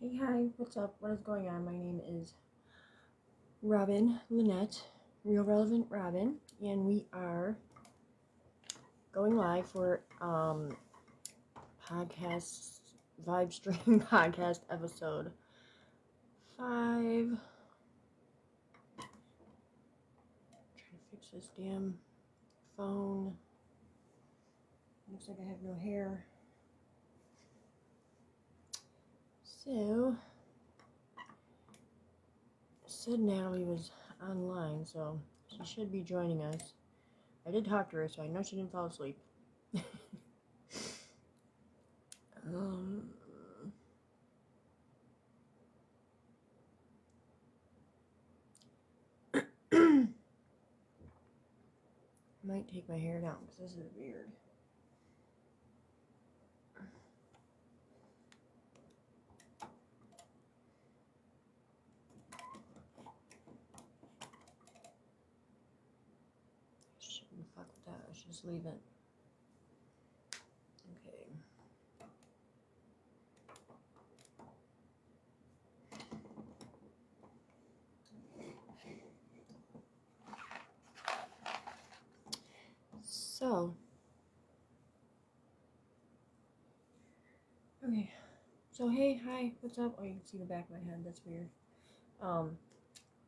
Hey, hi, what's up? What is going on? My name is Robyn Lynette, Real Relevant Robyn, and we are going live for podcast vibe stream podcast episode 5. Trying to fix this damn phone. Looks like I have no hair. So said Natalie was online, so she should be joining us. I did talk to her, so I know she didn't fall asleep. Might take my hair down because this is weird. Shouldn't fuck with that. I should just leave it. Okay. So. Okay. So hey, hi, what's up? Oh, you can see the back of my head. That's weird.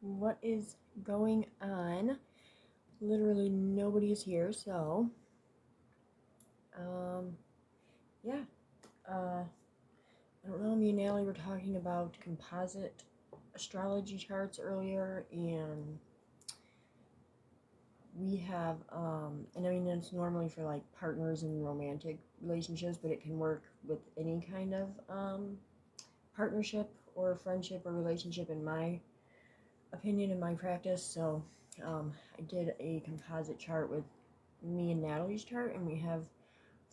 What is going on? Literally nobody is here, so. Yeah. I don't know. Me and Natalie were talking about composite astrology charts earlier, and we have and I mean it's normally for like partners in romantic relationships, but it can work with any kind of partnership or friendship or relationship, in my opinion, in my practice. So I did a composite chart with me and Natalie's chart, and we have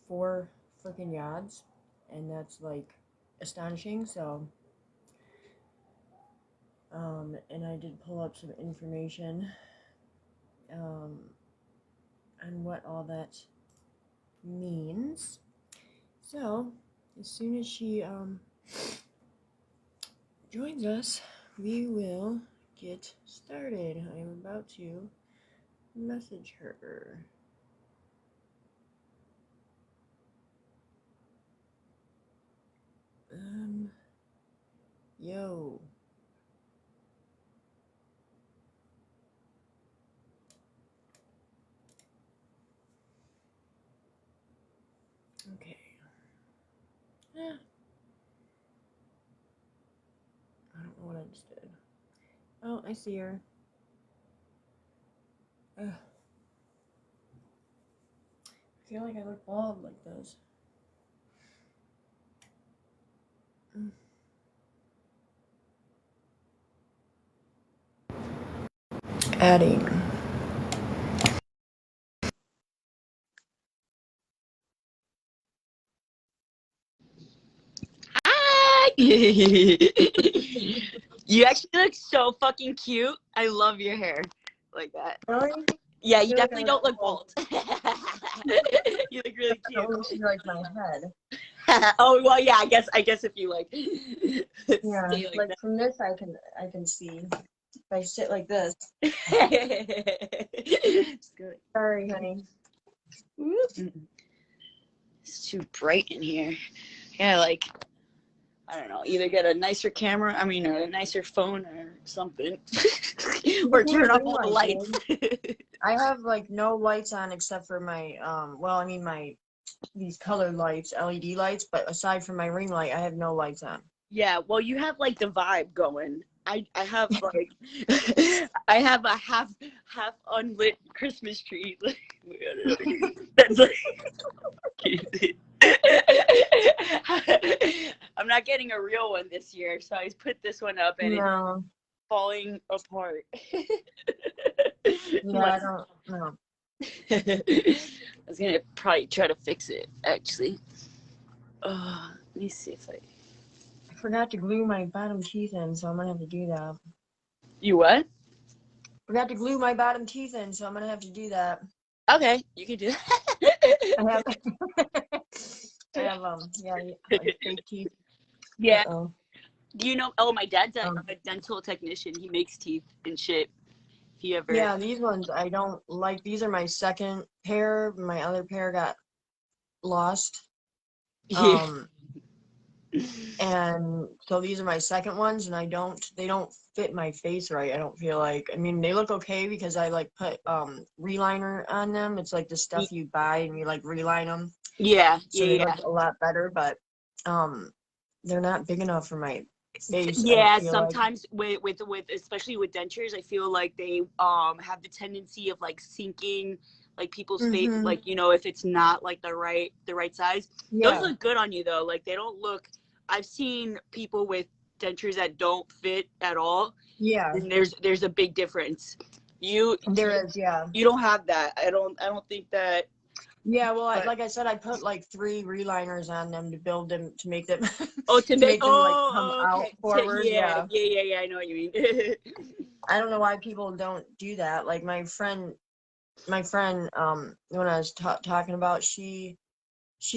4 freaking yods, and that's like astonishing. So and I did pull up some information on what all that means. So, as soon as she joins us, we will get started. I am about to message her. Yo. Okay. I don't know what I just did. Oh, I see her. I feel like I look bald like this. Adding. Hi! You actually look so fucking cute. I love your hair like that. Really? Yeah, you definitely don't look bald. You look really I only see like my head. Oh well, yeah. I guess if you like. Yeah, like from this I can see. If I sit like this. It's good. Sorry, honey. It's too bright in here. Yeah, like I don't know, either get a nicer camera, or a nicer phone or something. Or turn off all the lights. I have like no lights on except for my these colored lights, LED lights, but aside from my ring light, I have no lights on. Yeah, well, you have like the vibe going. I have like I have a half unlit Christmas tree. That's like I'm not getting a real one this year, so I just put this one up and it's falling apart. Yeah, I don't know. I was gonna probably try to fix it actually. Let me see if I forgot to glue my bottom teeth in, so I'm gonna have to do that. You what? Forgot to glue my bottom teeth in, so I'm gonna have to do that. Okay, you can do that. I have like fake teeth. Yeah. Do you know? Oh, my dad's a Um, dental technician. He makes teeth and shit. If you ever. yeah, these ones I don't like. These are my second pair. My other pair got lost. Yeah. Um, and so these are my second ones, and they don't fit my face right. I don't feel like. I mean, they look okay because I like put reliner on them. It's like the stuff you buy and you like reline them, Yeah. so they Yeah. look a lot better. But um, they're not big enough for my face. I don't Yeah, feel like. sometimes with especially with dentures, I feel like they have the tendency of like sinking like people's face, Mm-hmm. like if it's not like the right size. Those Yeah. look good on you though. Like they don't look. I've seen people with dentures that don't fit at all, Yeah. and there's a big difference. You There is. Yeah. you don't have that. I don't think that. Yeah, well, But like I said, I put like 3 reliners on them to build them to make them oh, to to make make them like come out okay. forward. Yeah, Yeah, yeah, yeah, yeah. I know what you mean. I don't know why people don't do that. Like my friend, when I was talking about, she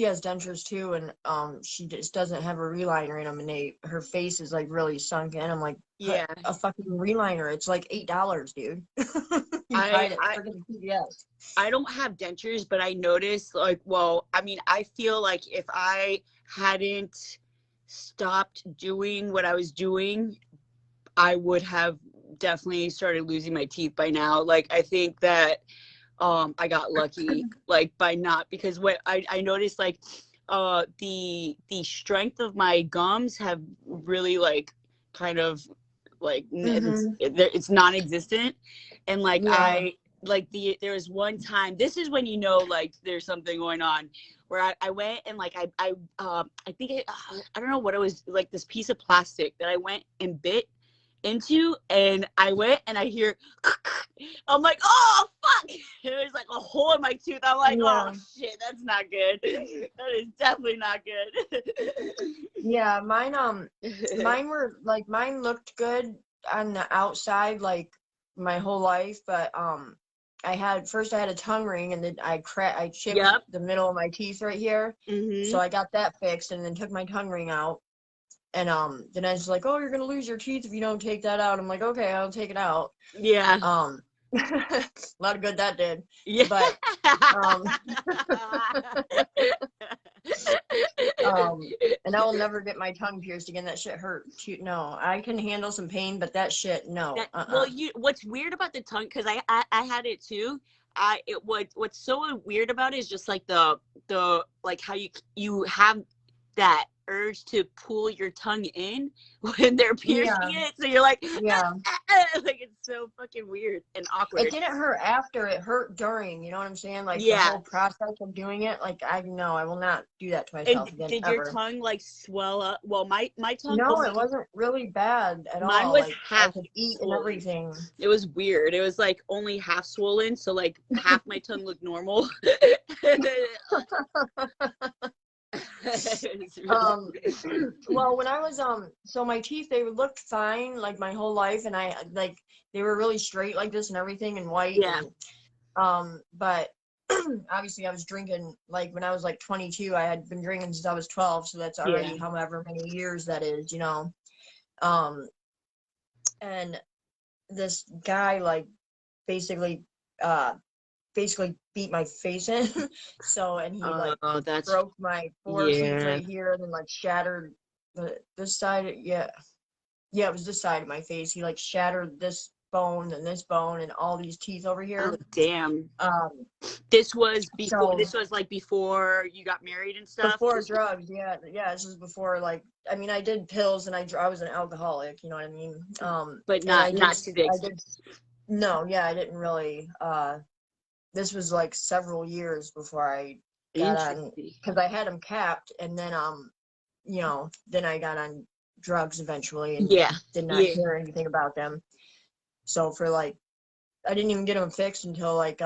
has dentures too, and she just doesn't have a reliner in them, and her face is like really sunk in. I'm like, put Yeah. a fucking reliner. It's like $8, dude. You can I find it I freaking PBS. I don't have dentures, but I noticed like, well, I mean, I feel like if I hadn't stopped doing what I was doing, I would have definitely started losing my teeth by now. Like I think that I got lucky like by not, because what I noticed like the strength of my gums have really like kind of like Mm-hmm. it's non-existent, and like Yeah. I like there was one time, this is when like there's something going on, where I went and like I think I don't know what it was, like this piece of plastic that I went and bit into, and I went and I hear I'm like, oh fuck, there's like a hole in my tooth. I'm like, oh Yeah. shit, that's not good. That is definitely not good. Yeah, mine looked good on the outside like my whole life, but I had a tongue ring, and then I chipped Yep. the middle of my teeth right here. So Mhm. I got that fixed and then took my tongue ring out. And then I was like, "Oh, you're going to lose your teeth if you don't take that out." I'm like, "Okay, I'll take it out." Yeah. A lot of good that did. Yeah. But um and I will never get my tongue pierced again. That shit hurt. No, I can handle some pain, but that shit, no. Well, what's weird about the tongue, because I had it too. What's so weird about it is just like the like how you have that urge to pull your tongue in when they're piercing Yeah, it, so you're like yeah. like it's so fucking weird and It awkward. didn't hurt after, it hurt during, you know what I'm saying? Like the Yeah. whole process of doing it, like I know I will not do that to And myself again did your ever. tongue like swell up? Well, my tongue No, it only, wasn't really bad at mine all. was Like I half could eat and swollen. everything. It was weird. It was like only half swollen, so like half my tongue looked normal. It's really Um, well, when I was so my teeth, they looked fine like my whole life, and I like they were really straight like this and everything and white, yeah, and but obviously I was drinking like when I was like 22. I had been drinking since I was 12, so that's yeah. already however many years that is, you know. Um, and this guy like basically uh basically beat my face in. So, and he like Oh, that's broke my 4 teeth yeah. right here, and then like shattered this side. Yeah, yeah, it was this side of my face. He like shattered this bone and all these teeth over Oh here. damn. Um, This so was like before you got married and stuff. before drugs, yeah, yeah, this was before like I mean I did pills and I was an alcoholic, you know what I mean? But And not to the I did extent. no, yeah, I didn't really this was like several years before I got on, Interesting. because I had them capped, and then you know, then I got on drugs eventually and Yeah. did not Yeah. hear anything about them. So for like I didn't even get them fixed until like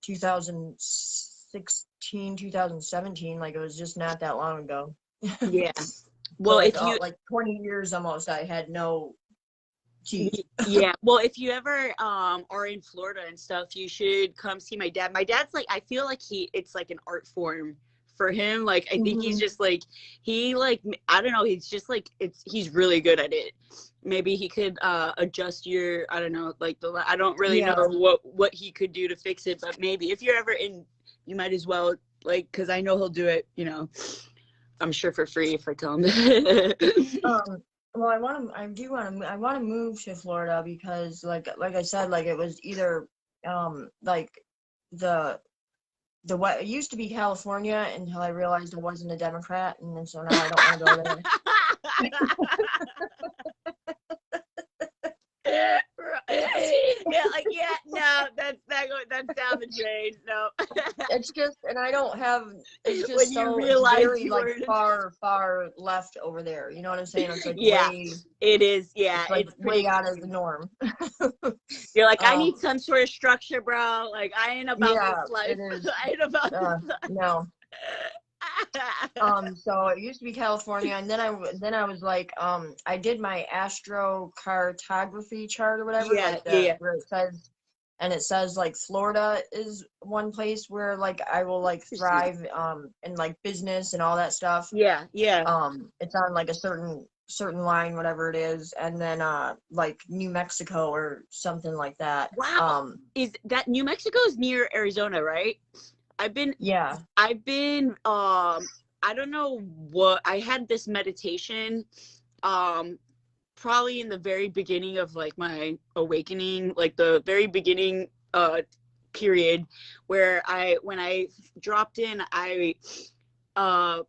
2016, 2017. Like it was just not that long ago. Yeah. So Well, if you like 20 years almost I had no teeth. Yeah. Well, if you ever are in Florida and stuff, you should come see my dad. My dad's like, I feel like it's like an art form for him. Like, I think he's Mhm. just like, he like, I don't know, he's just like, he's really good at it. Maybe he could adjust your, I don't know, like I don't really know Yeah. what he could do to fix it, but maybe if you're ever in, you might as well, like, because I know he'll do it, you know, I'm sure for free if I tell him. Well, I want to move to Florida because, like I said, like it was either, like the what it used to be California until I realized I wasn't a Democrat, and then so now I don't want to go there. Yeah, like, yeah, no, that's down the drain. No. It's just, and I don't have. It's When just you so it's realize very you like were, far left over there. You know what I'm saying? It's like yeah, it is. Yeah, it's like it's way pretty. out of the norm. You're like, I need um, some sort of structure, bro. Like, I ain't about yeah, this life. it is. I ain't about this No. life. So it used to be California, and then I was like, I did my astrocartography chart or whatever, Yeah, like yeah, the yeah. where it says like Florida is one place where like I will like Interesting. thrive in like business and all that stuff. Yeah, yeah. It's on like a certain line, whatever it is, and then like New Mexico or something like that. Wow. Is that New Mexico is near Arizona, right? I've been Yeah. I've been I don't know what I had this meditation um probably in the very beginning of like my awakening, like the very beginning period where when I dropped in, I uh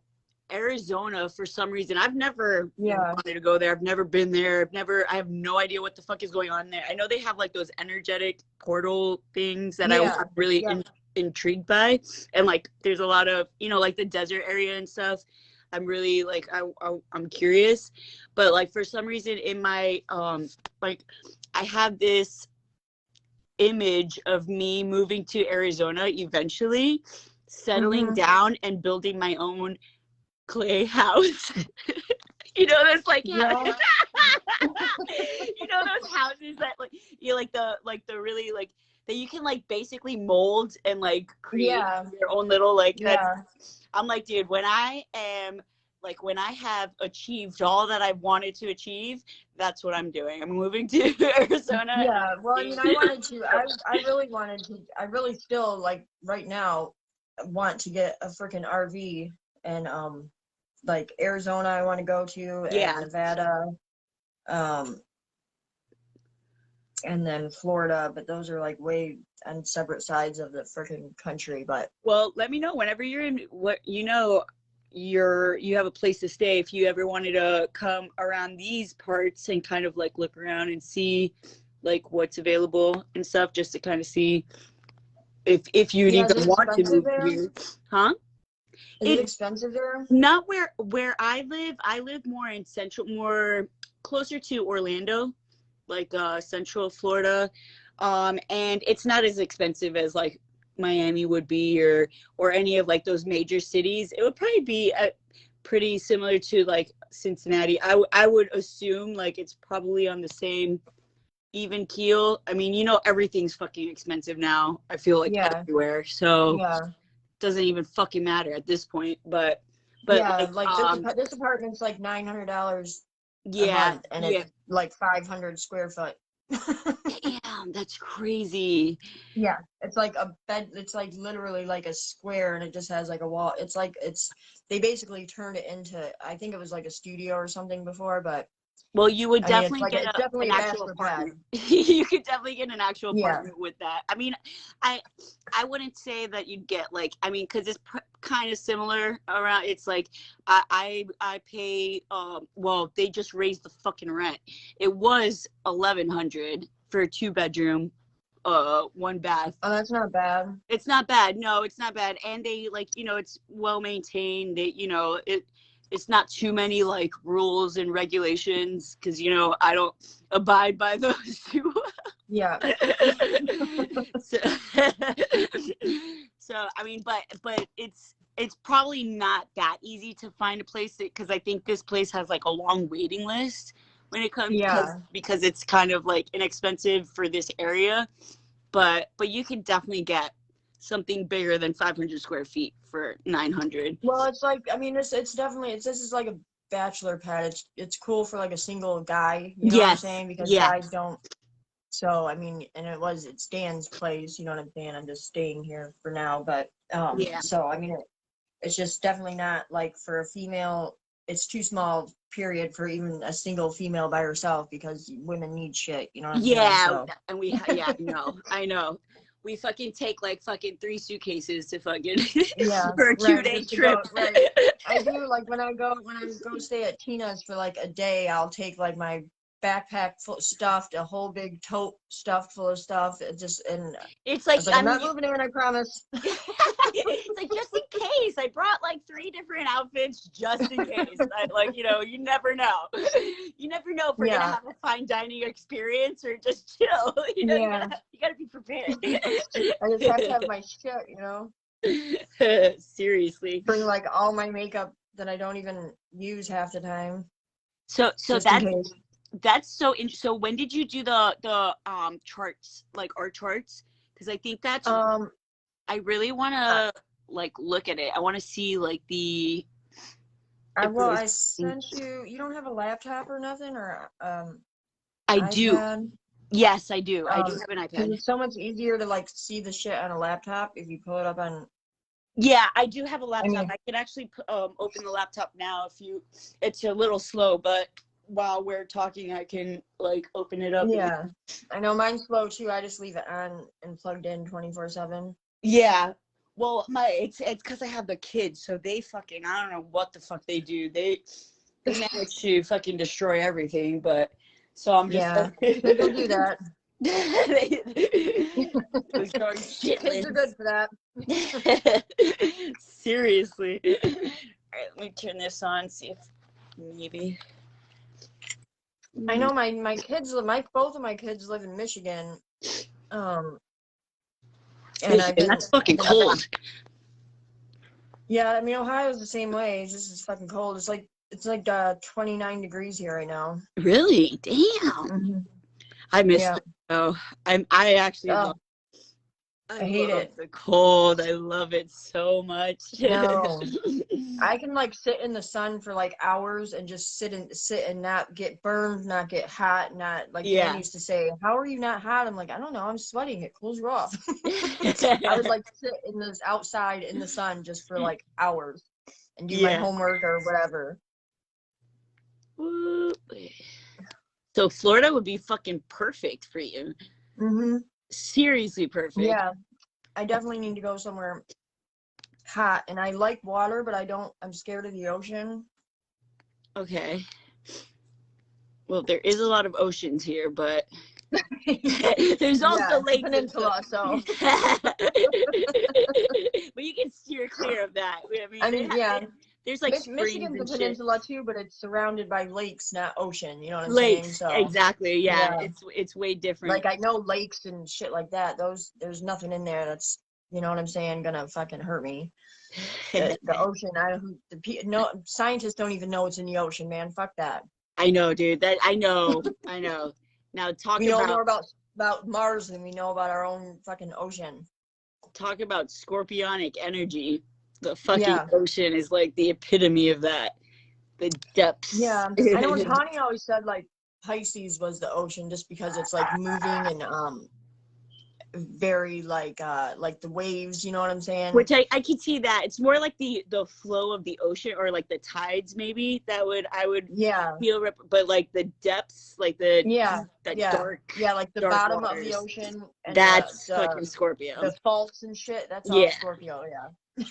Arizona, for some reason, I've never Yeah. wanted to go there. I've never been there. I have no idea what the fuck is going on there. I know they have like those energetic portal things that I'm Yeah. really Yeah. intrigued by. And like, there's a lot of, like the desert area and stuff. I'm really like, I'm curious. But like, for some reason in my, like, I have this image of me moving to Arizona eventually, settling Mhm. down and building my own clay house. Those like Yeah. those houses that like you like the really like that you can like basically mold and like create Yeah. your own little like that's Yeah. I'm like, dude, when I have achieved all that I wanted to achieve, that's what I'm doing. I'm moving to Arizona and Yeah, well, I I'm mean, I wanted to, I really wanted to, I really still, like, right now, want to get a freaking RV, and, like, Arizona I want to go to, and yeah. Nevada, um, and then Florida, but those are, like, way on separate sides of the freaking country, but. Well, let me know whenever you're in you have a place to stay if you ever wanted to come around these parts and kind of like look around and see like what's available and stuff, just to kind of see if you'd Yeah, is it even want to expensive move there? here. Huh? Is it It expensive there? not where I live. I live more in more closer to Orlando, like central Florida. And it's not as expensive as like Miami would be or any of like those major cities. It would probably be pretty similar to like Cincinnati. I would assume like it's probably on the same even keel. I mean, everything's fucking expensive now. I feel like Yeah, everywhere. So yeah, it doesn't even fucking matter at this point. But yeah, like like this apartment's like $900 a yeah, month, and yeah. it's like 500 square foot. Damn, that's crazy. Yeah, it's like a bed. It's like literally like a square, and it just has like a wall. It's like they basically turned it into. I think it was like a studio or something before, but Well, you would I mean, it's definitely like get it's an definitely a actual bachelor pad. apartment. You could definitely get an actual Yeah, apartment with that. I mean, I wouldn't say that you'd get like, I mean, because it's kind of similar around. It's like I pay. Well, they just raised the fucking rent. It was 1,100 for a 2 bedroom, one bath. oh, that's not bad. It's not bad. No, it's not bad. And they like, it's well maintained. It's not too many like rules and regulations because I don't abide by those too. Yeah, so, so I mean, but it's probably not that easy to find a place because I think this place has like a long waiting list when it comes yeah, because it's kind of like inexpensive for this area, but you can definitely get something bigger than 500 square feet for 900. Well, it's like, I mean, it's definitely, this is like a bachelor pad. It's cool for like a single guy, you know what I'm Yes. saying? Because Yeah. guys don't. So, I mean, and it's Dan's place, you know what I'm saying? I'm just staying here for now, but, Yeah. so, I mean, it's just definitely not like for a female, it's too small, period, for even a single female by herself, because women need shit, you know what I'm saying? Yeah. So. And we, yeah, I know. We fucking take like fucking 3 suitcases to fucking Yeah, for a right, 2-day just to trip. go, right. I do, like when I go stay at Tina's for like a day, I'll take like my backpack full stuffed, a whole big tote stuffed full of stuff. It just, and It's I like, was like, I'm not moving in, I promise. it's like, just in case. I brought like 3 different outfits just in case. Like, you know, you never know. You never know if we're gonna have a fine dining experience or just chill. You know, you gotta be prepared. I just have to have my shit, you know. Seriously. Bring like all my makeup that I don't even use half the time. So that's so interesting. So when did you do the charts, like art charts? Because I think that's I really want to like look at it. I want to see like the. I sent you. You don't have a laptop or nothing, or I iPad? do. Yes, I do. I do have an iPad. It's so much easier to like see the shit on a laptop if you pull it up on. Yeah, I do have a laptop. I mean, I can actually open the laptop now if you. It's a little slow, but while we're talking, I can like open it up. Yeah, I know mine's slow too. I just leave it on and plugged in 24/7. Yeah. Well, it's because I have the kids, so they fucking, I don't know what the fuck they do. They manage to fucking destroy everything, but so I'm just they will do that. Kids are good for that. Seriously. All right, let me turn this on, see if maybe. I know my kids, both of my kids live in Michigan. And that's fucking cold. Yeah, I mean Ohio's the same way. It's just fucking cold. It's like 29 degrees here right now. Really? Damn. Mm-hmm. I miss it. Oh, I actually love. I hate it. The cold. I love it so much. No. I can like sit in the sun for like hours and just sit and not get burned, not get hot, not like Dan used to say, "How are you not hot?" I'm like, I don't know, I'm sweating. It cools you off. I would like sit in this outside in the sun just for like hours and do my homework or whatever. So Florida would be fucking perfect for you. Mm-hmm. Seriously perfect. Yeah, I definitely need to go somewhere hot, and I like water, but I'm scared of the ocean. Okay. Well, there is a lot of oceans here, but there's also lakes. Peninsula, so. But you can steer clear of that. I mean there's like Michigan's a peninsula too, but it's surrounded by lakes, not ocean. You know what I'm saying? So exactly. Yeah, it's way different. Like I know lakes and shit like that. There's nothing in there that's, you know what I'm saying, gonna fucking hurt me. The ocean, scientists don't even know what's in the ocean, man. Fuck that. I know, dude. I know. Now we know more about Mars than we know about our own fucking ocean. Talk about scorpionic energy. The fucking ocean is like the epitome of that. The depths. Yeah, I know Tani always said like Pisces was the ocean just because it's like moving and very like the waves, you know what I'm saying? Which I can see that. It's more like the flow of the ocean or like the tides maybe I would feel, but like the depths, like the dark like the bottom waters of the ocean, and that's fucking Scorpio. The faults and shit, that's all Scorpio.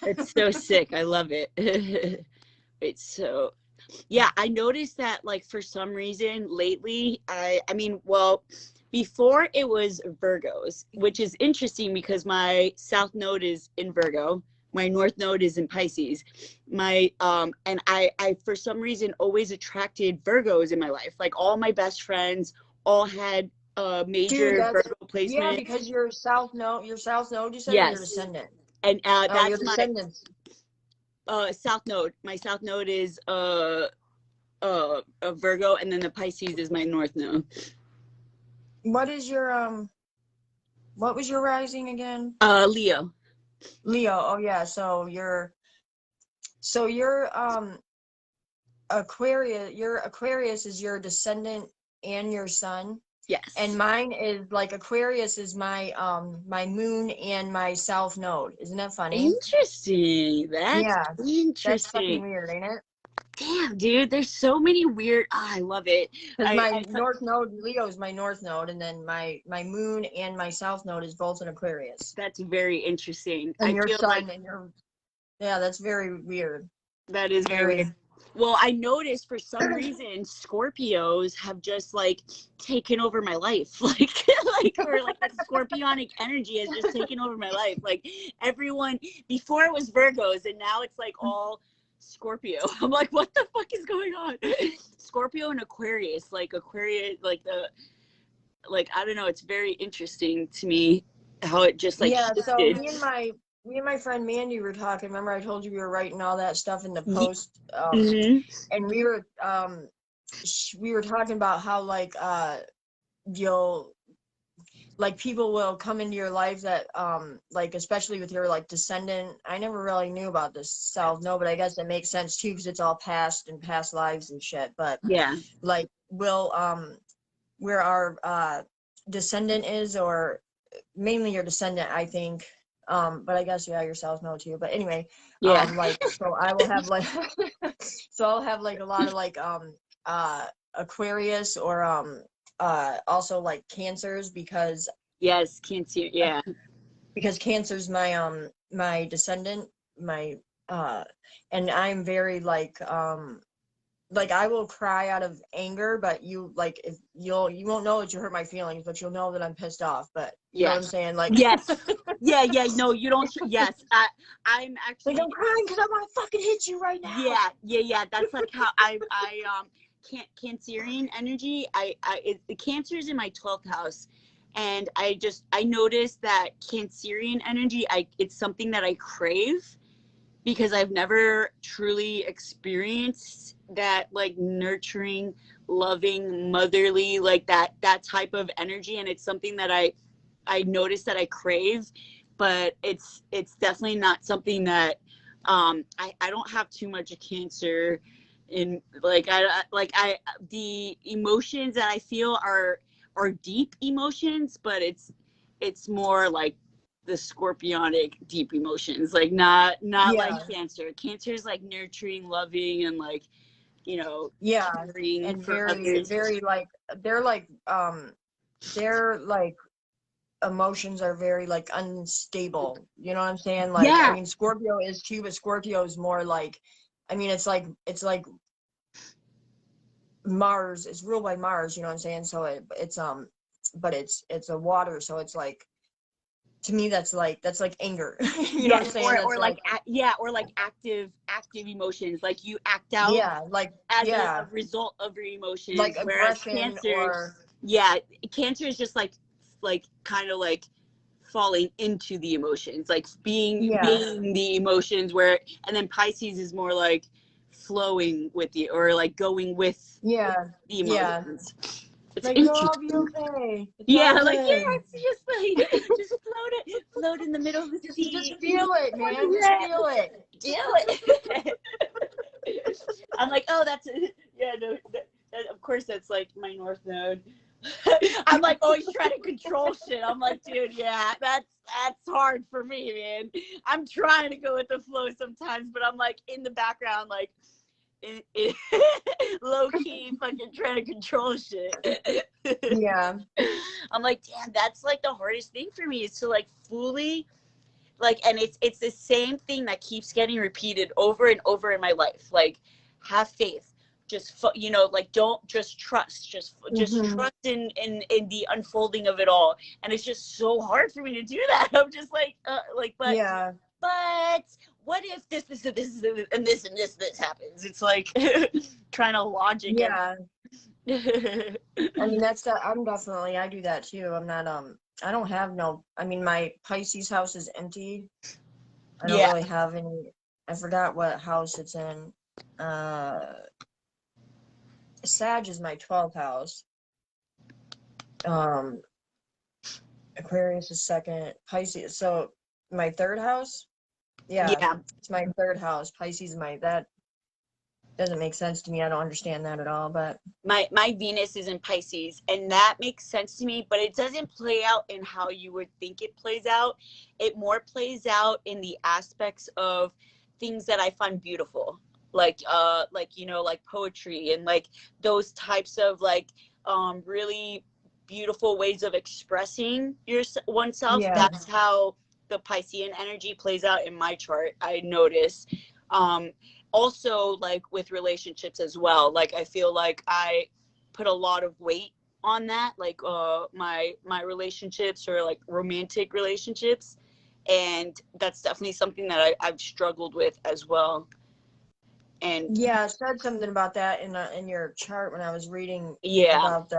It's so sick. I love it. It's so I noticed that like for some reason lately I mean before it was Virgos, which is interesting because my South Node is in Virgo. My North Node is in Pisces. And I for some reason always attracted Virgos in my life. Like all my best friends all had major Virgo placement. Yeah, because your South Node, you said, or your descendant. And that's your descendants. South Node. My South Node is a Virgo, and then the Pisces is my North Node. What is your what was your rising again? Leo. Leo. Oh yeah. So you're Aquarius. Your Aquarius is your descendant and your sun. And Yes. mine is like Aquarius is my moon and my south node. Isn't that funny? Interesting. That's Yeah. That's fucking interesting. weird, ain't it? Damn, dude, there's so many weird. Oh, I love it. Because my I north node, Leo is my north node, and then my moon and my south node is both in Aquarius. That's very interesting. And I your feel like sun and your yeah, that's very weird. that is very Very. weird. Well, I noticed for some reason Scorpios have just like taken over my life. Or like the scorpionic energy has just taken over my life. Like everyone before it was Virgos and now it's like all Scorpio. I'm like, what the fuck is going on? Scorpio and Aquarius, like Aquarius, like I don't know, it's very interesting to me how it just like Yeah, so shifted. me and my friend Mandy were talking. Remember I told you we were writing all that stuff in the post, Mm-hmm. and we were talking about how like you'll like people will come into your life that like especially with your like descendant. I never really knew about this self, no, but I guess it makes sense too because it's all past and past lives and shit. But Yeah. like will where our descendant is, or mainly your descendant, I think. But I guess yeah, yourselves know too. But anyway, Yeah. like so I will have like so I'll have like a lot of like Aquarius or also like cancers Yes, Cancer. Yeah. because cancer's my descendant, my uh and I'm very like I will cry out of anger, but you like if you won't know that you hurt my feelings, but you'll know that I'm pissed off. But you know what I'm Yes. saying? Like Yes. Yeah, yeah. No, you don't. Yes. I'm like actually. I'm crying because I want to fucking hit you right now. Yeah, yeah, yeah. That's like how can Cancerian energy. The Cancer is in my 12th house, and I noticed that Cancerian energy. It's something that I crave because I've never truly experienced that like nurturing, loving, motherly like that type of energy, and it's something that I notice that I crave, but it's definitely not something that I don't have too much of Cancer in I the emotions that I feel are deep emotions, but it's more like the scorpionic deep emotions, like not like Yeah, Cancer is like nurturing, loving, and like yeah, caring and for very others. very like they're like they're like emotions are very like unstable. You know what I'm saying? Like I Yeah. mean Scorpio is too, but Scorpio is more like I mean it's like Mars is ruled by Mars, you know what I'm saying? So it's but it's a water, so it's like to me that's like anger. You know what I'm Yes, saying? That's or like like yeah, or like active emotions, like you act out yeah, like as a yeah, result of your like emotions, whereas aggression Cancer, or yeah, Cancer is just like kind of like falling into the emotions, like yeah, being the emotions, where and then Pisces is more like flowing with the or like going with yeah, the yeah. emotions. It's Like it'll all be interesting. okay. It's Yeah, all like good. yes, just like just float in the middle of the Just sea. feel it, man. Just Yeah, feel it. do it. I'm like, oh, yeah, no, of course that's like my north node. I'm like always trying to control shit. I'm like, dude, yeah, that's hard for me, man. I'm trying to go with the flow sometimes, but I'm like in the background, like low key, fucking trying to control shit. Yeah. I'm like, damn, that's like the hardest thing for me is to like fully like, and it's the same thing that keeps getting repeated over and over in my life. Like, have faith, just like don't just trust, just Hmm. trust in the unfolding of it all. And it's just so hard for me to do that. I'm just like Yeah. but what if this and this and this happens? It's like trying to logic Yeah. everything. I mean, that's that. I do that too. I'm not, I don't have no, I mean, my Pisces house is empty. I don't Yeah. really have any, I forgot what house it's in. Uh, Sag is my 12th house. Um, Aquarius is second. Pisces. So my third house. Yeah, Yeah. it's my third house. Pisces, that doesn't make sense to me. I don't understand that at all. But My Venus is in Pisces, and that makes sense to me, but it doesn't play out in how you would think it plays out. It more plays out in the aspects of things that I find beautiful, like like poetry and like those types of like really beautiful ways of expressing oneself. yeah, That's how the Piscean energy plays out in my chart, I notice. um Also, like with relationships as well, like I feel like I put a lot of weight on that, like my relationships or like romantic relationships, and that's definitely something that I've struggled with as well. And yeah. I said something about that in your chart when I was reading yeah, about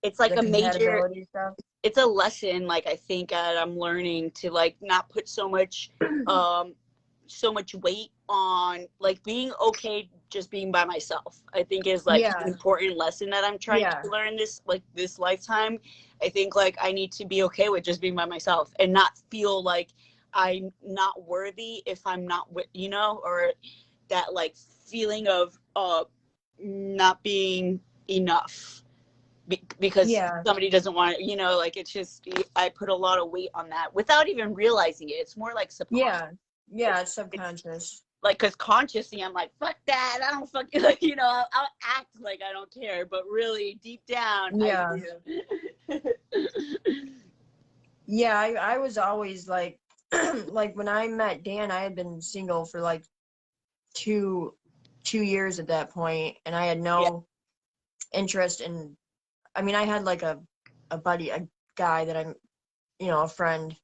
it's like the a major, compatibility stuff. it's a lesson, like I think that I'm learning to like not put so much weight on like being okay just being by myself. I think is like an Yeah, important lesson that I'm trying yeah, to learn this lifetime. I think like I need to be okay with just being by myself and not feel like I'm not worthy if I'm not with, or that like feeling of not being enough because yeah, somebody doesn't want it, like it's just, I put a lot of weight on that without even realizing it. It's more like subconscious. yeah, yeah. It's It's subconscious. like, because consciously I'm like, fuck that, I don't fucking like, I'll act like I don't care, but really deep down I Yeah, do. yeah. I was always like, like when I met Dan, I had been single for like two 2 years at that point, and I had Yeah, no interest in. I mean, I had like a buddy, a guy that I'm, a friend,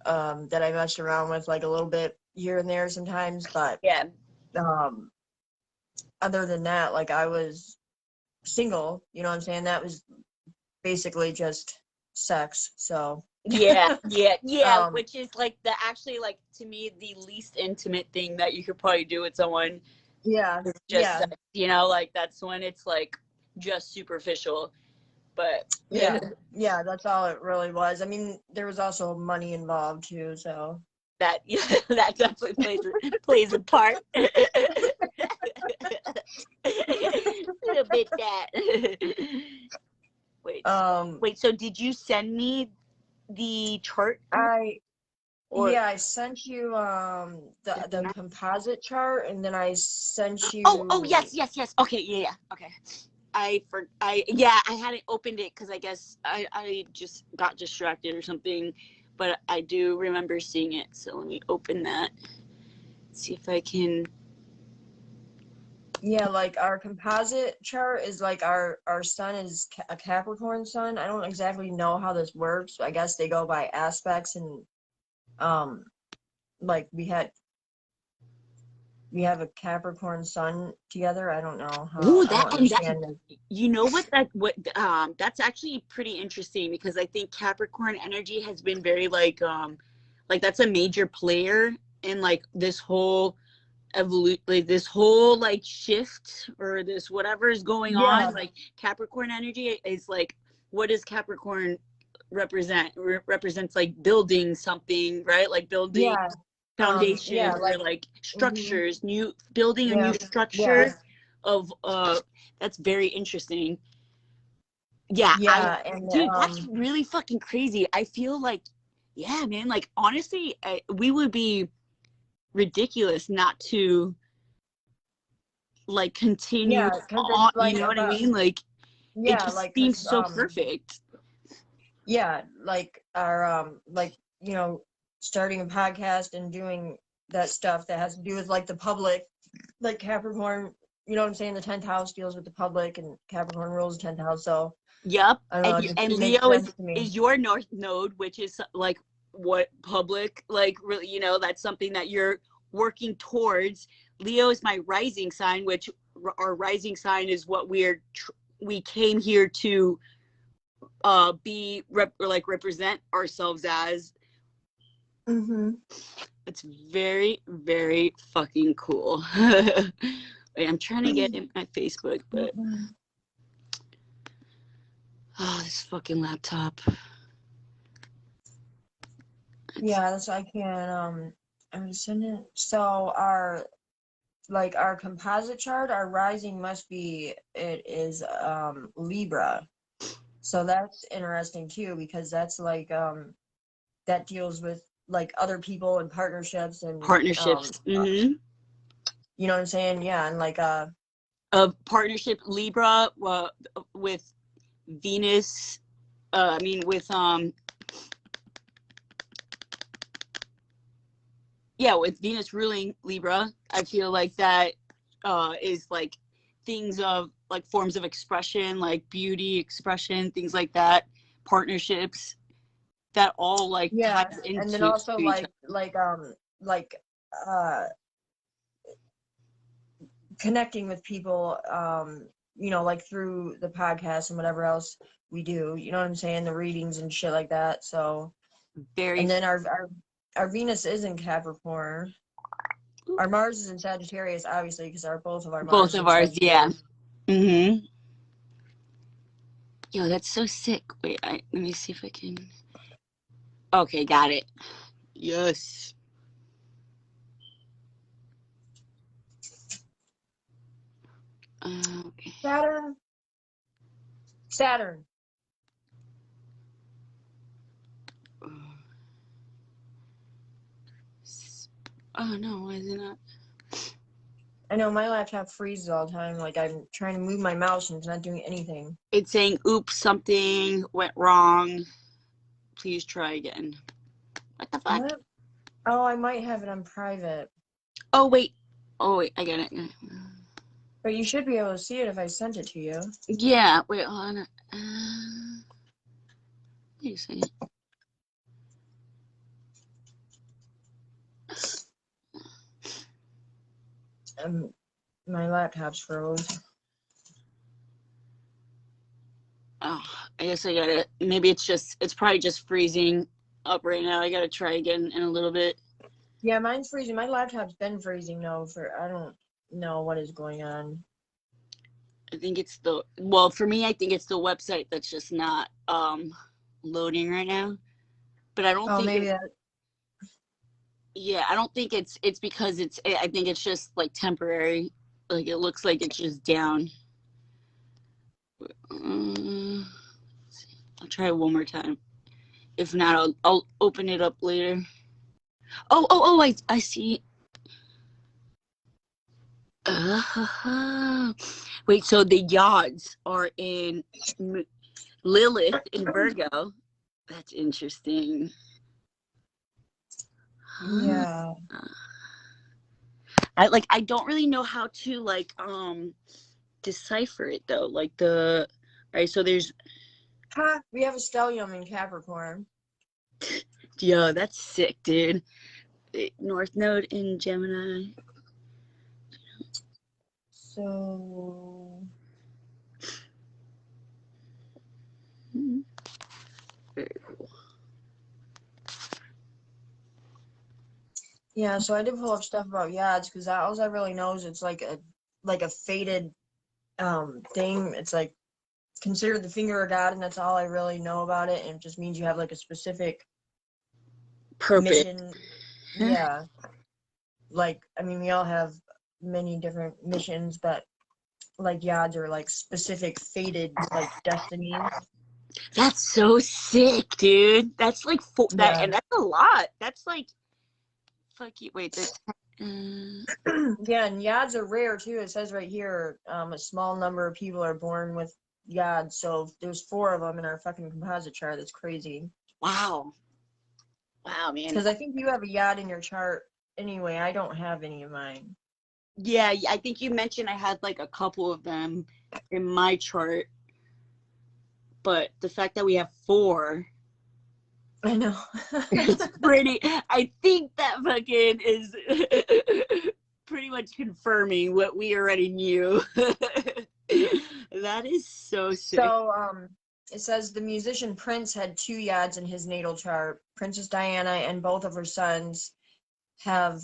that I messed around with like a little bit here and there sometimes, but yeah, um, other than that, like I was single. You know what I'm saying? That was basically just sex. So, yeah, yeah, yeah, um, which is like the actually, like, to me, the least intimate thing that you could probably do with someone yeah, is just yeah, sex, like that's when it's like just superficial. But yeah, yeah. That's all it really was. I mean, there was also money involved too. So, that, yeah, that definitely plays a part. A little bit that. Wait, um, wait. So did you send me the chart, I or yeah, I sent you the composite chart, and then I sent oh you. yes, yes, yes. Okay, yeah, yeah. Okay. I hadn't opened it because I guess I just got distracted or something, but I do remember seeing it. So let me open that. See if I can. Yeah, like our composite chart is like our sun is a Capricorn sun. I don't exactly know how this works. I guess they go by aspects, and um like we have a Capricorn sun together. I don't know how. Ooh, I don't understand this. you know what that's actually pretty interesting because I think Capricorn energy has been very like that's a major player in like this whole like this whole like shift or this whatever is going Yeah, on. Like Capricorn energy is like, what does Capricorn represent? Represents like building something, right? Like building yeah, foundation yeah, or like like mhm, structures, new building a yeah, new yeah, structure of that's very interesting. Yeah, yeah, and dude, that's really fucking crazy. I feel like, yeah, man, like honestly, we would be ridiculous not to like continue yeah, because on, it's you like know what I about mean? Like it yeah, just like seems because so perfect. yeah, like our like starting a podcast and doing that stuff that has to do with like the public, like Capricorn. You know what I'm saying? The 10th house deals with the public, and Capricorn rules the 10th house. So Yep. I don't know. And It just and makes Leo sense to me. is your north node, which is like what public, like really, that's something that you're working towards. Leo is my rising sign, which our rising sign is what we came here to be or like represent ourselves as. Mm-hmm. It's very, very fucking cool. Wait, I'm trying to get in my Facebook, but oh, this fucking laptop. Yeah, that's I can I'm gonna send it. So our composite chart, our rising must be it is Libra. So that's interesting too because that's that deals with like other people and partnerships and Partnerships. Mm-hmm. you know what I'm saying? Yeah, and like A partnership Libra with Venus. I mean with yeah, with Venus ruling Libra, I feel like that is like things of like forms of expression, like beauty expression, things like that, partnerships that all like yeah, ties and then into also each other. like uh connecting with people you know, like through the podcast and whatever else we do, you know what I'm saying, the readings and shit like that. So Very. and then our Venus is in Capricorn. Our Mars is in Sagittarius, obviously, because our both of our Both Mars of in ours, yeah. Sagittarius. Mm-hmm. Yo, that's so sick. Wait, let me see if I can. Okay, got it. Yes. Okay. Saturn. Oh no, why is it not? I know my laptop freezes all the time. Like I'm trying to move my mouse and it's not doing anything. It's saying, oops, something went wrong. Please try again. What the fuck? What? Oh, I might have it on private. Oh, wait. Oh, wait, I got it. But you should be able to see it if I sent it to you. Yeah, wait, hold on. Wait a second. My laptop's froze. Oh, I guess I got it. Maybe it's probably just freezing up right now. I gotta try again in a little bit. Yeah, mine's freezing. My laptop's been freezing now for I don't know what is going on. I think it's well, for me, I think it's the website that's just not loading right now. But I don't Oh, think maybe it's, that. yeah, I don't think it's because I think it's just like temporary. Like it looks like it's just down. I'll try it one more time. If not, I'll open it up later. Oh! I see. Wait, so the Yods are in Lilith in Virgo. That's interesting. Huh. Yeah. I don't really know how to decipher it though. Like the all right, so there's Ha! We have a stellium in Capricorn. yo, that's sick, dude. North Node in Gemini. So Very cool. yeah, so I did pull up stuff about yads because all I really know is it's like a fated thing. It's like considered the finger of God, and that's all I really know about it. And it just means you have like a specific Purpose. mission. Yeah, like I mean, we all have many different missions, but like yads are like specific fated like destinies. That's so sick, dude. That's like that, Yeah. and that's a lot. That's like fuck you. Wait, Yeah, and yads are rare too. It says right here, a small number of people are born with yads. So there's 4 of them in our fucking composite chart. That's crazy. wow, man. Because I think you have a yad in your chart anyway. I don't have any of mine. Yeah, I think you mentioned I had like a couple of them in my chart, but the fact that we have 4, I know. it's pretty. I think that fucking is pretty much confirming what we already knew. That is so sick. So it says the musician Prince had 2 yads in his natal chart. Princess Diana and both of her sons have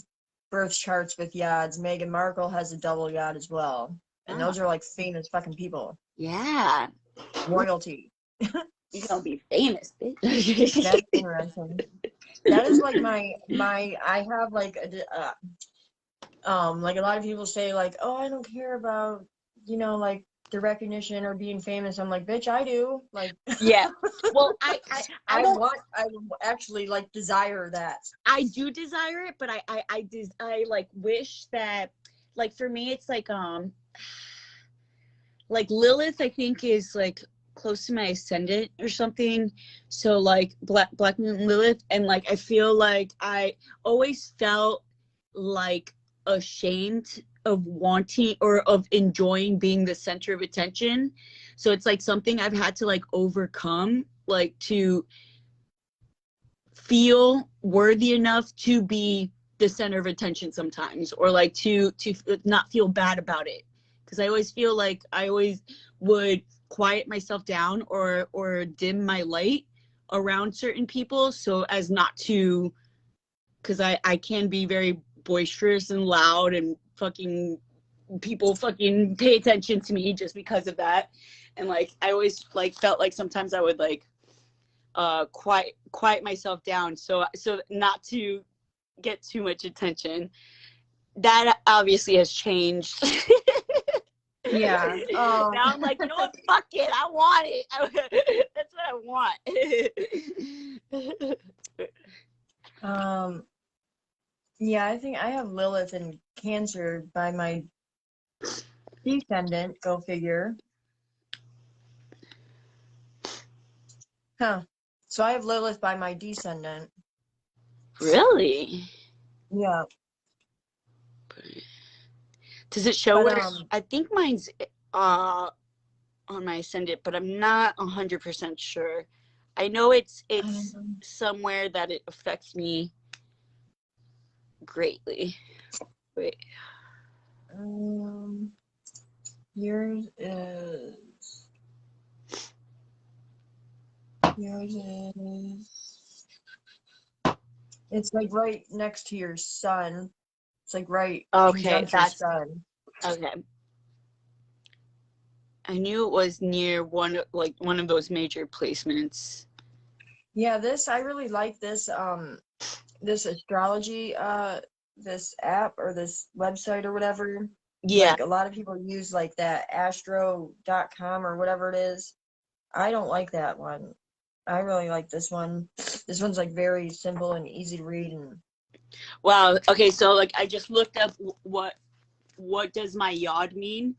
birth charts with yads. Meghan Markle has a double yad as well. And Oh, those are like famous fucking people. yeah. Royalty. You're gonna be famous, bitch. That's interesting. That is like my I have like like a lot of people say like, oh, I don't care about, you know, like the recognition or being famous. I'm like, bitch, I do. Like, Yeah. Well, I don't. I actually like desire that. I do desire it, but I like wish that, like, for me, it's like Lilith, I think, is like close to my ascendant or something. So like Black Moon Lilith, and like I feel like I always felt like ashamed of wanting or of enjoying being the center of attention. So it's like something I've had to like overcome, like to feel worthy enough to be the center of attention sometimes, or like to not feel bad about it, because I always feel like I always would quiet myself down or dim my light around certain people so as not to, because I can be very boisterous and loud and fucking people fucking pay attention to me just because of that. And like I always like felt like sometimes I would like quiet myself down so not to get too much attention. That obviously has changed. Yeah. Now I'm like, you know what? Fuck it. I want it. That's what I want. Yeah, I think I have Lilith in Cancer by my descendant. Go figure. Huh. So I have Lilith by my descendant. Really? Yeah. Does it show But, where? I think mine's on my ascendant, but I'm not 100% sure. I know it's somewhere that it affects me greatly. Wait. Yours is it's like right next to your sun. It's like right Okay, that's sun. Okay. I knew it was near one of those major placements. Yeah, I really like this this astrology this app or this website or whatever. Yeah. Like a lot of people use like that astro.com or whatever it is. I don't like that one. I really like this one. This one's like very simple and easy to read. And wow. Okay, so like I just looked up what does my yod mean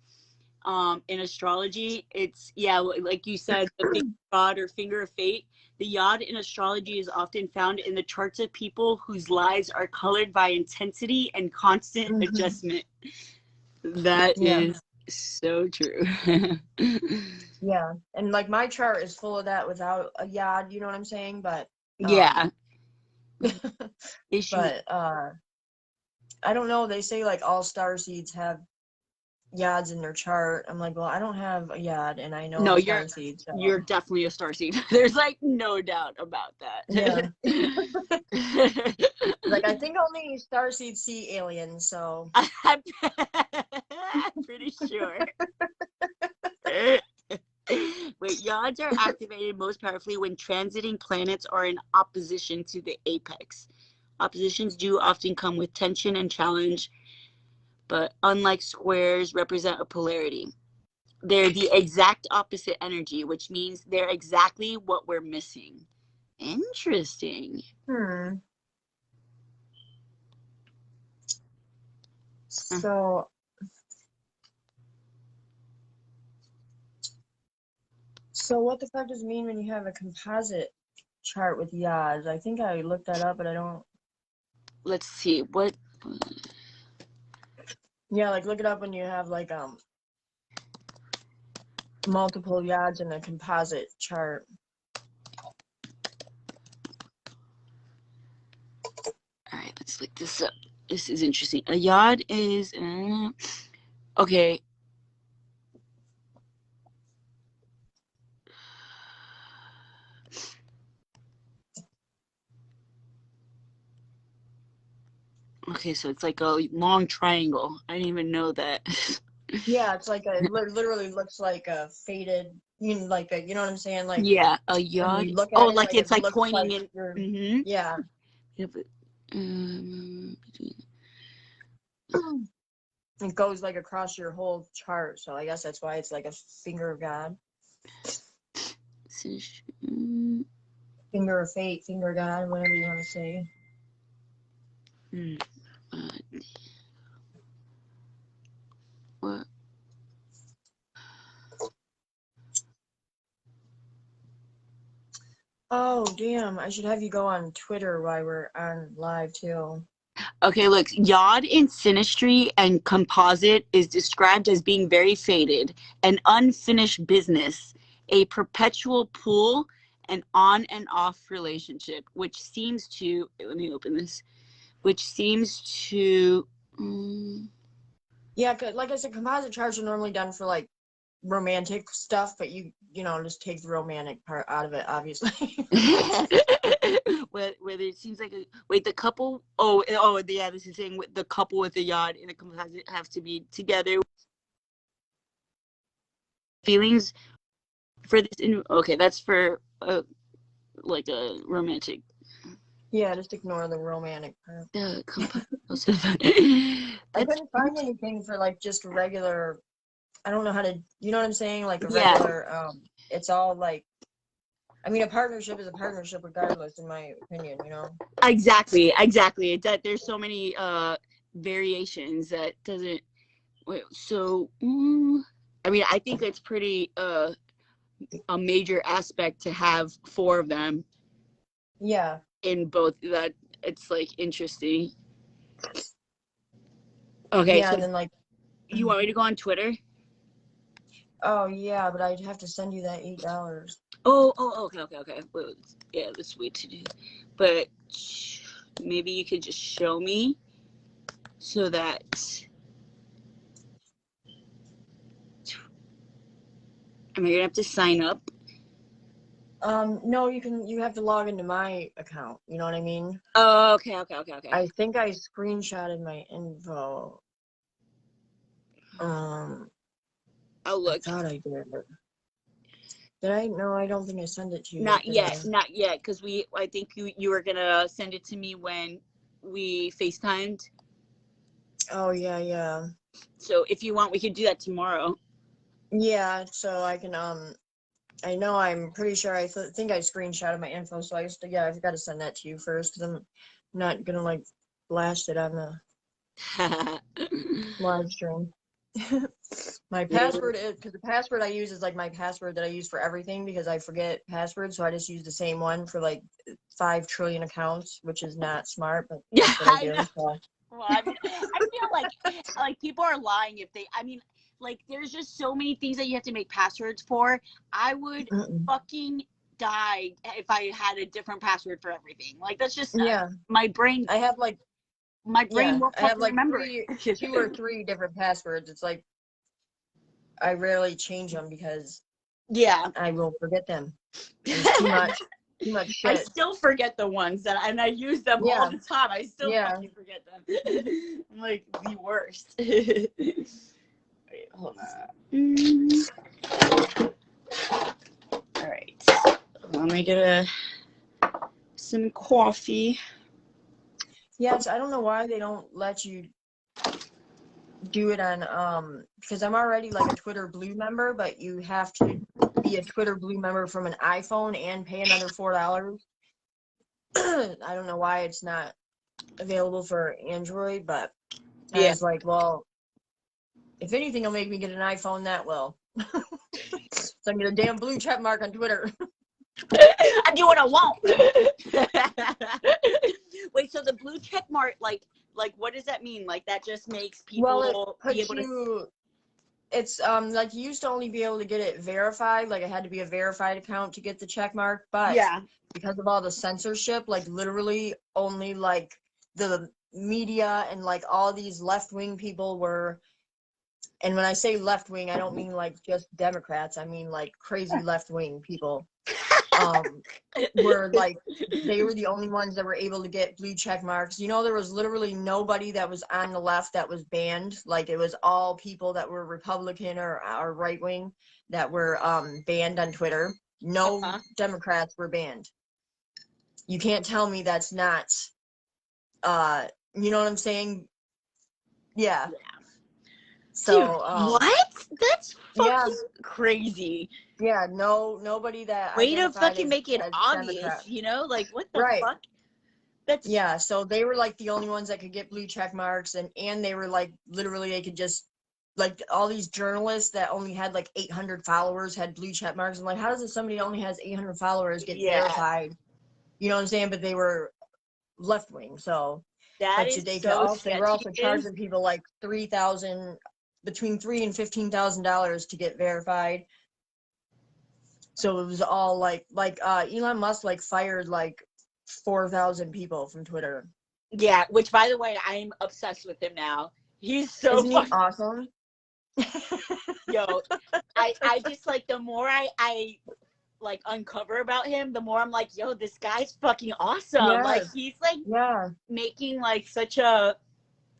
in astrology. It's, yeah, like you said, the finger of God or finger of fate. The yod in astrology is often found in the charts of people whose lives are colored by intensity and constant adjustment. That is so true. Yeah, and like my chart is full of that without a yod, you know what I'm saying? But yeah. But I don't know, they say like all star seeds have yods in their chart. I'm like, well, I don't have a yod and I know no, I'm star seed. So. You're definitely a star seed. There's like no doubt about that. Yeah. Like I think only star seeds see aliens, so I'm pretty sure. Wait, yods are activated most powerfully when transiting planets are in opposition to the apex. Oppositions do often come with tension and challenge, but unlike squares, represent a polarity. They're the exact opposite energy, which means they're exactly what we're missing. Interesting. So what the fuck does it mean when you have a composite chart with yods? I think I looked that up, but I don't. Let's see what. Yeah, like look it up when you have like multiple yods in a composite chart. All right, let's look this up. This is interesting. A yod is okay. Okay, so it's like a long triangle. I didn't even know that. Yeah, it's like it literally looks like a faded, you know, you know what I'm saying? Like yeah, a yod. Look at oh, it, like it's like it pointing like in. Yeah. Yeah, but, It goes like across your whole chart, so I guess that's why it's like a finger of God, finger of fate, finger of God, whatever you want to say. What? Oh, damn. I should have you go on Twitter while we're on live, too. Okay, look, Yod in synastry and composite is described as being very faded, an unfinished business, a perpetual pull, an on and off relationship, which seems to, let me open this, which seems to, Yeah, 'cause like I said, composite charts are normally done for like romantic stuff, but you know, just take the romantic part out of it, obviously. whether it seems like the couple, yeah, this is saying the couple with the Yod in a composite have to be together. Feelings for this okay, that's for like a romantic. Yeah, just ignore the romantic part. I couldn't find anything for like just regular, I don't know how to, you know what I'm saying, like a Yeah. regular it's all like, I mean, a partnership is a partnership regardless, in my opinion, you know. Exactly it's that there's so many variations that doesn't wait, so I mean, I think it's pretty a major aspect to have 4 of them. Yeah. In both, that it's like interesting. Okay, yeah, so and then like, you want me to go on Twitter? oh yeah, but I'd have to send you that $8. Okay. Well, yeah, let's wait to do. But maybe you could just show me so that. Am I gonna have to sign up? No, you have to log into my account, you know what I mean? Oh, okay. I think I screenshotted my info. I'll look. I thought I did. Did I? No, I don't think I sent it to you. Not yet, because I think you were gonna send it to me when we FaceTimed. Oh yeah. So if you want, we could do that tomorrow. Yeah, so I can I know, I'm pretty sure I think I screenshotted my info, so I've got to send that to you first, because I'm not gonna like blast it on the live stream. My password is, because the password I use is like my password that I use for everything, because I forget passwords, so I just use the same one for like 5 trillion accounts, which is not smart, but that's what I do. So. Well, I mean, I feel like people are lying if they. I mean, like there's just so many things that you have to make passwords for. I would fucking die if I had a different password for everything. Like that's just my brain. I have like my brain won't fucking remember 2 or 3 different passwords. It's like I rarely change them because I will forget them. There's too much shit. I still forget the ones and I use them all the time. I still fucking forget them. I'm like the worst. Wait, hold on. All right. Let me get some coffee. Yes, I don't know why they don't let you do it on because I'm already like a Twitter Blue member, but you have to be a Twitter Blue member from an iPhone and pay another $4. I don't know why it's not available for Android, but I was like, well, if anything will make me get an iPhone, that will. So I get a damn blue check mark on Twitter. I do what I want. Wait, so the blue check mark, like what does that mean? Like that just makes people be able to. It's like you used to only be able to get it verified, like it had to be a verified account to get the check mark, but because of all the censorship, like literally only like the media and like all these left-wing people were, and when I say left-wing, I don't mean like just Democrats, I mean like crazy left-wing people. Were like, they were the only ones that were able to get blue check marks. You know, there was literally nobody that was on the left that was banned. Like it was all people that were Republican or right wing that were banned on Twitter. No Democrats were banned. You can't tell me that's not You know what I'm saying? Yeah. Dude, So, what? That's yeah, fucking crazy. yeah, no, nobody that Way to identified fucking make it as Democrat. obvious, like, what the Right. fuck? That's Yeah, so they were like the only ones that could get blue check marks, and they were like literally they could just like all these journalists that only had like 800 followers had blue check marks. I'm like, how does it somebody that only has 800 followers get yeah. verified? You know what I'm saying? But they were left wing, so That but is they could so also they were sketchy. also charging people like 3,000 between $3,000 and $15,000 to get verified. So it was all like Elon Musk like fired like 4,000 people from Twitter. Yeah, which by the way, I'm obsessed with him now. He's so Isn't he awesome? yo. I just like the more I like uncover about him, the more I'm like, yo, this guy's fucking awesome. Yes. Like he's like Yeah. making like such a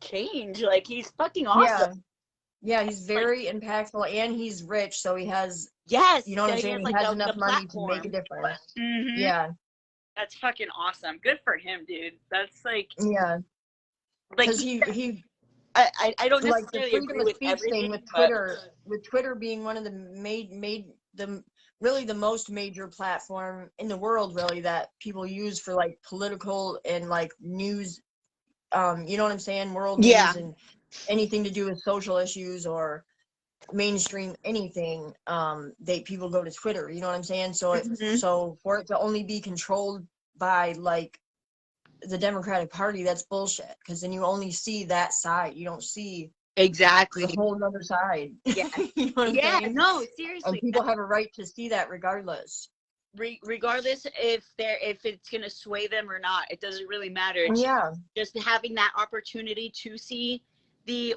change. Like he's fucking awesome. Yeah, he's very impactful and he's rich, so he has Yes, you know what I'm he saying? has He like has the enough money to platform. make a difference. Mm-hmm. Yeah. That's fucking awesome. Good for him, dude. That's like Yeah. like Because he I don't like the necessarily freedom agree of with speech everything, thing but with Twitter being one of the really the most major platform in the world really that people use for like political and like news you know what I'm saying, world yeah. news and anything to do with social issues or mainstream anything people go to Twitter, you know what I'm saying? So so for it to only be controlled by like the Democratic Party, that's bullshit, because then you only see that side, you don't see Exactly. the whole other side. Yeah. You know what I'm saying? No, And seriously. people have a right to see that regardless. Regardless if it's gonna sway them or not, it doesn't really matter. It's Yeah. just having that opportunity to see the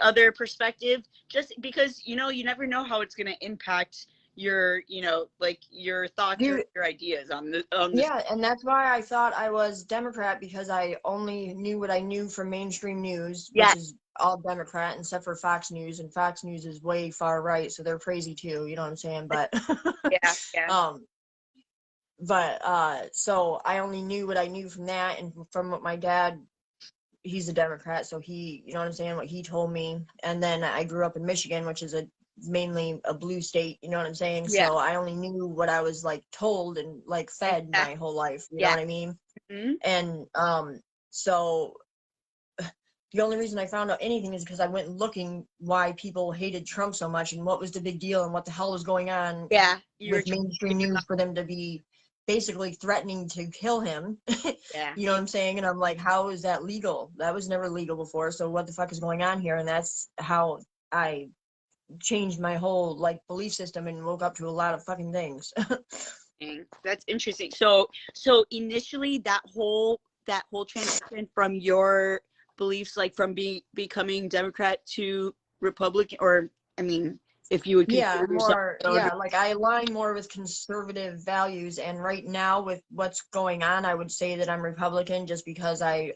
other perspective, just because you never know how it's gonna impact your like your thoughts or your ideas on this. Yeah, and that's why I thought I was Democrat, because I only knew what I knew from mainstream news, which is all Democrat except for Fox News, and Fox News is way far right, so they're crazy too, you know what I'm saying? But so I only knew what I knew from that and from what my dad, he's a Democrat, so he, you know what I'm saying, what he told me. And then I grew up in Michigan, which is mainly a blue state, you know what I'm saying? So I only knew what I was like told and like fed my whole life, you know what I mean? Mm-hmm. And so the only reason I found out anything is because I went looking why people hated Trump so much and what was the big deal and what the hell was going on with mainstream news for them to be basically threatening to kill him. You know what I'm saying? And I'm like, how is that legal? That was never legal before, so what the fuck is going on here? And that's how I changed my whole like belief system and woke up to a lot of fucking things. That's interesting. So initially that whole transition from your beliefs, like from becoming Democrat to Republican, or I mean, if you would consider like I align more with conservative values, and right now with what's going on, I would say that I'm Republican just because I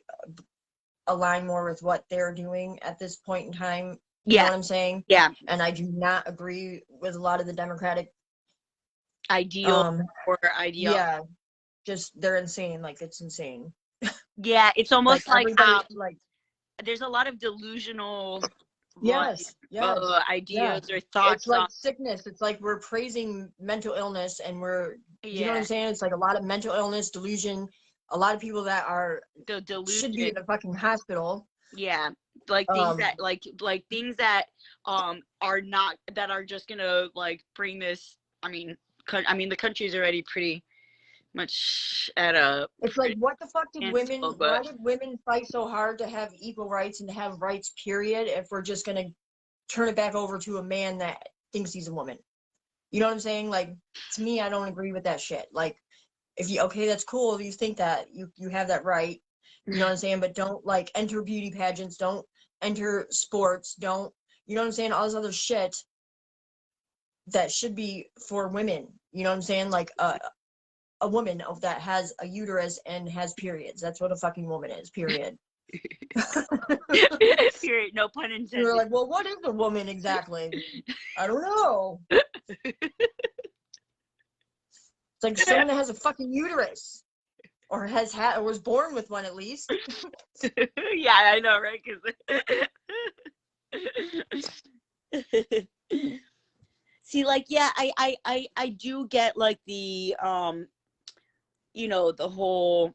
align more with what they're doing at this point in time. You know what I'm saying? Yeah. And I do not agree with a lot of the Democratic ideal or ideology. Yeah, just they're insane. Like it's insane. Yeah, it's almost like there's a lot of delusional ideas or thoughts. It's like sickness. It's like we're praising mental illness, and you know what I'm saying? It's like a lot of mental illness, delusion. A lot of people that are should be in a fucking hospital. Yeah, like things that like things that are not, that are just gonna like bring this. I mean, the country's already pretty much at a. It's like, what the fuck did women? Why did women fight so hard to have equal rights and to have rights? Period. If we're just gonna turn it back over to a man that thinks he's a woman, you know what I'm saying? Like, to me, I don't agree with that shit. Like, if you that's cool. You think that you have that right. You know what I'm saying? But don't like enter beauty pageants. Don't enter sports. Don't, you know what I'm saying? All this other shit that should be for women. You know what I'm saying? Like a woman that has a uterus and has periods. That's what a fucking woman is, period. Period. No pun intended. You're like, well, what is a woman exactly? I don't know. It's like someone that has a fucking uterus. or has had, or was born with one at least. Yeah, I know, right? 'Cause see, like, yeah, I do get like the you know, the whole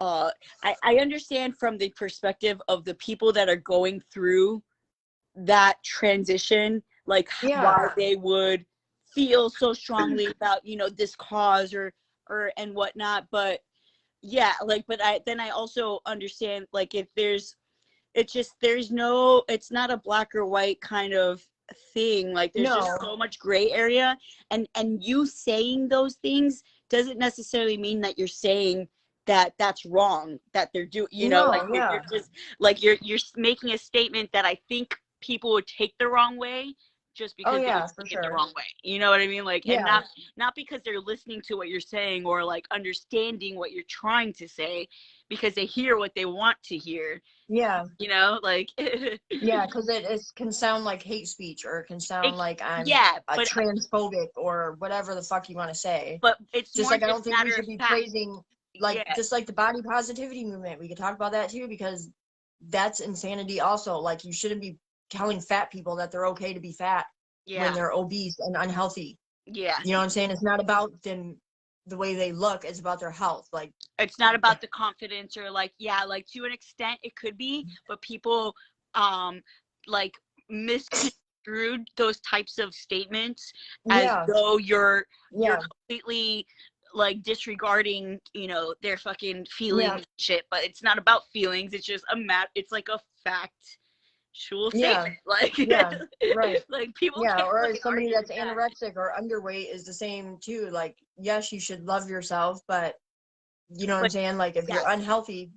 I understand from the perspective of the people that are going through that transition, like Yeah. why they would feel so strongly about, you know, this cause or and whatnot. But yeah, like, but I also understand, like, if there's, it's just, there's no, it's not a black or white kind of thing. Like, there's just No. so much gray area, and you saying those things doesn't necessarily mean that you're saying that that's wrong, that they're doing, you know, like, No. Yeah. you're just like, you're making a statement that I think people would take the wrong way, just Oh because they would yeah, for take it the sure. wrong way, you know what I mean? Like, and Yeah. not because they're listening to what you're saying or like understanding what you're trying to say, because they hear what they want to hear, Yeah. you know, like Yeah, because it can sound like hate speech, or it can sound it, like I'm yeah, a transphobic, or whatever the fuck you want to say. but it's Just more like I just don't think we matter of should be fact. praising, like, Yeah, just like the body positivity movement. We could talk about that too, because that's insanity also. Like, you shouldn't be telling fat people that they're okay to be fat when yeah, they're obese and unhealthy. yeah. You know what I'm saying? It's not about them, the way they look. It's about their health. Like, It's not about the confidence, or like, yeah, like to an extent it could be, but people um like misconstrued those types of statements as yeah, though you're yeah, completely like disregarding, you know, their fucking yeah, feelings shit. But it's not about feelings, it's just it's like a factual yeah, statement, like yeah, right. like people Yeah, can't or fucking as somebody argue with that's that. anorexic or underweight is the same too. Like, yes, you should love yourself, but you know what I'm But saying? Like, if yeah, you're unhealthy,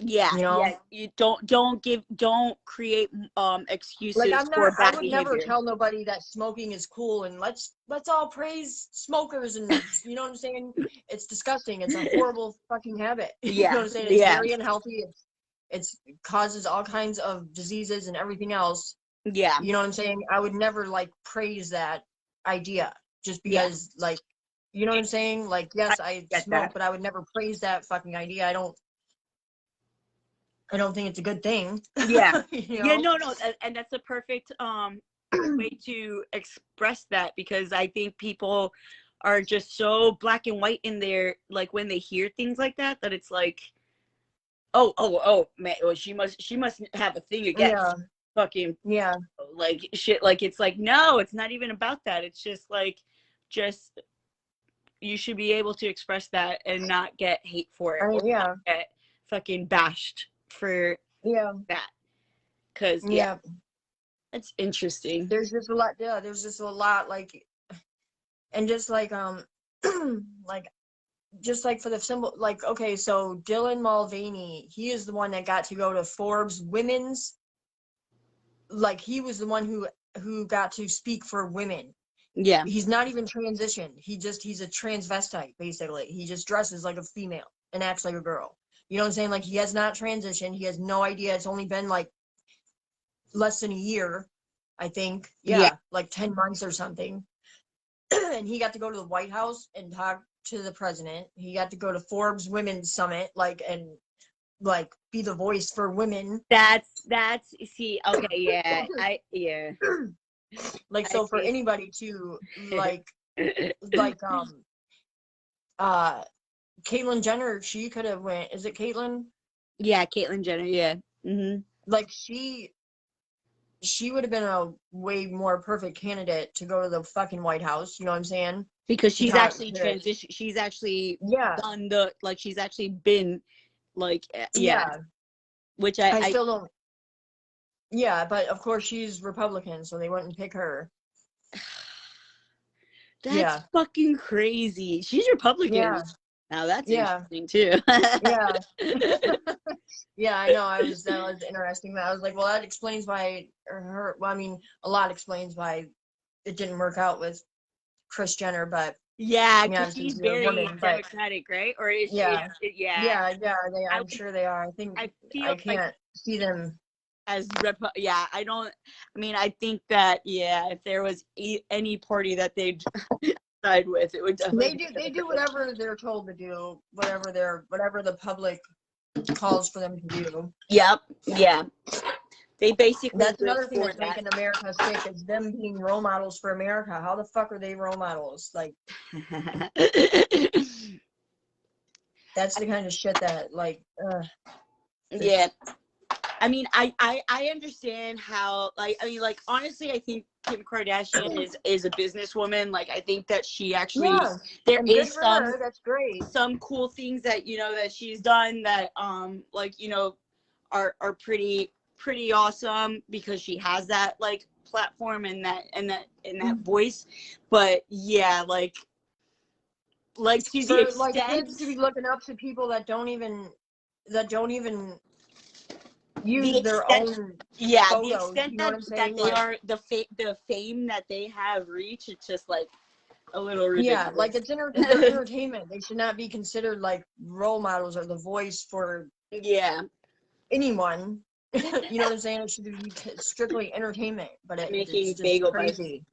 yeah, you know, yeah, you don't create like, excuses for I bad would never behavior. tell nobody that smoking is cool and let's all praise smokers, and you know what I'm saying? It's disgusting. It's a horrible fucking habit. You know what Yeah, I'm saying? It's yeah, very unhealthy. It causes all kinds of diseases and everything else. yeah, You know what I'm saying? I would never like praise that idea just yeah. because, like, you know what I'm saying? Like, I yes, I get smoke, that. but I would never praise that fucking idea. I don't think it's a good thing. Yeah, You yeah. know? No, no, and that's a perfect way to express that, because I think people are just so black and white in their, like, when they hear things like that, that it's like, oh man, well, she must have a thing Yeah, against fucking yeah, like shit. Like, it's like, no, it's not even about that. It's just like, just, you should be able to express that and not get hate for it, or not yeah, get fucking bashed for yeah, that. Because yeah, yeah. it's interesting. There's just a lot. Yeah, there's just a lot. Like, and just like like, just like for the symbol. Like, okay, so Dylan Mulvaney, he is the one that got to go to Forbes Women's. Like, he was the one who got to speak for women. Yeah, He's not even transitioned. He's a transvestite, basically. He just dresses like a female and acts like a girl. You know what I'm saying? Like, he has not transitioned. He has no idea. It's only been like less than a year, I think. yeah. Yeah, like 10 months or something. And he got to go to the White House and talk to the president. He got to go to Forbes Women's Summit, like, and like be the voice for women. That's see, okay, yeah, yeah, Like, I so for see. anybody to like uh Caitlyn Jenner, she could have went. Is it Caitlyn? Yeah, Caitlyn Jenner. Yeah. Like, she would have been a way more perfect candidate to go to the fucking White House. You know what I'm saying? Because To she's talk actually to, transition. She's actually yeah, done the, like, she's actually been like, yeah, yeah. which I I still don't. Yeah, but of course she's Republican, so they wouldn't pick her. that's Yeah, fucking crazy. She's Republican. yeah, Now that's yeah, interesting too. yeah. Yeah, I know. That was interesting. I was like, well, that explains why her. Well, I mean, a lot explains why it didn't work out with Kris Jenner, but Yeah, I mean, because obviously she's she's a very woman, but democratic, right? Or is she? yeah, Yeah, yeah, yeah. I I'm sure they are. I think I I feel like, can't see them. as yeah, I don't, I mean, I think that, yeah, if there was any party that they'd side with. It would They definitely. do whatever they're told to do, whatever the public calls for them to do. Yep. Yeah. They basically That's live another thing for that's that. making America sick is them being role models for America. How the fuck are they role models? Like, that's the kind of shit that, like, Yeah. I mean, I understand how, like, I mean, like, honestly, I think Kim Kardashian is a businesswoman. Like, I think that she actually, yeah, there and good is for her. That's great. some cool things that, you know, that she's done that, like, you know, are pretty awesome because she has that, like, platform and that voice. But yeah, like to the For like extent, kids to be looking up to people that don't even the use their extent, own yeah, the photos. extent You know what I'm that saying? they Like, are the fame that they have reached, it's just like a little yeah, ridiculous. like it's entertainment. They should not be considered like role models or the voice for Yeah, anyone. You know what I'm saying? It should be strictly entertainment, but it's making just bagel bites. crazy.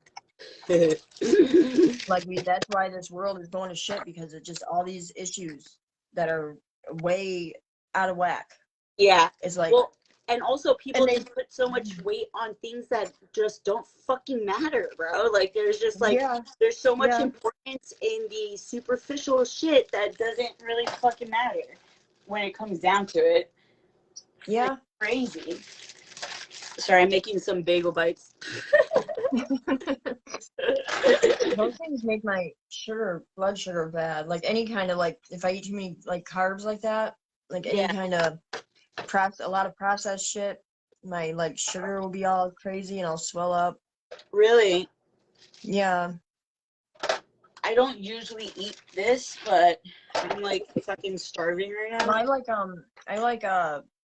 Like that's why this world is going to shit, because it's just all these issues that are way out of whack. Yeah. It's like, well, and also people and they just put so much weight on things that just don't fucking matter, bro. Like there's just like yeah, there's so much yeah, importance in the superficial shit that doesn't really fucking matter when it comes down to it. yeah. It's crazy. Sorry, I'm making some bagel bites. Those things make my blood sugar bad. Like any kind of, like, if I eat too many like carbs like that, like any Yeah. kind of a lot of processed shit, my like sugar will be all crazy and I'll swell up. Really? Yeah. I don't usually eat this, but I'm like fucking starving right now. I like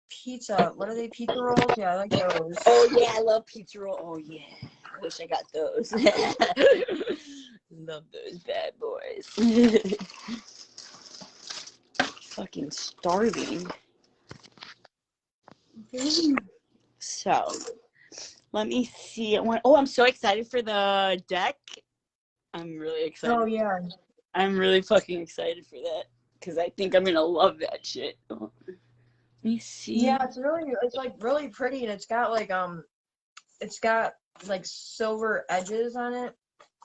pizza. What are they? Pizza rolls? Yeah, I like those. Oh yeah, I love pizza roll. Oh yeah, I wish I got those. Love those bad boys. Fucking starving. So, let me see. I'm so excited for the deck. I'm really excited. Oh yeah. I'm really fucking excited for that because I think I'm gonna love that shit. Oh, let me see. Yeah, it's like really pretty, and it's got like silver edges on it.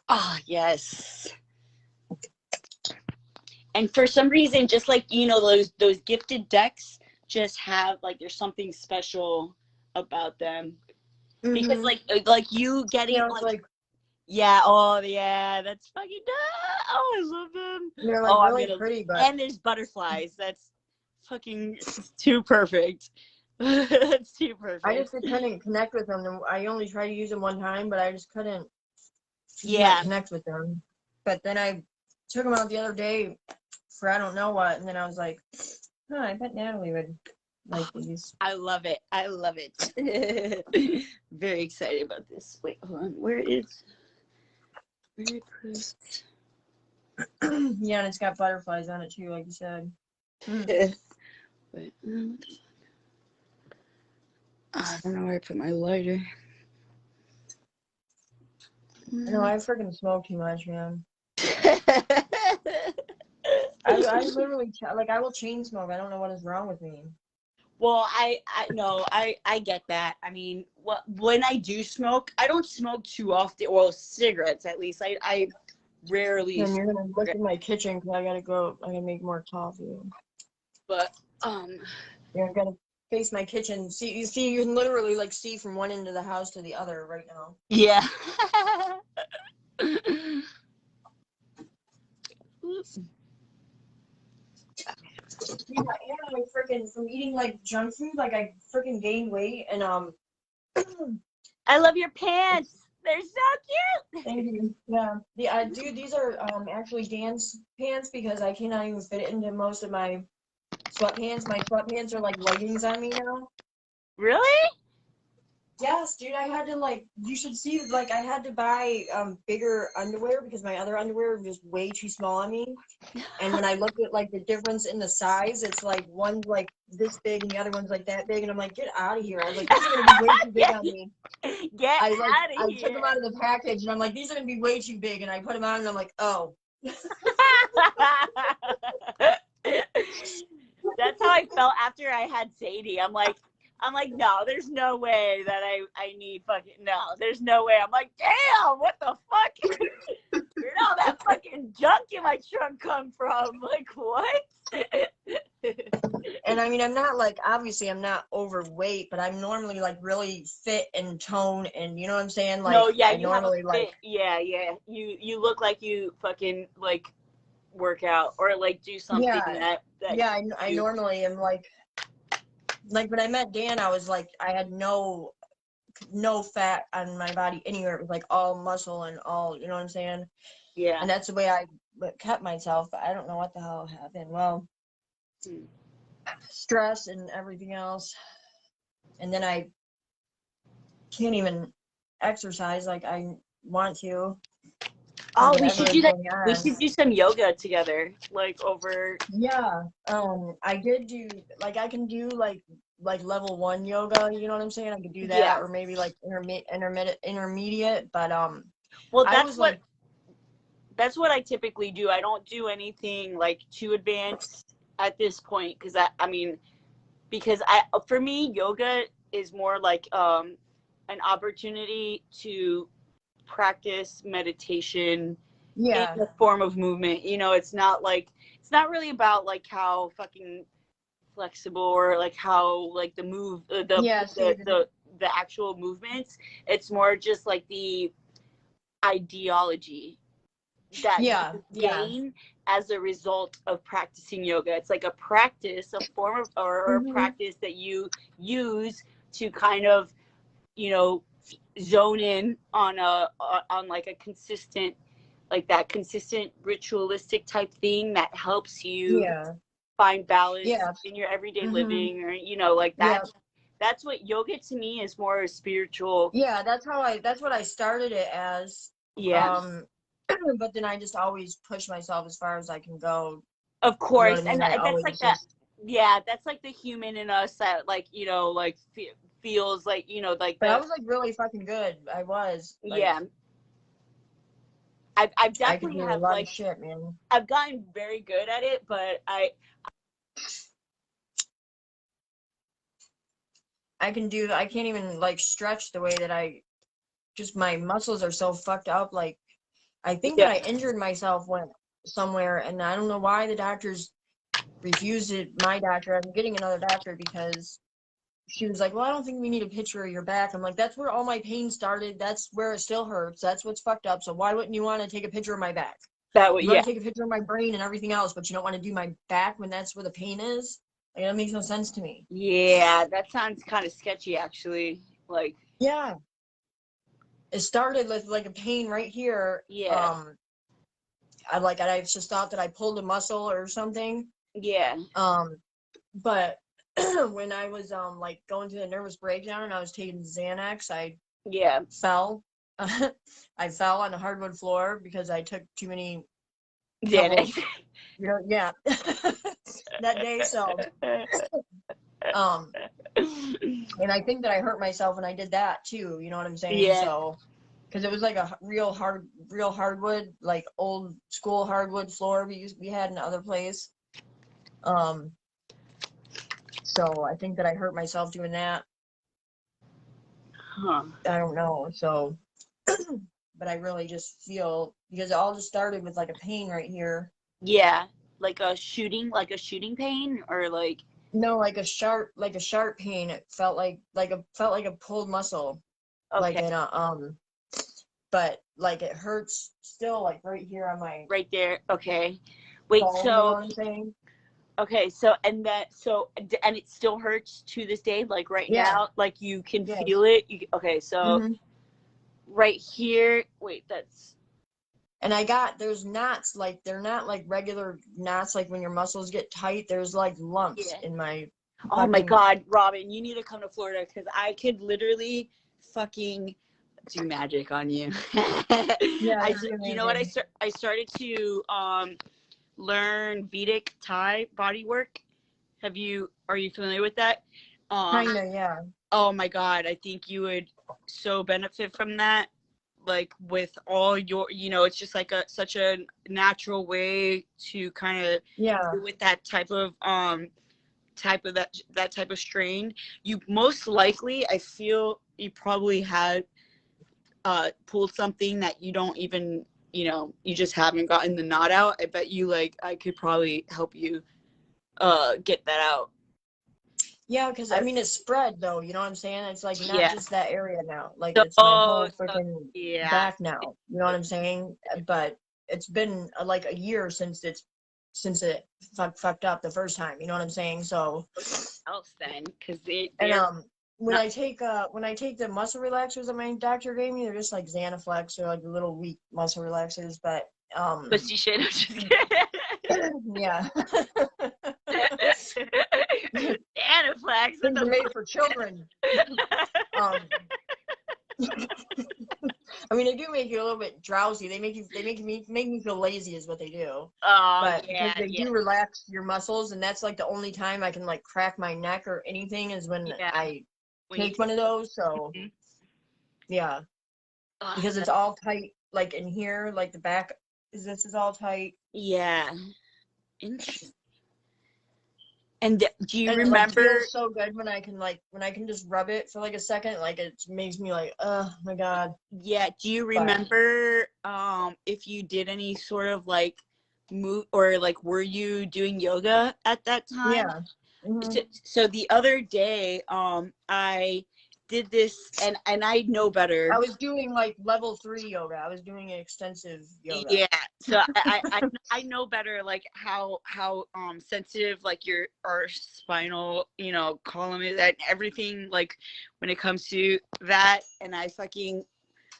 Ah, yes. And for some reason, just like, you know, those gifted decks just have like there's something special about them. Because like you getting Like yeah, oh yeah, that's fucking oh, I love them. they're like I'm really gonna pretty, but and there's butterflies. That's fucking too perfect. That's too perfect. I just couldn't connect with them. I only tried to use them one time, but I just couldn't connect with them. But then I took them out the other day for I don't know what, and then I was like, I bet Natalie would like these. I love it. I love it. Very excited about this. Wait, hold on. Where is Yeah, and it's got butterflies on it too, like you said. Wait, what the fuck? I don't know where I put my lighter. No, I freaking smoke too much, man. I literally I will chain smoke. I don't know what is wrong with me. Well, I get that. I mean, when I do smoke, I don't smoke too often. Well, cigarettes at least. I rarely. And you're gonna look in my kitchen because I gotta make more coffee. But you're gonna face my kitchen. You can literally like see from one end of the house to the other right now. Yeah. Yeah, like freaking from eating like junk food, like I freaking gained weight and I love your pants. They're so cute. Thank you. Yeah. Dude, these are actually dance pants because I cannot even fit it into most of my sweatpants. My sweatpants are like leggings on me now. Really? Yes. yes, dude, I had to, like, you should see, like, I had to buy bigger underwear because my other underwear was just way too small on me. And when I looked at, like, the difference in the size, it's like one's like this big and the other one's like that big, and I'm like, get out of here. I was like, these are gonna be way too big on me. Get out of I here. took them out of the package and I'm like, these are gonna be way too big, and I put them on and I'm like, oh. That's how I felt after I had Sadie. I'm like, no, there's no way that I need fucking, no, there's no way. I'm like, damn, what the fuck? Where'd all that fucking junk in my trunk come from? Like, what? And I mean, I'm not like, obviously I'm not overweight, but I'm normally like really fit and toned, and you know what I'm saying? Like, No, yeah, I you have a normally fit. like, Yeah. You look like you fucking like work out or like do something yeah, that yeah, I normally am like when I met Dan, I was like, I had no fat on my body anywhere. It was like all muscle and all, you know what I'm saying? Yeah. And that's the way I kept myself, but I don't know what the hell happened. Well, stress and everything else. And then I can't even exercise like I want to. Oh, we should do that. We should do some yoga together, like over. Yeah. I did do, like, I can do like level 1 yoga, you know what I'm saying? I could do that, Yeah. or maybe like intermediate, but well, that's what I typically do. I don't do anything like too advanced at this point because for me yoga is more like an opportunity to practice meditation in the form of movement. You know, it's not really about like how fucking flexible or like how like the move the actual movements. It's more just like the ideology that you gain as a result of practicing yoga. It's like a practice, a form of or a practice that you use to kind of, you know, zone in on like a consistent, like that consistent ritualistic type thing that helps you find balance in your everyday living, or you know, like that's what yoga to me is, more spiritual. That's what I started it as. But then I just always push myself as far as I can go. Of course, you know what I mean? And that's like that. Yeah, that's like the human in us that, like, you know, like feels like, you know, like. But I was like really fucking good. I was. Like, yeah. I've definitely I could do have a lot like of shit, man. I've gotten very good at it, but I can't even like stretch the way that just my muscles are so fucked up. Like, I think that I injured myself went somewhere, and I don't know why the doctors refused it. My doctor, I'm getting another doctor because she was like, well, I don't think we need a picture of your back. I'm like, that's where all my pain started. That's where it still hurts. That's what's fucked up. So why wouldn't you want to take a picture of my back? You want to take a picture of my brain and everything else, but you don't want to do my back when that's where the pain is? Like, that makes no sense to me. Yeah, that sounds kind of sketchy, actually. Like, yeah, it started with like a pain right here. I just thought that I pulled a muscle or something. But when I was like going through the nervous breakdown and I was taking Xanax, I fell. I fell on the hardwood floor because I took too many Xanax. You know, that day. So, and I think that I hurt myself when I did that too. You know what I'm saying? So, because it was like a real hardwood, like old school hardwood floor we had in the other place. So I think that I hurt myself doing that. I don't know. So, but I really just feel, because it all just started with like a pain right here. Yeah, like a shooting pain, or like. No, like a sharp pain. It felt like a pulled muscle. Okay. Like in a but like it hurts still, like right here on my. Right there. Okay. Wait. Bone, so. You know what I'm saying? Okay. So and it still hurts to this day, like right now, like you can feel it. Okay. So. Right here. Wait. That's. And there's knots, like they're not like regular knots, like when your muscles get tight. There's like lumps in my. Oh my God, Robyn, you need to come to Florida, because I could literally fucking do magic on you. Yeah, You know what? I started to learn Vedic Thai body work. Are you familiar with that? Kinda, yeah. Oh my God, I think you would so benefit from that. Like with all your, it's just like such a natural way to kind of Yeah. with that type of that type of strain. You most likely, I feel you probably had pulled something that you don't even, you just haven't gotten the knot out. I bet you I could probably help you get that out. Yeah, because I mean it's spread though, you know what I'm saying? It's like not Yeah. just that area now. Like it's my So, whole freaking yeah. back now. You know what I'm saying? But it's been like a year since it fucked up the first time. You know what I'm saying? So Else then, because and when not, I take the muscle relaxers that my doctor gave me, they're just like Xanaflex or like little weak muscle relaxers. But pussy shit. I'm just kidding. yeah. Anaplex. Things are made for children. I mean, they do make you a little bit drowsy. They make me feel lazy, is what they do. But Yeah, because they do relax your muscles, and that's like the only time I can like crack my neck or anything is when I take one of those. So yeah, because it's all tight, like in here, like the back this is all tight. Yeah. Interesting. And do you And remember? It feels so good when I can just rub it for like a second. Like it makes me like, oh my God. Yeah. Do you remember if you did any sort of like move or like were you doing yoga at that time? Yeah. Mm-hmm. So the other day, I did this and I know better. I was doing like level 3 yoga. I was doing extensive yoga. Yeah. So I know better like how sensitive like our spinal, column is and everything like when it comes to that. And I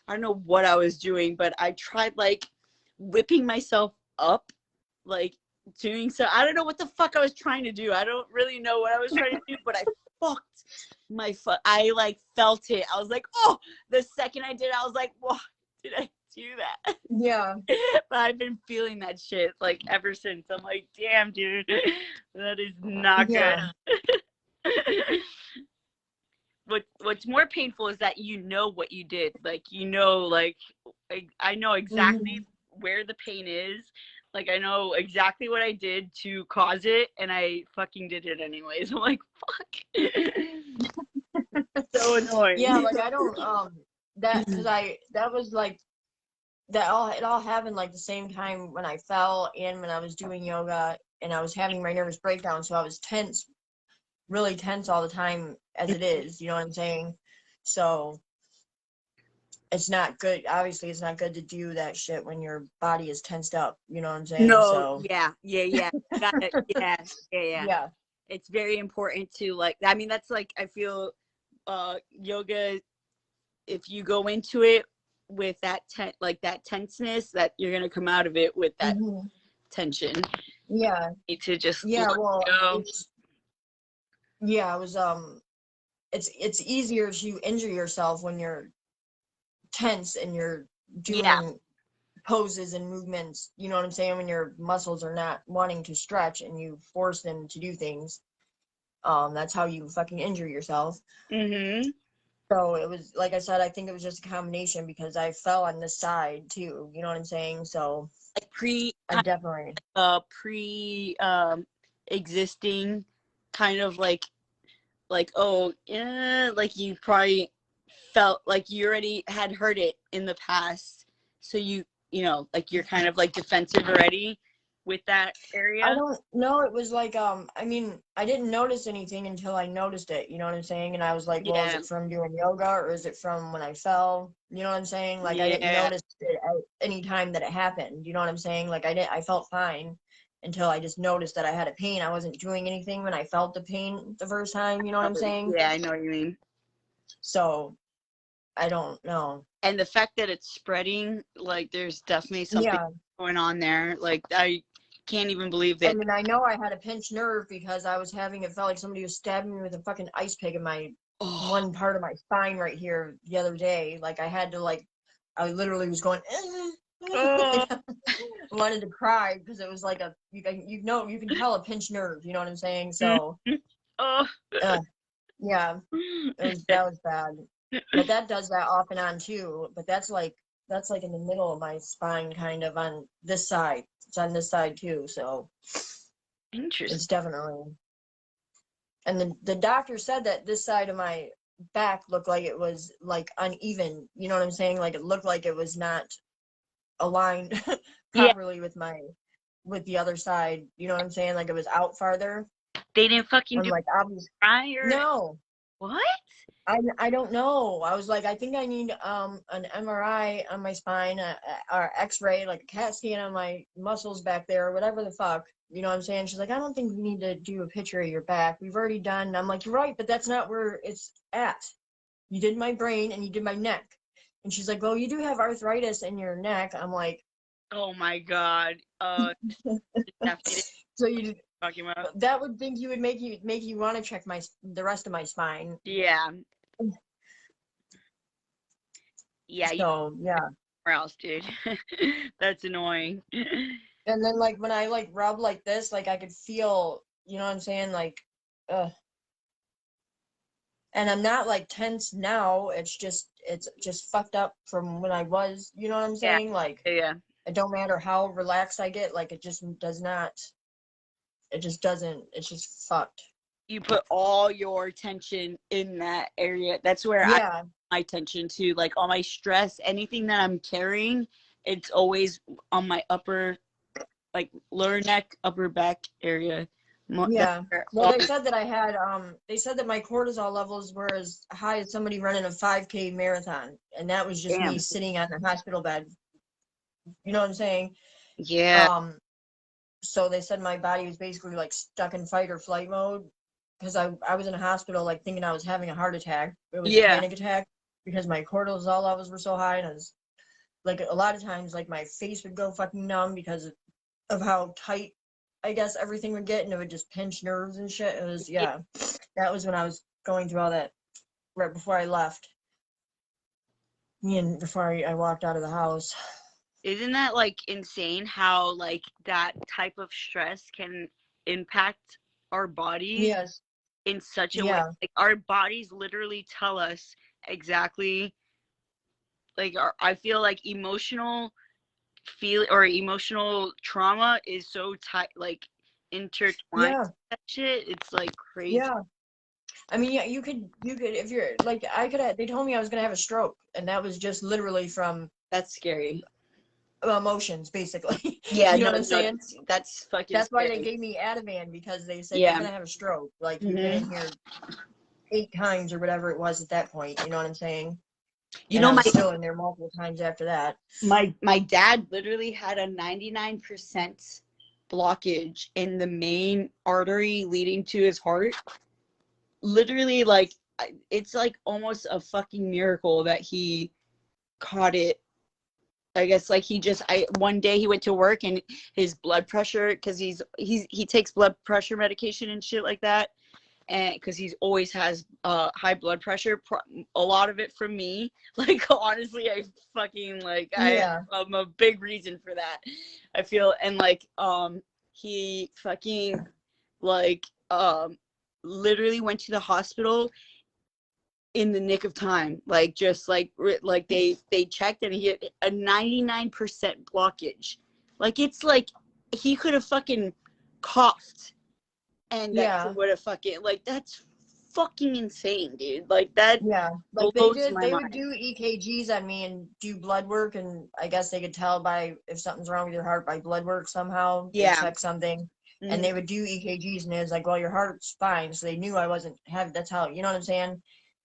don't know what I was doing, but I tried like whipping myself up, like doing so. I don't know what the fuck I was trying to do. I don't really know what I was trying to do, but I fucked my foot. I like felt it. I was like, oh, the second I did it, I was like, whoa, did I do that? Yeah. But I've been feeling that shit like ever since. I'm like, damn, dude, that is not good. What's more painful is that you know what you did. Like, like I know exactly where the pain is. Like, I know exactly what I did to cause it, and I fucking did it anyways. I'm like, fuck. So annoying. Yeah, like I don't that because that was like it all happened like the same time when I fell and when I was doing yoga and I was having my nervous breakdown, so I was tense, really tense all the time as it is, you know what I'm saying? So it's not good. Obviously, it's not good to do that shit when your body is tensed up, you know what I'm saying? No, so yeah. Got it. Yeah. It's very important to like. I mean, that's like I feel yoga. If you go into it with that that tenseness, that you're gonna come out of it with that tension. Yeah. You need to just yeah. Well, go. it was it's easier to injure yourself when you're tense and you're doing poses and movements, you know what I'm saying, when your muscles are not wanting to stretch and you force them to do things. That's how you fucking injure yourself. So it was, like I said, I think it was just a combination because I fell on this side too, you know what I'm saying? So like I definitely existing kind of like oh yeah, like you probably felt like you already had heard it in the past, so you like you're kind of like defensive already with that area. I don't know. It was like I mean, I didn't notice anything until I noticed it, you know what I'm saying? And I was like, well, is it from doing yoga or is it from when I fell? You know what I'm saying? Like I didn't notice it at any time that it happened. You know what I'm saying? Like I felt fine until I just noticed that I had a pain. I wasn't doing anything when I felt the pain the first time, you know what I'm saying? Yeah, I know what you mean. So I don't know. And the fact that it's spreading, like there's definitely something going on there. Like I can't even believe that. I mean, I know I had a pinched nerve because I was having, it felt like somebody was stabbing me with a fucking ice pick in my one part of my spine right here the other day. Like I had to like, I literally was going, Oh. wanted to cry because it was like you can tell a pinched nerve. You know what I'm saying? So, Oh. yeah, that was bad. But that does that off and on too. But that's like in the middle of my spine, kind of on this side. It's on this side too. So Interesting. it's definitely. And the doctor said that this side of my back looked like it was like uneven. You know what I'm saying? Like it looked like it was not aligned Yeah. properly with the other side. You know what I'm saying? Like it was out farther. They didn't fucking I'm do like, obviously, prior. no. What? I don't know. I was like, I think I need an MRI on my spine, or X-ray, like a CAT scan on my muscles back there, or whatever the fuck. You know what I'm saying? She's like, I don't think we need to do a picture of your back. We've already done. And I'm like, you're right, but that's not where it's at. You did my brain and you did my neck. And she's like, well, you do have arthritis in your neck. I'm like, Oh my god. Definitely so you talking about. that would think you would make you want to check the rest of my spine. Yeah. Yeah. You So yeah. somewhere else, dude. That's annoying. And then like when I like rub like this, like I could feel, you know what I'm saying? Like, and I'm not like tense now. It's just fucked up from when I was, you know what I'm Yeah. saying? Like Yeah. it don't matter how relaxed I get, like it just does not, it just doesn't, it's just fucked. You put all your attention in that area. That's where I Yeah. put my attention to, like all my stress, anything that I'm carrying, it's always on my upper, like lower neck, upper back area. Yeah. Well, they said that my cortisol levels were as high as somebody running a 5K marathon. And that was just me Damn. sitting on the hospital bed. You know what I'm saying? Yeah. So they said my body was basically like stuck in fight or flight mode because I was in a hospital like thinking I was having a heart attack. It was a Yeah. panic attack because my cortisol levels were so high, and I was like a lot of times like my face would go fucking numb because of how tight I guess everything would get, and it would just pinch nerves and shit. It was that was when I was going through all that right before I left. Before I walked out of the house. Isn't that like insane how like that type of stress can impact our bodies Yes. in such a way? Yeah. Like our bodies literally tell us exactly, like I feel like emotional trauma is so tight, like intertwined Yeah. with that shit. It's like crazy. Yeah. I mean, yeah, you could, if you're like, they told me I was gonna have a stroke, and that was just literally from That's scary. emotions, basically. Yeah, You know no, what I'm saying? that's fucking That's why they scary. gave me Ativan, because they said you're Yeah. gonna have a stroke. Like you've been Hmm. in here 8 times or whatever it was at that point. You know what I'm saying? You And know, I was still in there multiple times after that. my dad literally had a 99% blockage in the main artery leading to his heart. Literally, like it's like almost a fucking miracle that he caught it. I guess like one day he went to work and his blood pressure, because he takes blood pressure medication and shit like that, and because he's always has high blood pressure, a lot of it from me. Like honestly, I fucking like Yeah. I'm a big reason for that, I feel. And like he fucking like literally went to the hospital in the nick of time, like just like they checked and he had a 99% blockage. Like it's like he could have fucking coughed and that Yeah. would have fucking, like that's fucking insane, dude. Like that Yeah. Like blows my they would mind. do EKGs on me and do blood work, and I guess they could tell by if something's wrong with your heart by blood work somehow. They Yeah. check something. And Mm-hmm. they would do EKGs, and it was like, well, your heart's fine. So they knew I wasn't having, that's how, you know what I'm saying?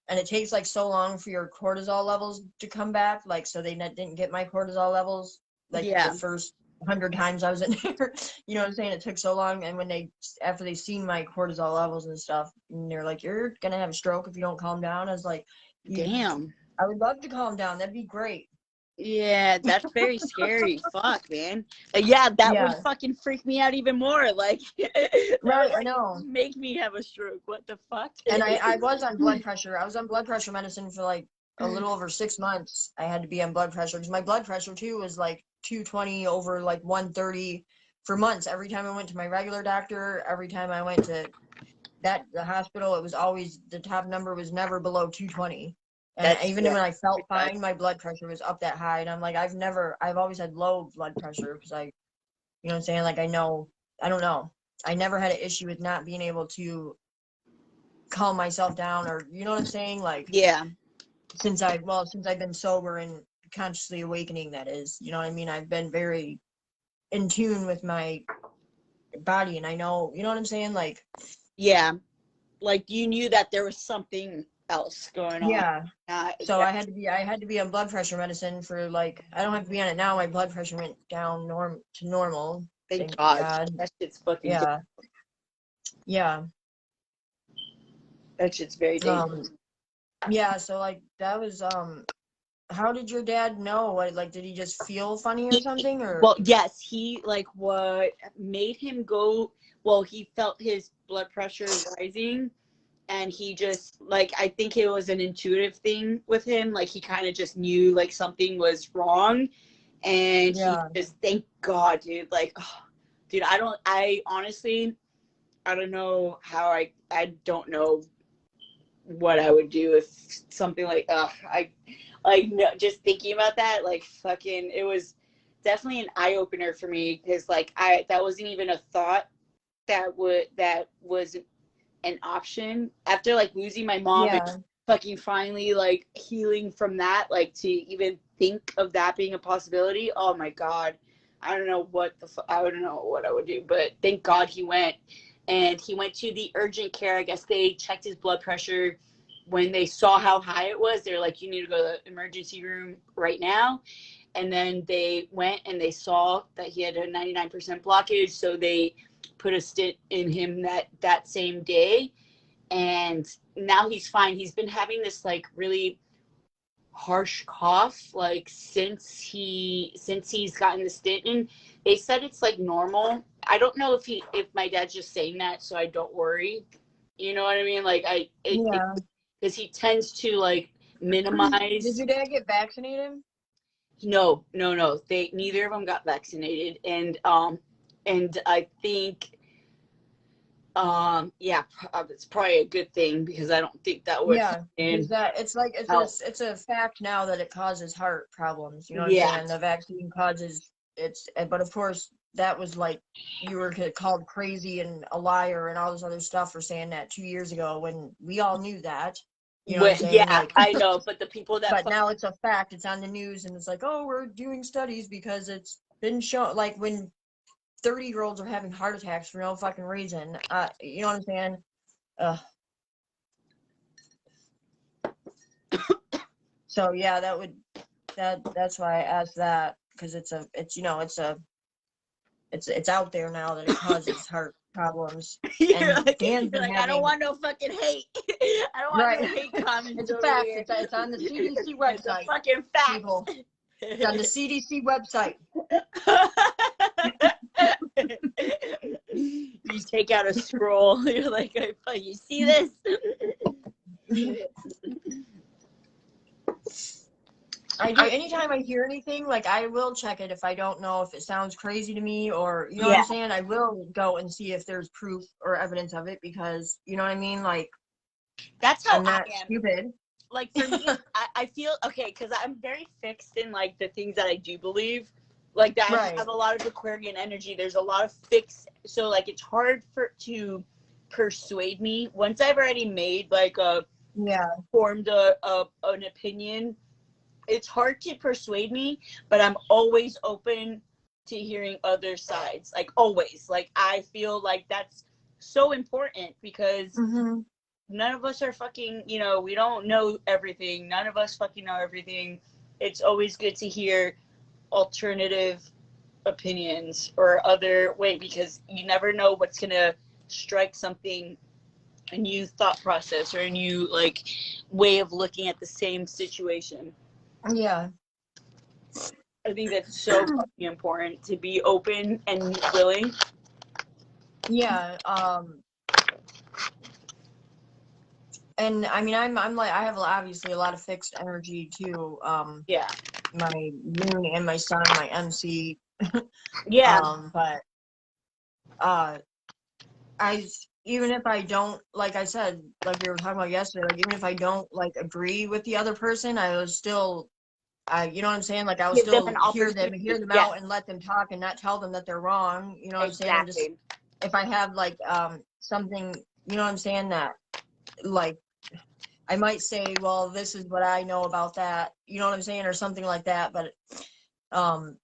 And it takes like so long for your cortisol levels to come back. Like, so they didn't get my cortisol levels like the Yeah. first 100 times I was in there. You know what I'm saying? It took so long. And when after they seen my cortisol levels and stuff, and they're like, you're going to have a stroke if you don't calm down. I was like, Damn. I would love to calm down. That'd be great. Yeah, that's very scary. Fuck, man. Yeah, that would Yeah. fucking freak me out even more. Like, that Right, would I like know. make me have a stroke. What the fuck? And I was on blood pressure. I was on blood pressure medicine for like a little over 6 months. I had to be on blood pressure because my blood pressure too was like 220 over like 130 for months. Every time I went to my regular doctor, every time I went to the hospital, it was always the top number was never below 220. And That's even yeah. when I felt fine, my blood pressure was up that high. And I'm like, I've always had low blood pressure because you know what I'm saying? Like I don't know. I never had an issue with not being able to calm myself down, or you know what I'm saying? Like Yeah. since I've been sober and consciously awakening, that is, you know what I mean? I've been very in tune with my body, and I know, you know what I'm saying? Like, Yeah. Like you knew that there was something else going on. yeah. So Yeah. I had to be on blood pressure medicine for like, I don't have to be on it now. My blood pressure went down to normal. Thank Thank God. God. That shit's fucking Yeah. Yeah. that shit's very dangerous. Yeah, so like that was how did your dad know? Like did he just feel funny or something, or Well, yes, he like what made him go. Well, he felt his blood pressure rising, and he just like I think it was an intuitive thing with him. Like he kind of just knew like something was wrong, and he yeah. just thank God, dude. Like, oh, dude, I honestly, I don't know how I don't know what I would do if something like I like no, just thinking about that like fucking it was definitely an eye opener for me because like I that wasn't even a thought that was an option after like losing my mom and Yeah. fucking finally like healing from that, like to even think of that being a possibility. Oh my God. I don't know what I don't know what I would do, but thank God he went, and he went to the urgent care. I guess they checked his blood pressure. When they saw how high it was, they're like, you need to go to the emergency room right now. And then they went and they saw that he had a 99% blockage. So they put a stent in him that same day, and now he's fine. He's been having this like really harsh cough like since he's gotten the stent in. They said it's like normal. I don't know if my dad's just saying that so I don't worry. You know what I mean? Like Yeah. because he tends to like Did minimize. your dad get vaccinated? No. They neither of them got vaccinated, and I think yeah, it's probably a good thing because I don't think that would Yeah, because fucking that it's like help. it's a fact now that it causes heart problems. You know what I'm Yeah. saying? The vaccine causes but of course that was like you were called crazy and a liar and all this other stuff for saying that 2 years ago when we all knew that. You know what I'm saying? Yeah, Like, I know, but the people that but now it's a fact. It's on the news and it's like, oh, we're doing studies because it's been shown. Like when 30-year-olds are having heart attacks for no fucking reason. You know what I'm saying? Uh, so yeah, that's why I asked that because it's out there now that it causes heart problems. And Dan's you're been like, I don't having want no fucking hate. I don't want right. no hate comments It's a over fact. here. It's on the CDC It's a website, fucking fact. people. It's on the CDC website. You take out a scroll. You're like, you see this? I do. Anytime I hear anything, like I will check it if I don't know if it sounds crazy to me or you know what I'm Yeah, saying. I will go and see if there's proof or evidence of it because you know what I mean. Like that's how I'm I not am. stupid. Like for me, I feel okay because I'm very fixed in like the things that I do believe. Like that I Right. have a lot of Aquarian energy. There's a lot of fixed, so like it's hard to persuade me once I've already made like Yeah. formed an opinion. It's hard to persuade me, but I'm always open to hearing other sides. Like always. Like I feel like that's so important because Mm-hmm. none of us are fucking, we don't know everything. None of us fucking know everything. It's always good to hear alternative opinions or other way because you never know what's gonna strike something, a new thought process or a new like way of looking at the same situation. Yeah. I think that's so fucking important to be open and willing. Yeah. And I mean, I'm like, I have obviously a lot of fixed energy too. Yeah. My moon and my sun, my MC. Yeah. But I even if I don't, like I said, like we were talking about yesterday, like even if I don't like agree with the other person, I was still, you know what I'm saying? Like I will Give them still an hear opportunity. them Yeah. out and let them talk and not tell them that they're wrong. You know what I'm saying? And just Exactly. if I have like something, you know what I'm saying, that like I might say, well, this is what I know about that. You know what I'm saying, or something like that. But um,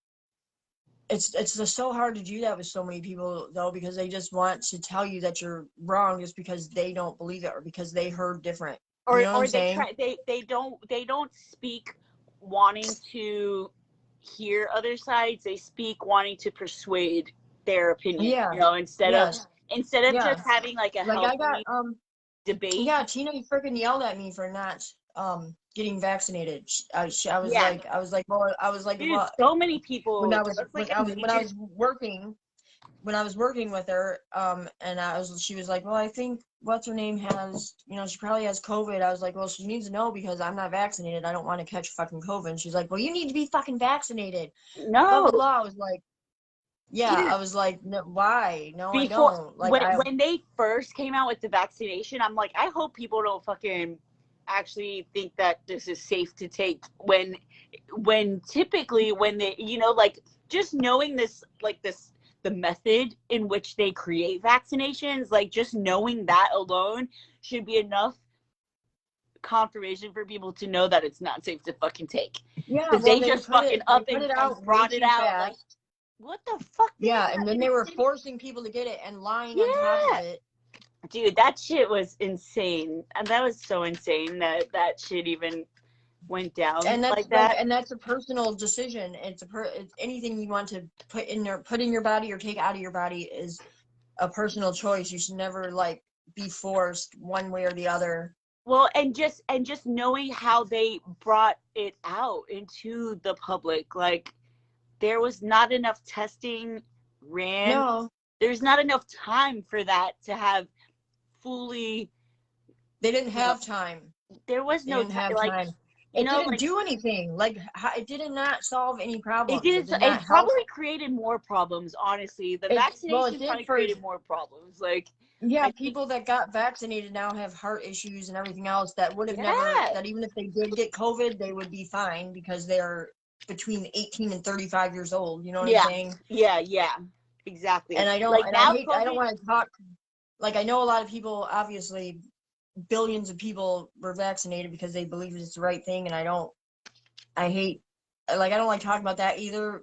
it's just so hard to do that with so many people though, because they just want to tell you that you're wrong just because they don't believe it or because they heard different. You know what I'm Or they saying? try they don't speak wanting to hear other sides. They speak wanting to persuade their opinion, Yeah. you know, instead of Yes. just Yeah. having like a Like I got healthy debate. yeah, Tina freaking yelled at me for not getting vaccinated. I was Yeah. like well, I was like, Dude, well, so many people, that's like a when I major. was working with her, and she was like, well, I think what's her name has, you know, she probably has COVID. I was like, well, she needs to know because I'm not vaccinated. I don't want to catch fucking COVID. And she's like, well, you need to be fucking vaccinated. Blah No. blah blah. I was like, yeah. Dude, I was like, no, why? No, I before don't. Like when they first came out with the vaccination, I'm like, I hope people don't fucking actually think that this is safe to take when typically when they, you know, like just knowing this, like this, the method in which they create vaccinations, like just knowing that alone should be enough confirmation for people to know that it's not safe to fucking take, yeah. because Well, they just fucking they up put and it out way brought it too out like, fast. what the fuck did Yeah, it and then they were forcing people to get it and lying on top of yeah. it. Dude, that shit was insane. And that was so insane that that shit even went down And that's like that. and that's a personal decision. It's anything you want to put in your body or take out of your body is a personal choice. You should never like be forced one way or the other. Well, and just knowing how they brought it out into the public, like there was not enough testing ran. No, There's not enough time for that to have fully, they didn't you know, have time. there was They no didn't time, have like, time. you It know, didn't like do anything. Like it did not solve any it problems. It didn't, did not it help. probably created more problems, honestly. The It vaccination did probably for, created more problems. Like, yeah, I think, people that got vaccinated now have heart issues and everything else that would have never, yeah. that even if they did get COVID, they would be fine because they're between 18 and 35 years old. You know what I'm Yeah, saying? yeah, exactly. And Like now, I don't COVID. want to talk, like, I know a lot of people, obviously, billions of people were vaccinated because they believe it's the right thing. And I hate, like, I don't like talking about that either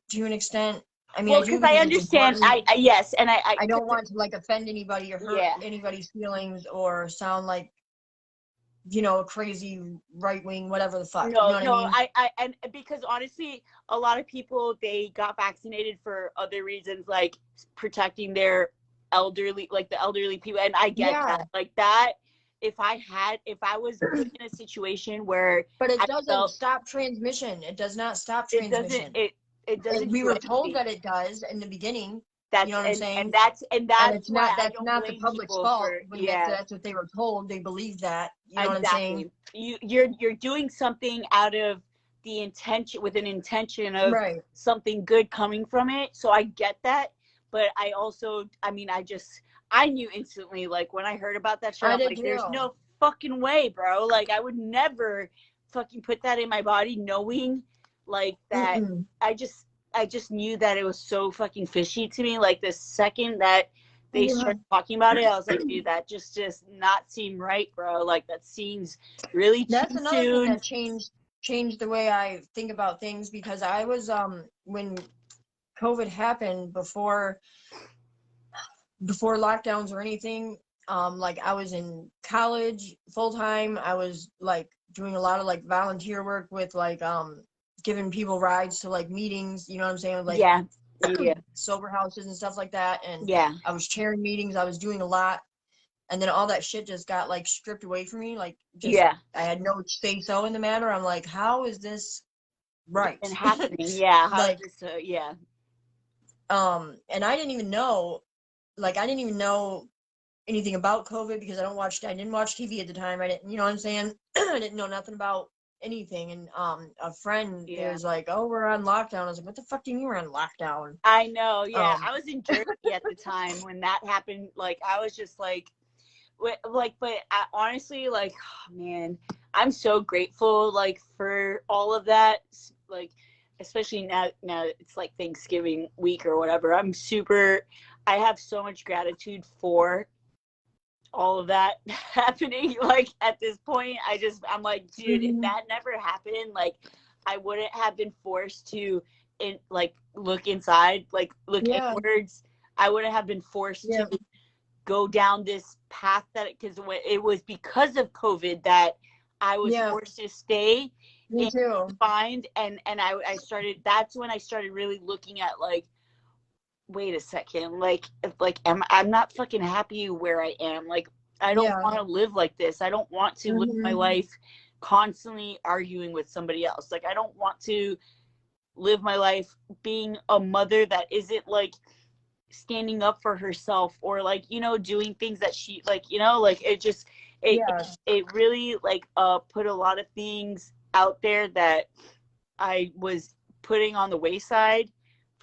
to an extent. I mean, I Well, do because I because it's understand. important. I yes, and I don't want to like offend anybody or hurt yeah. anybody's feelings or sound like, you know, a crazy right wing, whatever the fuck. You know No, what I no, mean? and because honestly, a lot of people, they got vaccinated for other reasons, like protecting their elderly, like the elderly people, and I get Yeah. that, like that. If I was put in a situation where But it I doesn't felt stop transmission. It does not stop it doesn't, transmission. it doesn't We do were told anything. that it does in the beginning. You That's know what I'm saying? and And that's why I that's don't not the blame public's people fault for, when yeah. that's what they were told. They believe that. You know what I'm saying? Exactly. You're doing something out of the intention, with an intention of Right. something good coming from it. So I get that, but I also, I mean, I knew instantly, like when I heard about that shit, I I'm did like, there's too. no fucking way, bro. Like I would never fucking put that in my body, knowing like that. Mm-mm. I just knew that it was so fucking fishy to me. Like the second that they Yeah. started talking about it, I was like, dude, that just not seem right, bro. Like that seems really That's too another thing soon. that changed the way I think about things because I was when COVID happened before lockdowns or anything, like I was in college full time. I was like doing a lot of like volunteer work with like giving people rides to like meetings, you know what I'm saying, with like Yeah, yeah, sober houses and stuff like that. And yeah, I was chairing meetings, I was doing a lot. And then all that shit just got like stripped away from me. Like just yeah. I had no say so in the matter. I'm like, how is this right. been happening. Yeah. How Like, is this? Yeah. and I didn't even know, like, I didn't even know anything about COVID because I didn't watch TV at the time. I didn't, you know what I'm saying? I didn't know nothing about anything. And a friend Yeah. was like, "Oh, we're on lockdown." I was like, "What the fuck do you mean we're on lockdown?" I know. Yeah. Um, I was in Jersey at the time when that happened. Like, I was just like, but I, honestly, like, oh, man, I'm so grateful, like, for all of that. Like, especially now it's like Thanksgiving week or whatever. I have so much gratitude for all of that happening. Like, at this point, I'm like, dude, if that never happened, like, I wouldn't have been forced to like look inside, like look yeah, inwards. I wouldn't have been forced yeah, to go down this path, that because it was because of COVID that I was yeah. forced to stay Me in too. confined, and I started. That's when I started really looking at, like, wait a second, like I'm not fucking happy where I am. Like, I don't Yeah. want to live like this. I don't want to live my life constantly arguing with somebody else. Like, I don't want to live my life being a mother that isn't, like, standing up for herself, or, like, doing things that she, like, like, it Yeah. it really, like, put a lot of things out there that I was putting on the wayside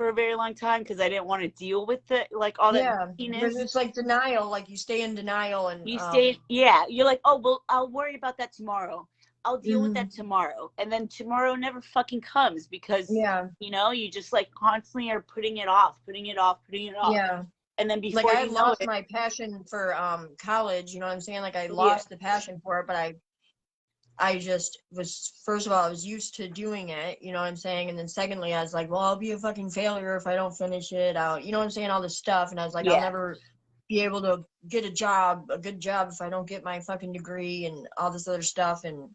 for a very long time because I didn't want to deal with it, like, all that Yeah. Because messiness. it's like denial. Like you stay in denial and You stay, yeah, you're like, oh well, I'll worry about that tomorrow. I'll deal with that mhm. tomorrow. And then tomorrow never fucking comes because, Yeah. you just, like, constantly are putting it off, putting it off, putting it off. Yeah. And then Like before I had you know lost it, my passion for college, you know what I'm saying? Like I yeah, lost the passion for it, but I just was, first of all, I was used to doing it, you know what I'm saying? And then secondly, I was like, well, I'll be a fucking failure if I don't finish it out. You know what I'm saying? All this stuff. And I was like, I'll yeah, never be able to get a good job if I don't get my fucking degree and all this other stuff. And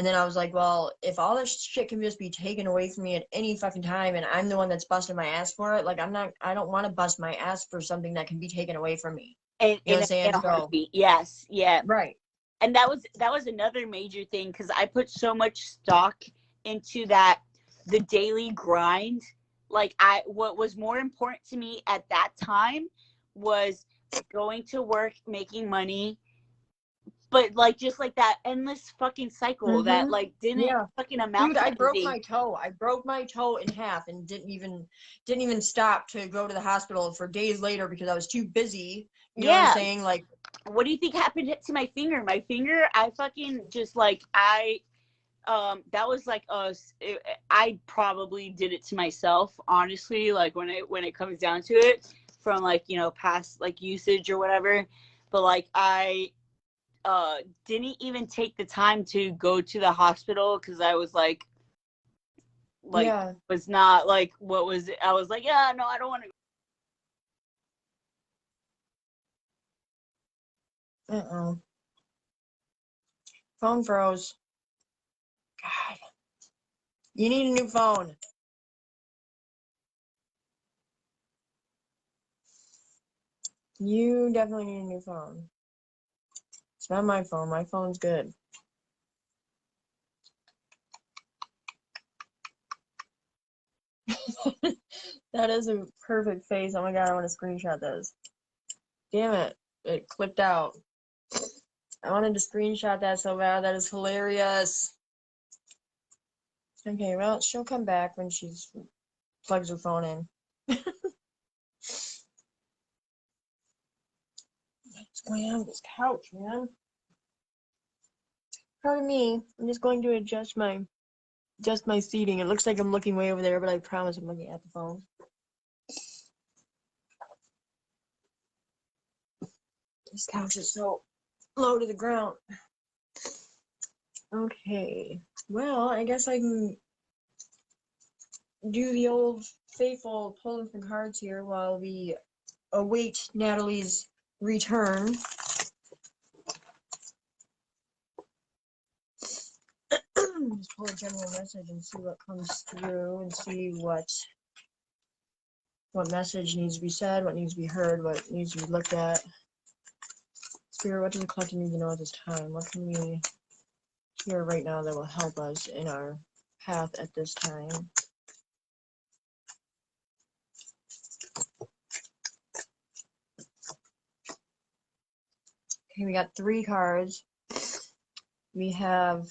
then I was like, well, if all this shit can just be taken away from me at any fucking time and I'm the one that's busting my ass for it, like I don't want to bust my ass for something that can be taken away from me. and You know what I'm in saying? a So, heartbeat, yes, yeah. right. And that was another major thing because I put so much stock into that, the daily grind. Like, what was more important to me at that time was going to work, making money, but, like, just like that endless fucking cycle that, Mm-hmm. like, didn't Yeah. fucking amount Dude, to I broke anything. my toe. I broke my toe in half and didn't even stop to go to the hospital for days later because I was too busy. You know what I'm Yeah. saying? Like, What do you think happened to my finger? My finger, I fucking just, like, that was like I probably did it to myself, honestly, like, when it comes down to it, from, like, past, like, usage or whatever. But, like, I didn't even take the time to go to the hospital because I was like yeah. was not like what was I was like, yeah, no, I don't want to. Uh-oh. Phone froze. God. You need a new phone. You definitely need a new phone. It's not my phone. My phone's good. That is a perfect face. Oh my god, I want to screenshot this. Damn it. It clipped out. I wanted to screenshot that so bad. That is hilarious. Okay, well, she'll come back when she plugs her phone in. What's going on with this couch, man? Pardon me. I'm just going to adjust my seating. It looks like I'm looking way over there, but I promise I'm looking at the phone. This couch is so low to the ground. Okay. Well, I guess I can do the old faithful pulling some cards here while we await Natalie's return. Just pull a general message and see what comes through and see what message needs to be said, what needs to be heard, what needs to be looked at. Spirit, what does the collective need to know at this time? What can we hear right now that will help us in our path at this time. Okay, we got 3 cards. We have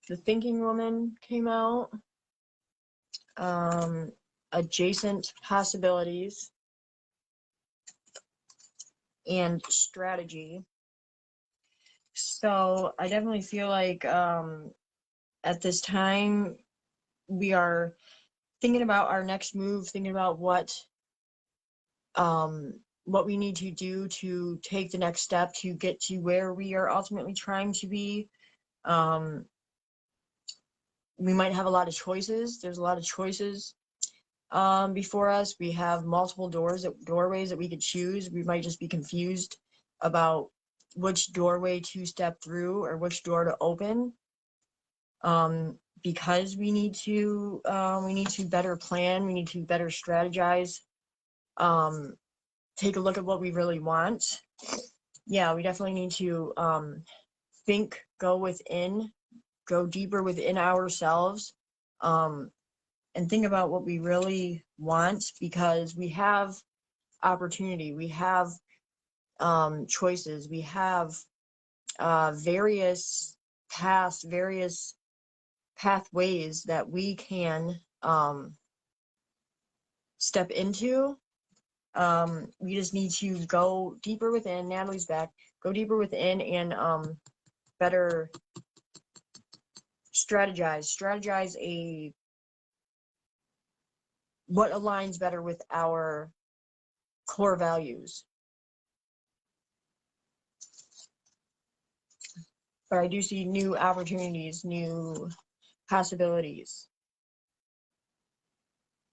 the Thinking Woman came out. Adjacent Possibilities. And Strategy. So I definitely feel like at this time we are thinking about our next move, thinking about what we need to do to take the next step to get to where we are ultimately trying to be. We might have a lot of choices. There's a lot of choices before us. We have multiple doorways that we could choose. We might just be confused about which doorway to step through or which door to open. Because we need to better plan. We need to better strategize. Take a look at what we really want. Yeah, we definitely need to think, go within, go deeper within ourselves, and think about what we really want, because we have opportunity, we have choices, we have various paths, various pathways that we can step into. We just need to go deeper within. Natalie's back. Go deeper within and better strategize what aligns better with our core values. But I do see new opportunities, new possibilities.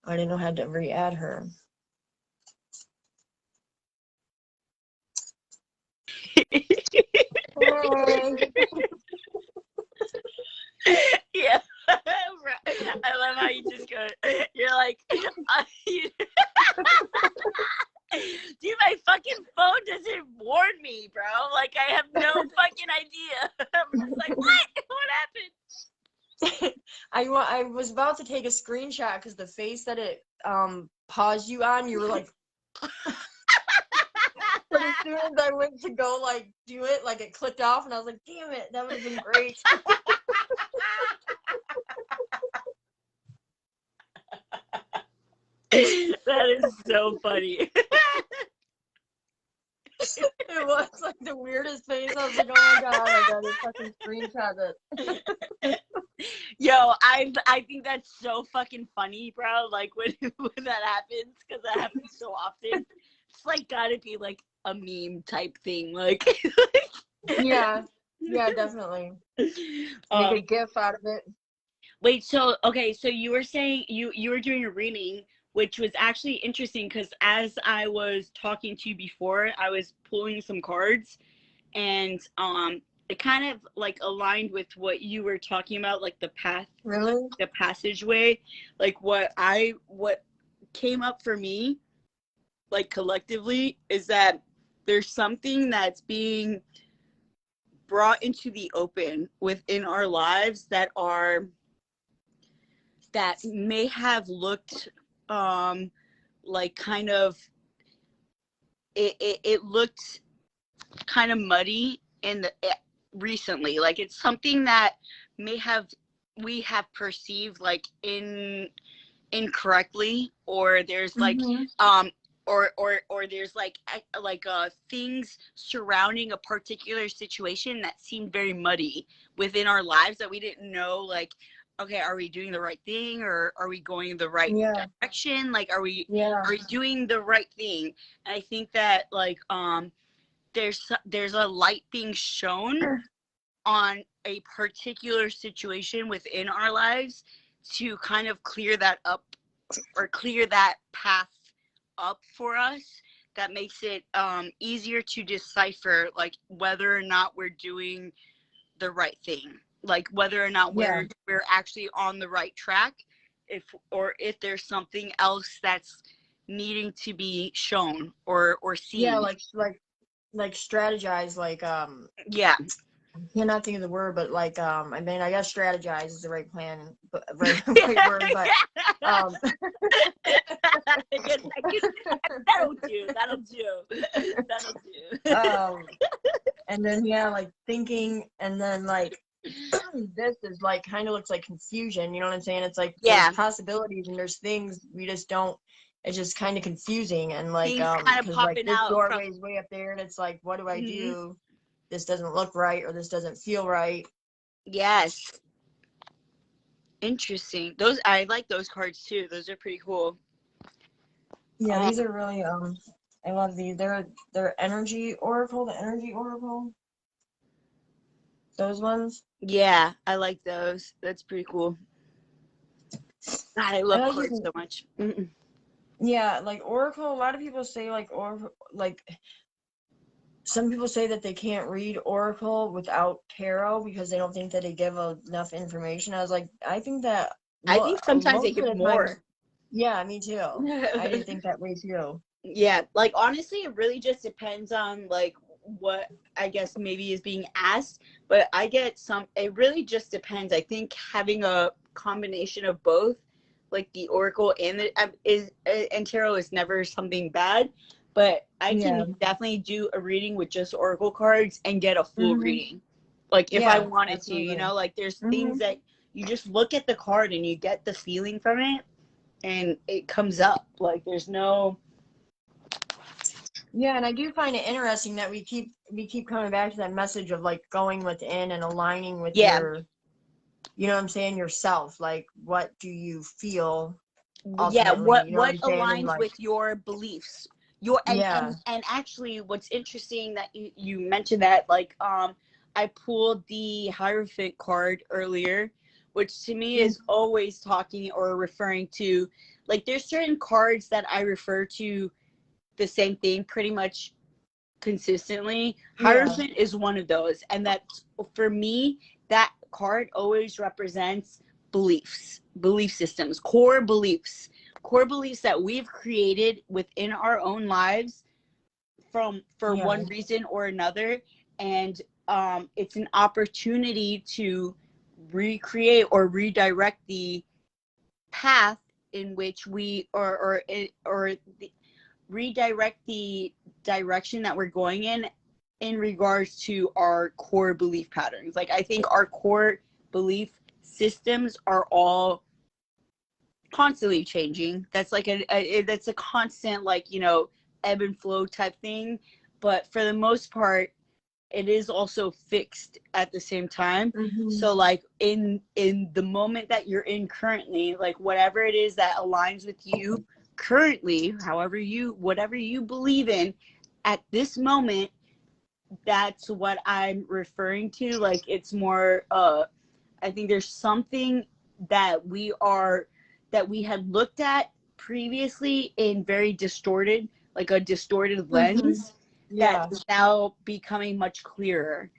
I didn't know how to re-add her. Yeah. I love how you just go, you're like, dude, my fucking phone doesn't warn me, bro. Like, I have no fucking idea. I'm just like, what happened? I was about to take a screenshot because the face that it paused you on, you were like, but as soon as I went to go like do it, like it clicked off, and I was like, damn it, that would have been great. That is so funny. It was like the weirdest face. I was like, oh my god, I gotta fucking screenshot it. Yo, I think that's so fucking funny, bro. Like when that happens, because that happens so often. It's like gotta be like a meme type thing, like. Yeah, definitely. Make a GIF out of it. Wait, so okay, so you were saying you were doing a reading, which was actually interesting because as I was talking to you before, I was pulling some cards, and it kind of like aligned with what you were talking about, like the path, Really? the passageway, like what came up for me, like collectively, is that there's something that's being brought into the open within our lives that may have looked like kind of it looked kind of muddy recently, like it's something that we have perceived like incorrectly, or there's like or there's like things surrounding a particular situation that seemed very muddy within our lives that we didn't know, like, okay, are we doing the right thing, or are we going the right direction? Like, are we doing the right thing? And I think that like there's a light being shown on a particular situation within our lives to kind of clear that up, or clear that path up for us, that makes it easier to decipher like whether or not we're doing the right thing, like whether or not we're actually on the right track, if there's something else that's needing to be shown or seen. Yeah, like strategize, like yeah, cannot think of the word, but like I mean, I guess strategize is the right plan, but right word, but That'll do. That'll do. and then yeah, like thinking, and then like this is like kind of looks like confusion. You know what I'm saying? It's like Yeah. there's possibilities and there's things we just don't. It's just kind of confusing, and like Things kind of because like popping this out from. doorway is way up there, and it's like, what do I Mhm. do? This doesn't look right, or this doesn't feel right. Yes. Interesting. Those I like those cards too. Those are pretty cool. Yeah, these are really I love these. They're energy oracle, the energy oracle. Those ones. Yeah, I like those. That's pretty cool. God, I I love like cards using, so much. Mm-mm. yeah, like oracle. A lot of people say like oracle, like some people say that they can't read oracle without tarot because they don't think that they give enough information. I was like, I think that I think sometimes they most of give the time, more. yeah, me too. I didn't think that way too. Yeah, like honestly, it really just depends on like what I guess maybe is being asked. But I get some. It really just depends. I think having a combination of both, like the oracle and the is and tarot is never something bad. But I Yeah. can definitely do a reading with just oracle cards and get a full Mhm. reading. Like if I Yeah, wanted to, you absolutely. know, like there's things Mhm. that you just look at the card and you get the feeling from it and it comes up. Like there's no. Yeah, and I do find it interesting that we keep coming back to that message of like going within and aligning with Yeah. your, you know what I'm saying, yourself. Like, what do you feel Yeah, ultimately? what You know what I'm saying? And aligns like, with your beliefs, your yeah. and actually what's interesting that you mentioned that like I pulled the Hierophant card earlier, which to me is always talking or referring to, like there's certain cards that I refer to the same thing pretty much consistently. Yeah. Hierophant is one of those, and that for me, that card always represents belief systems, core beliefs that we've created within our own lives for Yeah. one reason or another, and it's an opportunity to recreate or redirect the path in which we or the, redirect the direction that we're going in regards to our core belief patterns. Like I think our core belief systems are all constantly changing. That's like that's a constant like, you know, ebb and flow type thing, but for the most part it is also fixed at the same time. Mm-hmm. So like in the moment that you're in currently, like whatever it is that aligns with you currently, however you whatever you believe in at this moment, that's what I'm referring to. Like it's more I think there's something that we had looked at previously in very distorted, like a distorted Mm-hmm. lens, that Yeah. is now becoming much clearer.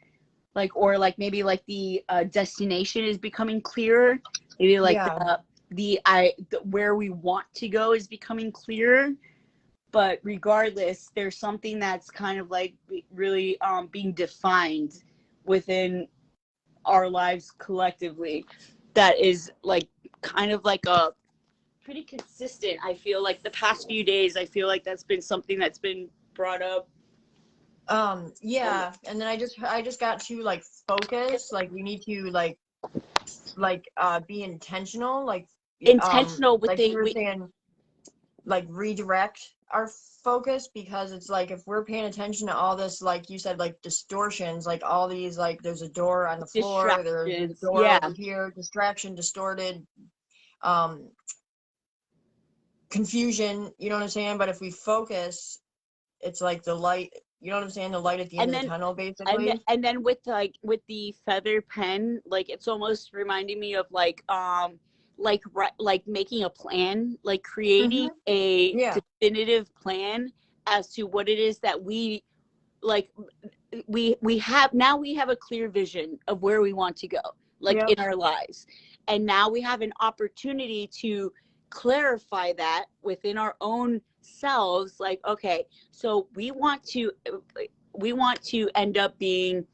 Like or like maybe like the destination is becoming clearer. Maybe like Yeah. where we want to go is becoming clearer. But regardless, there's something that's kind of like really being defined within our lives collectively that is like kind of like a pretty consistent. I feel like the past few days I feel like that's been something that's been brought up. Yeah, and then I just got to like focus, like we need to be intentional, Intentional with like you the were we saying, like redirect our focus, because it's like if we're paying attention to all this, like you said, like distortions, like all these, like there's a door on the floor, there's a distractions. door Yeah. over here, distraction, distorted, um confusion, you know what I'm saying? But if we focus, it's like the light, you know what I'm saying, the light at the end And of the then tunnel basically. and then with the feather pen, like it's almost reminding me of like making a plan, like Mm-hmm. creating a Yeah. definitive plan as to what it is that like we have now. We have a clear vision of where we want to go, like Yep. in our lives, and now we have an opportunity to clarify that within our own selves. Like okay, so we want to end up being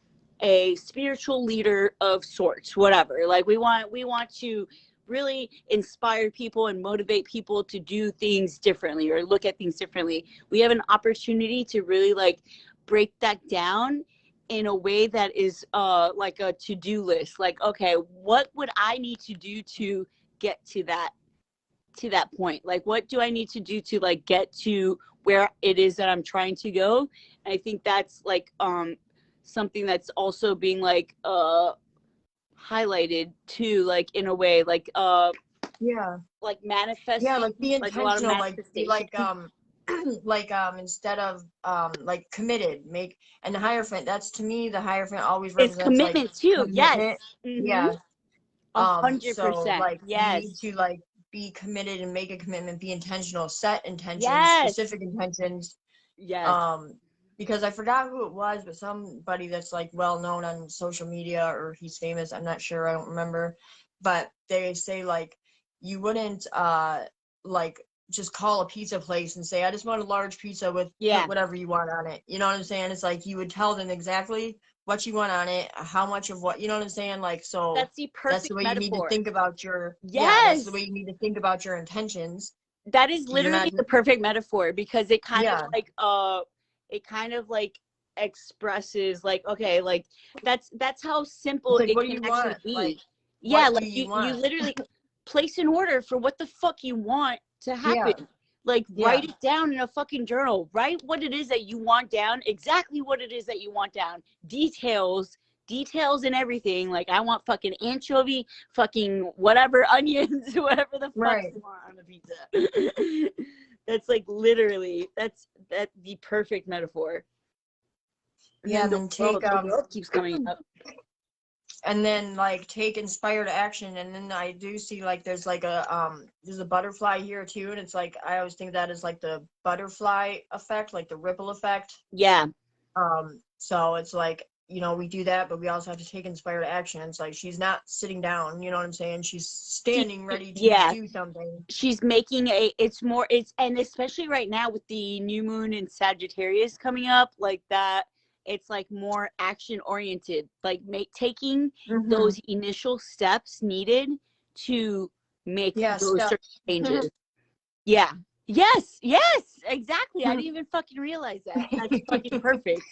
a spiritual leader of sorts, whatever. Like we want to really inspire people and motivate people to do things differently or look at things differently. We have an opportunity to really like break that down in a way that is like a to-do list. Like, okay, what would I need to do to get to that point? Like, what do I need to do to like get to where it is that I'm trying to go? And I think that's like something that's also being like highlighted too, like in a way, like Yeah. like Yeah, manifesting, like be like a lot of intentional, like be manifestation. like instead of like committed, make, and the Hierophant, that's to me the Hierophant always It's represents like commitment too. Yes. commitment. Mm-hmm. Yeah. a hundred So percent like you need Yes. to like be committed and make a commitment, be intentional, set intentions, Yes. specific intentions. Yes. Um, because I forgot who it was, but somebody that's like well known on social media, or he's famous, I'm not sure, I don't remember. But they say like you wouldn't like just call a pizza place and say, I just want a large pizza with Yeah. put whatever you want on it. You know what I'm saying? It's like you would tell them exactly what you want on it, how much of what, you know what I'm saying? Like, so That's the that's the perfect way you need to metaphor. think about your, yeah, that's the way Yes. you need to think about your intentions. That is You're not literally the perfect metaphor, because yeah, it kind of like expresses like, okay, like that's how simple it's like it what do can you actually want? Like be. Yeah, what do like you you want? literally place an order for what the fuck you want to happen. Yeah, Like yeah, write it down in a fucking journal. Write what it is that you want down, exactly what it is that you want down. Details and everything. Like I want fucking anchovy, fucking whatever, onions, whatever the fuck right. you want on the pizza. That's like literally that the perfect metaphor. And Yeah, then and then take the world keeps coming up. and then like take inspired action. And then I do see like there's a butterfly here too, and it's like I always think that is like the butterfly effect, like the ripple effect. Yeah. So it's like, you know, we do that, but we also have to take inspired action. It's like she's not sitting down, you know what I'm saying? She's She, standing ready to yeah, do something. she's making and especially right now with the new moon in Sagittarius coming up, like that, it's like more action oriented, like taking Mm-hmm. those initial steps needed to make Yeah, those stuff. certain changes. Yeah. Yes, exactly. I didn't even fucking realize that. That's fucking perfect.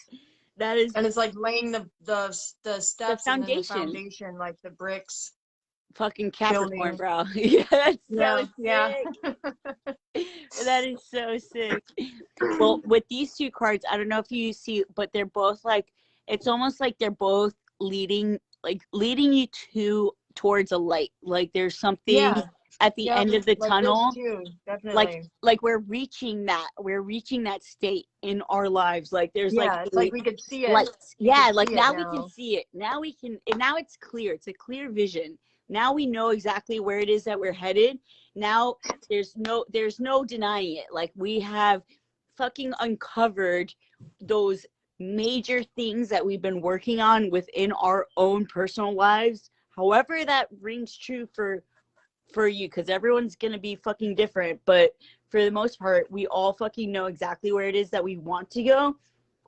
That is And it's like laying the the steps and then the foundation. foundation, like the bricks Fucking Capricorn, building. bro. Yeah, that's so Yeah, yeah. sick. That is so sick. Well, with these two cards, I don't know if you see, but they're both like, it's almost like they're both leading you towards a light. Like there's something Yeah. at the Yep. end of the Like this tunnel. too, Like definitely. we're reaching that state in our lives. Like there's like Yeah, it's a like we could see it. light. We could Yeah, like see it now we can now. see it. Now we can, and now it's clear. It's a clear vision. Now we know exactly where it is that we're headed. Now there's no denying it. Like we have fucking uncovered those major things that we've been working on within our own personal lives. However that rings true for you, because everyone's gonna be fucking different, but for the most part we all fucking know exactly where it is that we want to go,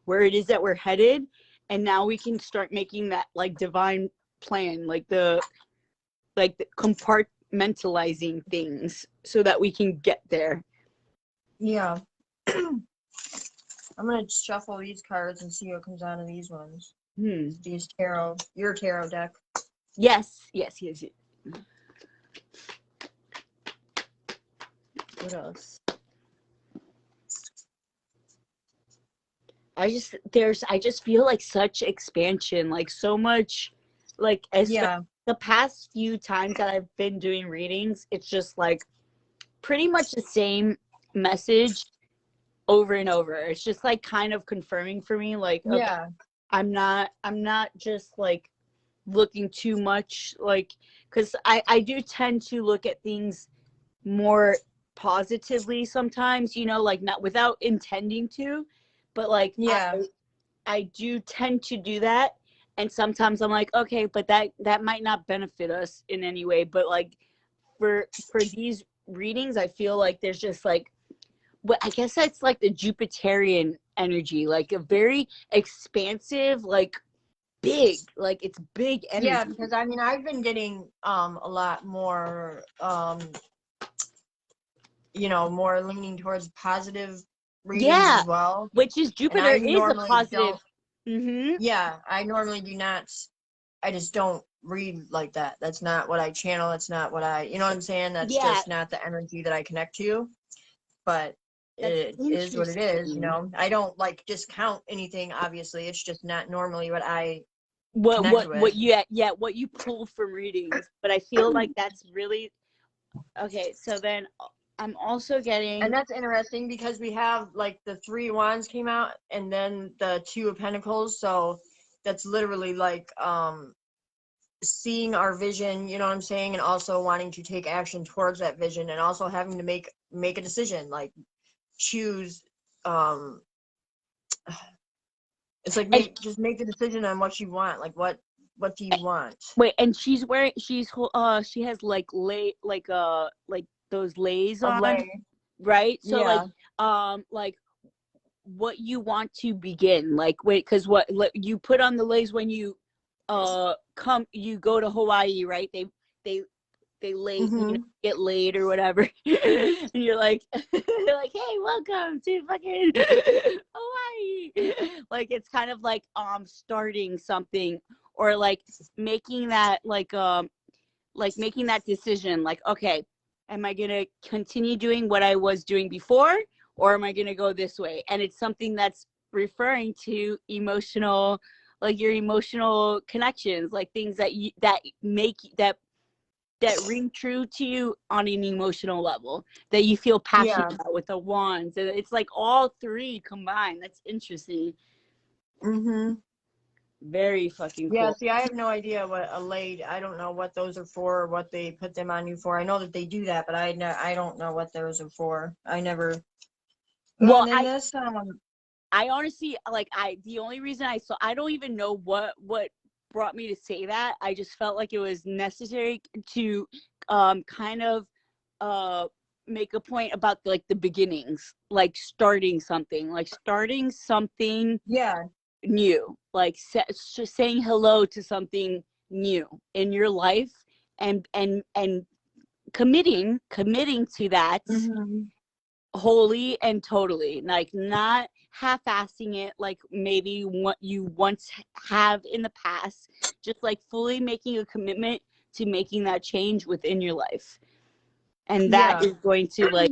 where it is that we're headed, and now we can start making that like divine plan, like the compartmentalizing things so that we can get there. Yeah. I'm gonna shuffle these cards and see what comes out of these ones. These tarot, your tarot deck. Yes. What else? I just feel like such expansion, like so much, like as Yeah. the past few times that I've been doing readings, it's just like pretty much the same message over and over. It's just like kind of confirming for me, like, okay, Yeah. I'm not just like looking too much, like, because I do tend to look at things more positively sometimes, like not without intending to, but like Yeah. I do tend to do that. And sometimes I'm like, okay, but that might not benefit us in any way. But like for these readings, I feel like there's just like, what I guess that's like the Jupiterian energy, like a very expansive, like big. Like it's big energy. Yeah, because I mean, I've been getting a lot more, more leaning towards positive readings Yeah, as well. which is And Jupiter I is a normally positive. don't. Mm-hmm. Yeah, I normally do not. I just don't read like that. That's not what I channel. That's not what you know what I'm saying? That's Yeah, just not the energy that I connect to. But that's it is what it is, interesting. I don't like discount anything, obviously. It's just not normally what I What connect what with. what you yeah what you pull from readings, but I feel like that's really okay. So then I'm also getting And that's interesting because we have like the 3 wands came out and then the 2 of pentacles. So that's literally like seeing our vision, you know what I'm saying, and also wanting to take action towards that vision, and also having to make a decision, like choose. It's like and just make the decision on what you want. Like what do you want? wait, and she's wearing she has like those lays A on, lay. right? So Yeah. like what you want to begin, like wait, because what you put on the lays when you you go to Hawaii, right? They lay, Mm-hmm. get laid or whatever. And you're like they're like, hey, welcome to fucking Hawaii. Like it's kind of starting something, or like making that making that decision, like, okay, am I gonna continue doing what I was doing before, or am I gonna go this way? And it's something that's referring to emotional, like your emotional connections, like things that you that make that ring true to you on an emotional level, that you feel passionate Yeah. about with the wands. And it's like all three combined. That's interesting. Mm-hmm. Very fucking Yeah, cool. see, I have no idea what a laid. I don't know what those are for, or what they put them on you for. I know that they do that, but I don't know what those are for. I never. Oh, Well, and then this I honestly, like, the only reason I don't even know what brought me to say that. I just felt like it was necessary to kind of uh make a point about like the beginnings, like starting something yeah. new, like just saying hello to something new in your life, and committing to that Mm-hmm. wholly and totally, like not half-assing it like maybe what you once have in the past, just like fully making a commitment to making that change within your life. And that Yeah. is going to like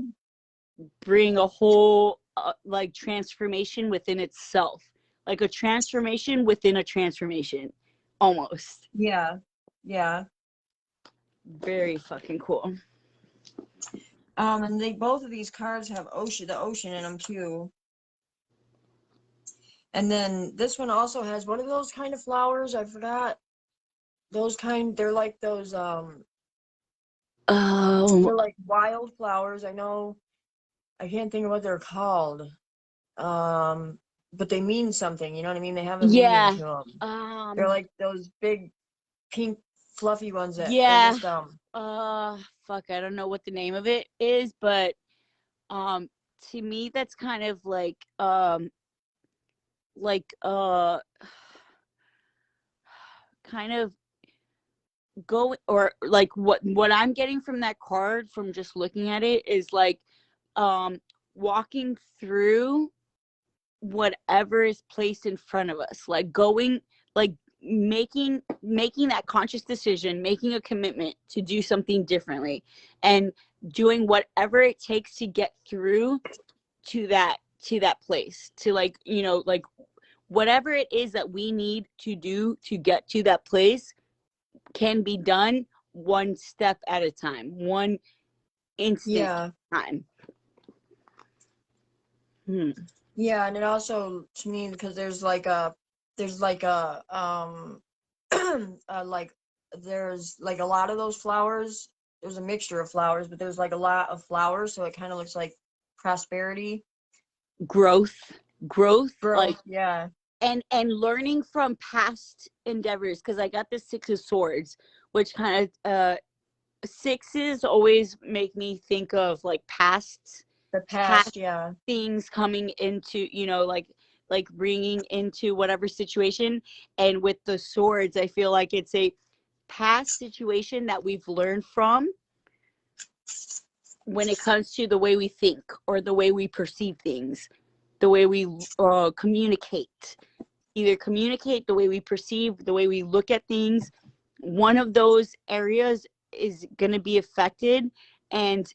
bring a whole like transformation within itself, like a transformation within a transformation, almost. Yeah. Yeah. Very fucking cool. And they both of these cards have the ocean in them too. And then this one also has, what are those kind of flowers? I forgot. Those kind, they're like those Oh, they're like wildflowers. I know, I can't think of what they're called. But they mean something, you know what I mean? They have a meaning yeah. to them. They're um like those big pink fluffy ones that they're yeah. just Fuck, I don't know what the name of it is, but um to me that's kind of like kind of go, or like what I'm getting from that card from just looking at it is like um walking through whatever is placed in front of us, like going, like making that conscious decision, making a commitment to do something differently, and doing whatever it takes to get through to that place, to like, like whatever it is that we need to do to get to that place can be done one step at a time, one instant yeah. time. Hmm. Yeah, and it also, to me, because there's like a like there's like a lot of those flowers. There's a mixture of flowers, but there's like a lot of flowers, so it kind of looks like prosperity, Growth, like, growth. Yeah. and learning from past endeavors, because I got the Six of Swords, which kind of sixes always make me think of like The past past. Yeah. things coming into, like bringing into whatever situation. And with the swords, I feel like it's a past situation that we've learned from when it comes to the way we think or the way we perceive things, the way we communicate. Either communicate, the way we perceive, the way we look at things. One of those areas is going to be affected. And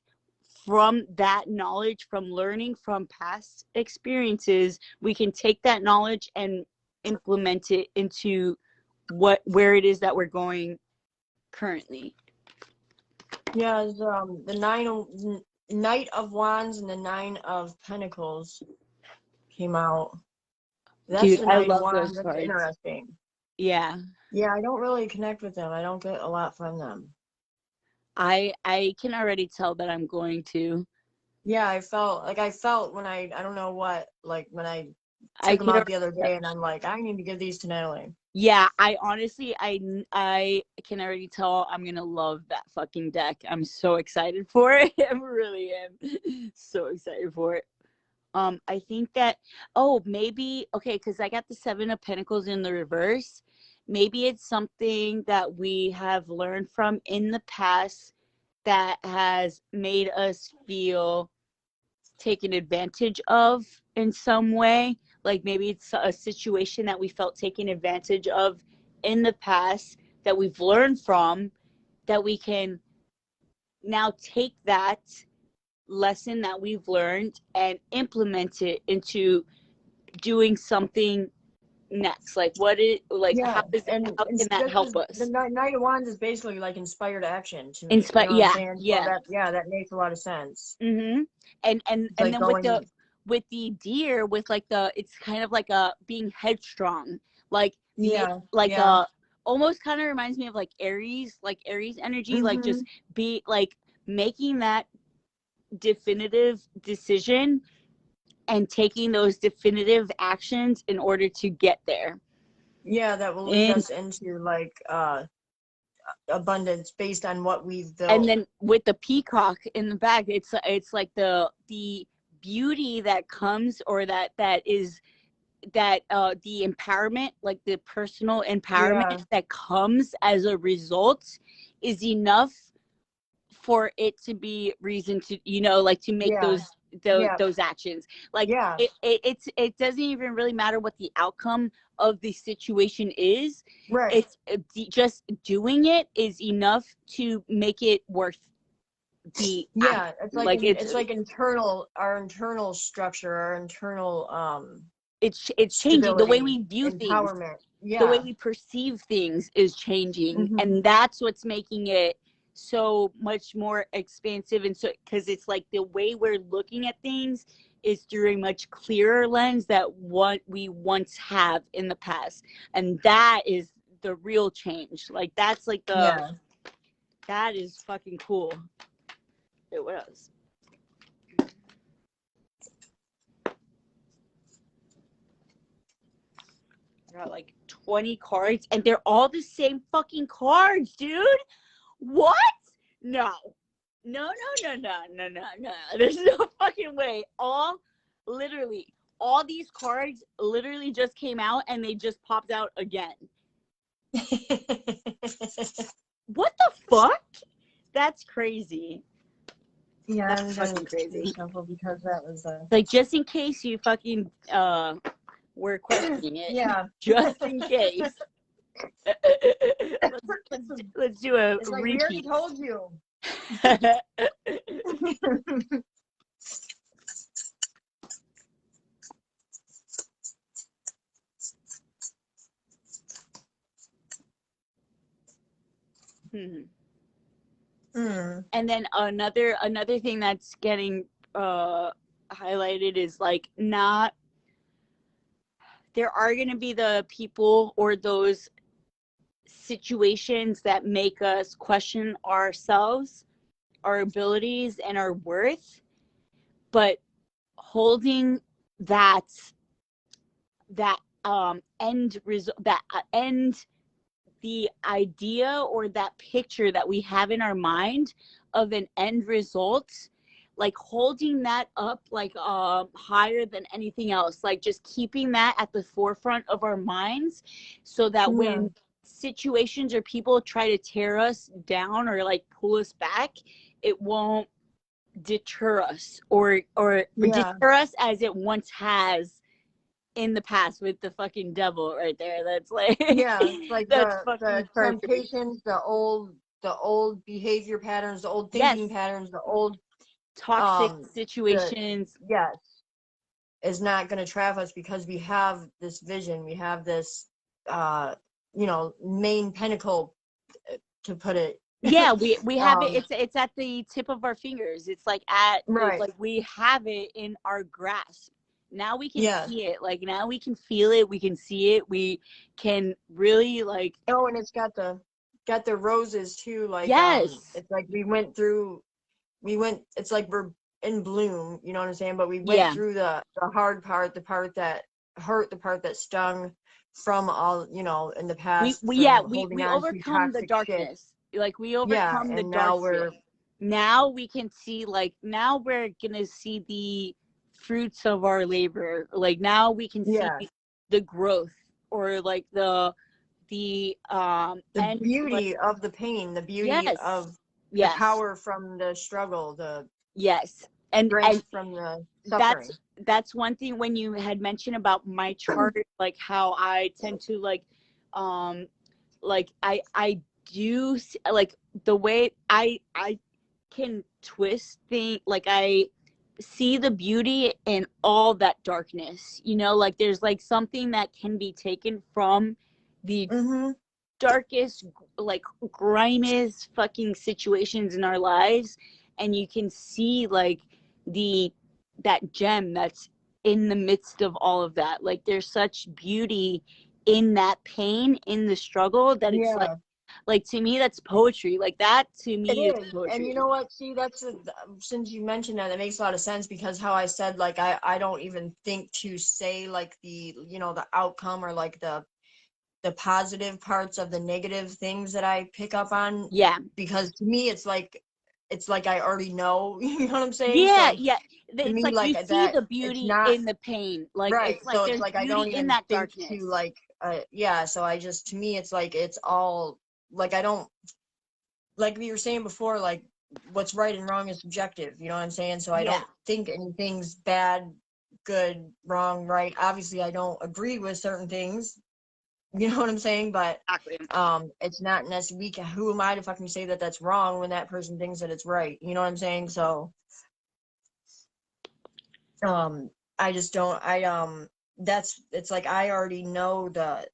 from that knowledge, from learning from past experiences, we can take that knowledge and implement it into where it is that we're going currently. Yeah, the Knight of Wands and the Nine of Pentacles came out. That's Dude, the I Knight of love Wands. those That's cards. interesting. Yeah. Yeah, I don't really connect with them. I don't get a lot from them. I can already tell that I'm going to. Yeah, I felt when I don't know what, like when I I took them can out the other day, and I'm like, I need to give these to Natalie. Yeah, I honestly, I can already tell I'm gonna love that fucking deck. I'm so excited for it. I really am so excited for it. I think that, maybe, okay, because I got the Seven of Pentacles in the reverse. Maybe it's something that we have learned from in the past that has made us feel taken advantage of in some way. Like maybe it's a situation that we felt taken advantage of in the past that we've learned from, that we can now take that lesson that we've learned and implement it into doing something next. Like Yeah, how can that help the us? Knight of Wands is basically like inspired action to me. You Inspire, know what I'm yeah, saying? So yeah. that makes a lot of sense. Mm-hmm. It's And like then with going, the deer, with like it's kind of like a being headstrong, like yeah, like yeah, almost kind of reminds me of like Aries energy, like mm-hmm. just be like making that definitive decision and taking those definitive actions in order to get there. Yeah, that will lead And us into like abundance based on what we've and built. then with the peacock in the back, it's like the beauty that comes, or that is that the empowerment, like the personal Yeah, empowerment that comes as a result, is enough for it to be reason to, like to make yeah, yeah, those actions. Like yeah, it doesn't even really matter what the outcome of the situation is. right. It's just doing it is enough to make it worth the act. Yeah, Like it's like our internal structure, our internal it's changing the way stability, we view things, empowerment. the way Yeah. we perceive things is changing, Hmm. and that's what's making it so much more expansive. And so because it's like the way we're looking at things is through a much clearer lens that what we once have in the past, and that is the real change. Like that's like Yeah. that is fucking cool. Wait, what else? I got like 20 cards, and they're all the same fucking cards, dude. What? No. No, no, no, no, no, no, no. There's no fucking way. Literally, all these cards literally just came out and they just popped out again. What the fuck? That's crazy. Yeah, That's I'm gonna fucking crazy. shuffle because that was Like, just in case you fucking were questioning it. yeah. Just in case. let's do a It's like we already repeat. told you. And then another thing that's getting highlighted is like not there are going to be the people or those situations that make us question ourselves, our abilities, and our worth, but holding that end result, that end, the idea or that picture that we have in our mind of an end result, like holding that up like higher than anything else, like just keeping that at the forefront of our minds, so that Yeah. when situations or people try to tear us down or like pull us back, it won't deter us or Yeah. deter us as it once has in the past with the fucking devil right there. That's like Yeah, it's like that's the fucking perfect. temptations, the old behavior patterns, the old thinking Yes, patterns, the old toxic the situations. yes is not going to trap us because we have this vision, we have this main pinnacle, to put it. Yeah, we have it. um It's at the tip of our fingers. It's like at right. like we have it in our grasp. Now we can Yeah. see it. Like now we can feel it. We can see it. We can really like. Oh, and it's got the roses too, like Yes. it's like it's like we're in bloom, you know what I'm saying, but we went Yeah. through the hard part, the part that hurt, the part that stung from all, in the past, We yeah from holding we on to overcome the toxic shit. darkness. Like we Yeah, overcome the and dark now shit. we're Now we can see, like now we're gonna see the fruits of our labor. Like now we can see yeah, the growth, or like the the end, like beauty of the pain, the beauty yes, of the yes, power from the struggle, the yes. And strength from the that's suffering. that's one thing when you had mentioned about my chart, like how I tend to um like I do like the way I can twist things, like I see the beauty in all that darkness, like there's like something that can be taken from the Mm-hmm. darkest, like grimiest fucking situations in our lives, and you can see like the that gem that's in the midst of all of that. Like there's such beauty in that pain, in the struggle, that it's Yeah. like to me that's poetry. Like that to It me is is. And you poetry. know what? See, since you mentioned that, it makes a lot of sense, because how I said, like, I don't even think to say, like, the outcome, or like the positive parts of the negative things that I pick up on, Yeah, because to me, it's like I already know, you know what I'm saying? yeah, So yeah. to It's me, like you like see that, the it's beauty not in the pain. Like right. it's like So it's there's like I beauty don't in even that think to, darkness. like, yeah. So to me, it's like, it's all, like, I don't, like we were saying before, like, what's right and wrong is subjective, you know what I'm saying? So I Yeah, don't think anything's bad, good, wrong, right. Obviously I don't agree with certain things, you know what I'm saying, but exactly. it's not necessarily, who am I to fucking say that that's wrong when that person thinks that it's right, you know what I'm saying? So um I just don't, it's like I already know the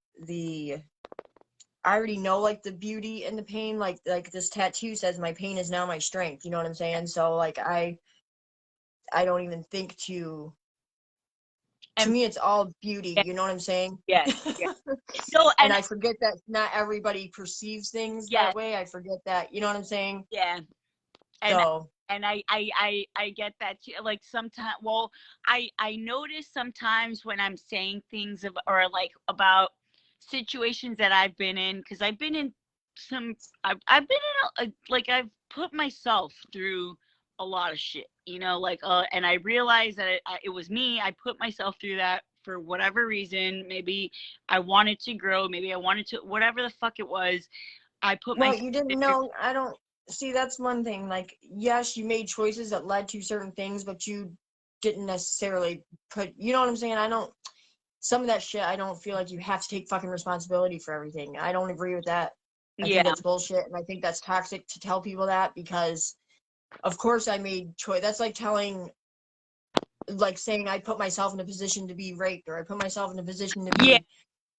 I already know, like, the beauty and the pain, like this tattoo says, my pain is now my strength, you know what I'm saying? So like I don't even think to And me it's all beauty, yeah, you know what I'm saying? yeah, yeah. No, And and I forget that not everybody perceives things yeah, that way. I forget that, you know what I'm saying? yeah. and So and I get that too. Like sometimes, well, I notice sometimes when I'm saying things or like about situations that I've been in, because I've been in some, I've been in like I've put myself through a lot of shit, like and I realized that it was me. I put myself through that for whatever reason. Maybe I wanted to grow, maybe I wanted to, whatever the fuck it was. I put well, myself you didn't there. know. I don't see, that's one thing. Like, yes, you made choices that led to certain things, but you didn't necessarily put, you know what I'm saying? I don't, some of that shit, I don't feel like you have to take fucking responsibility for everything. I don't agree with that. I think Yeah, that's bullshit, and I think that's toxic to tell people that, because of course I made choice. That's like saying I put myself in a position to be raped, or I put myself in a position to yeah. be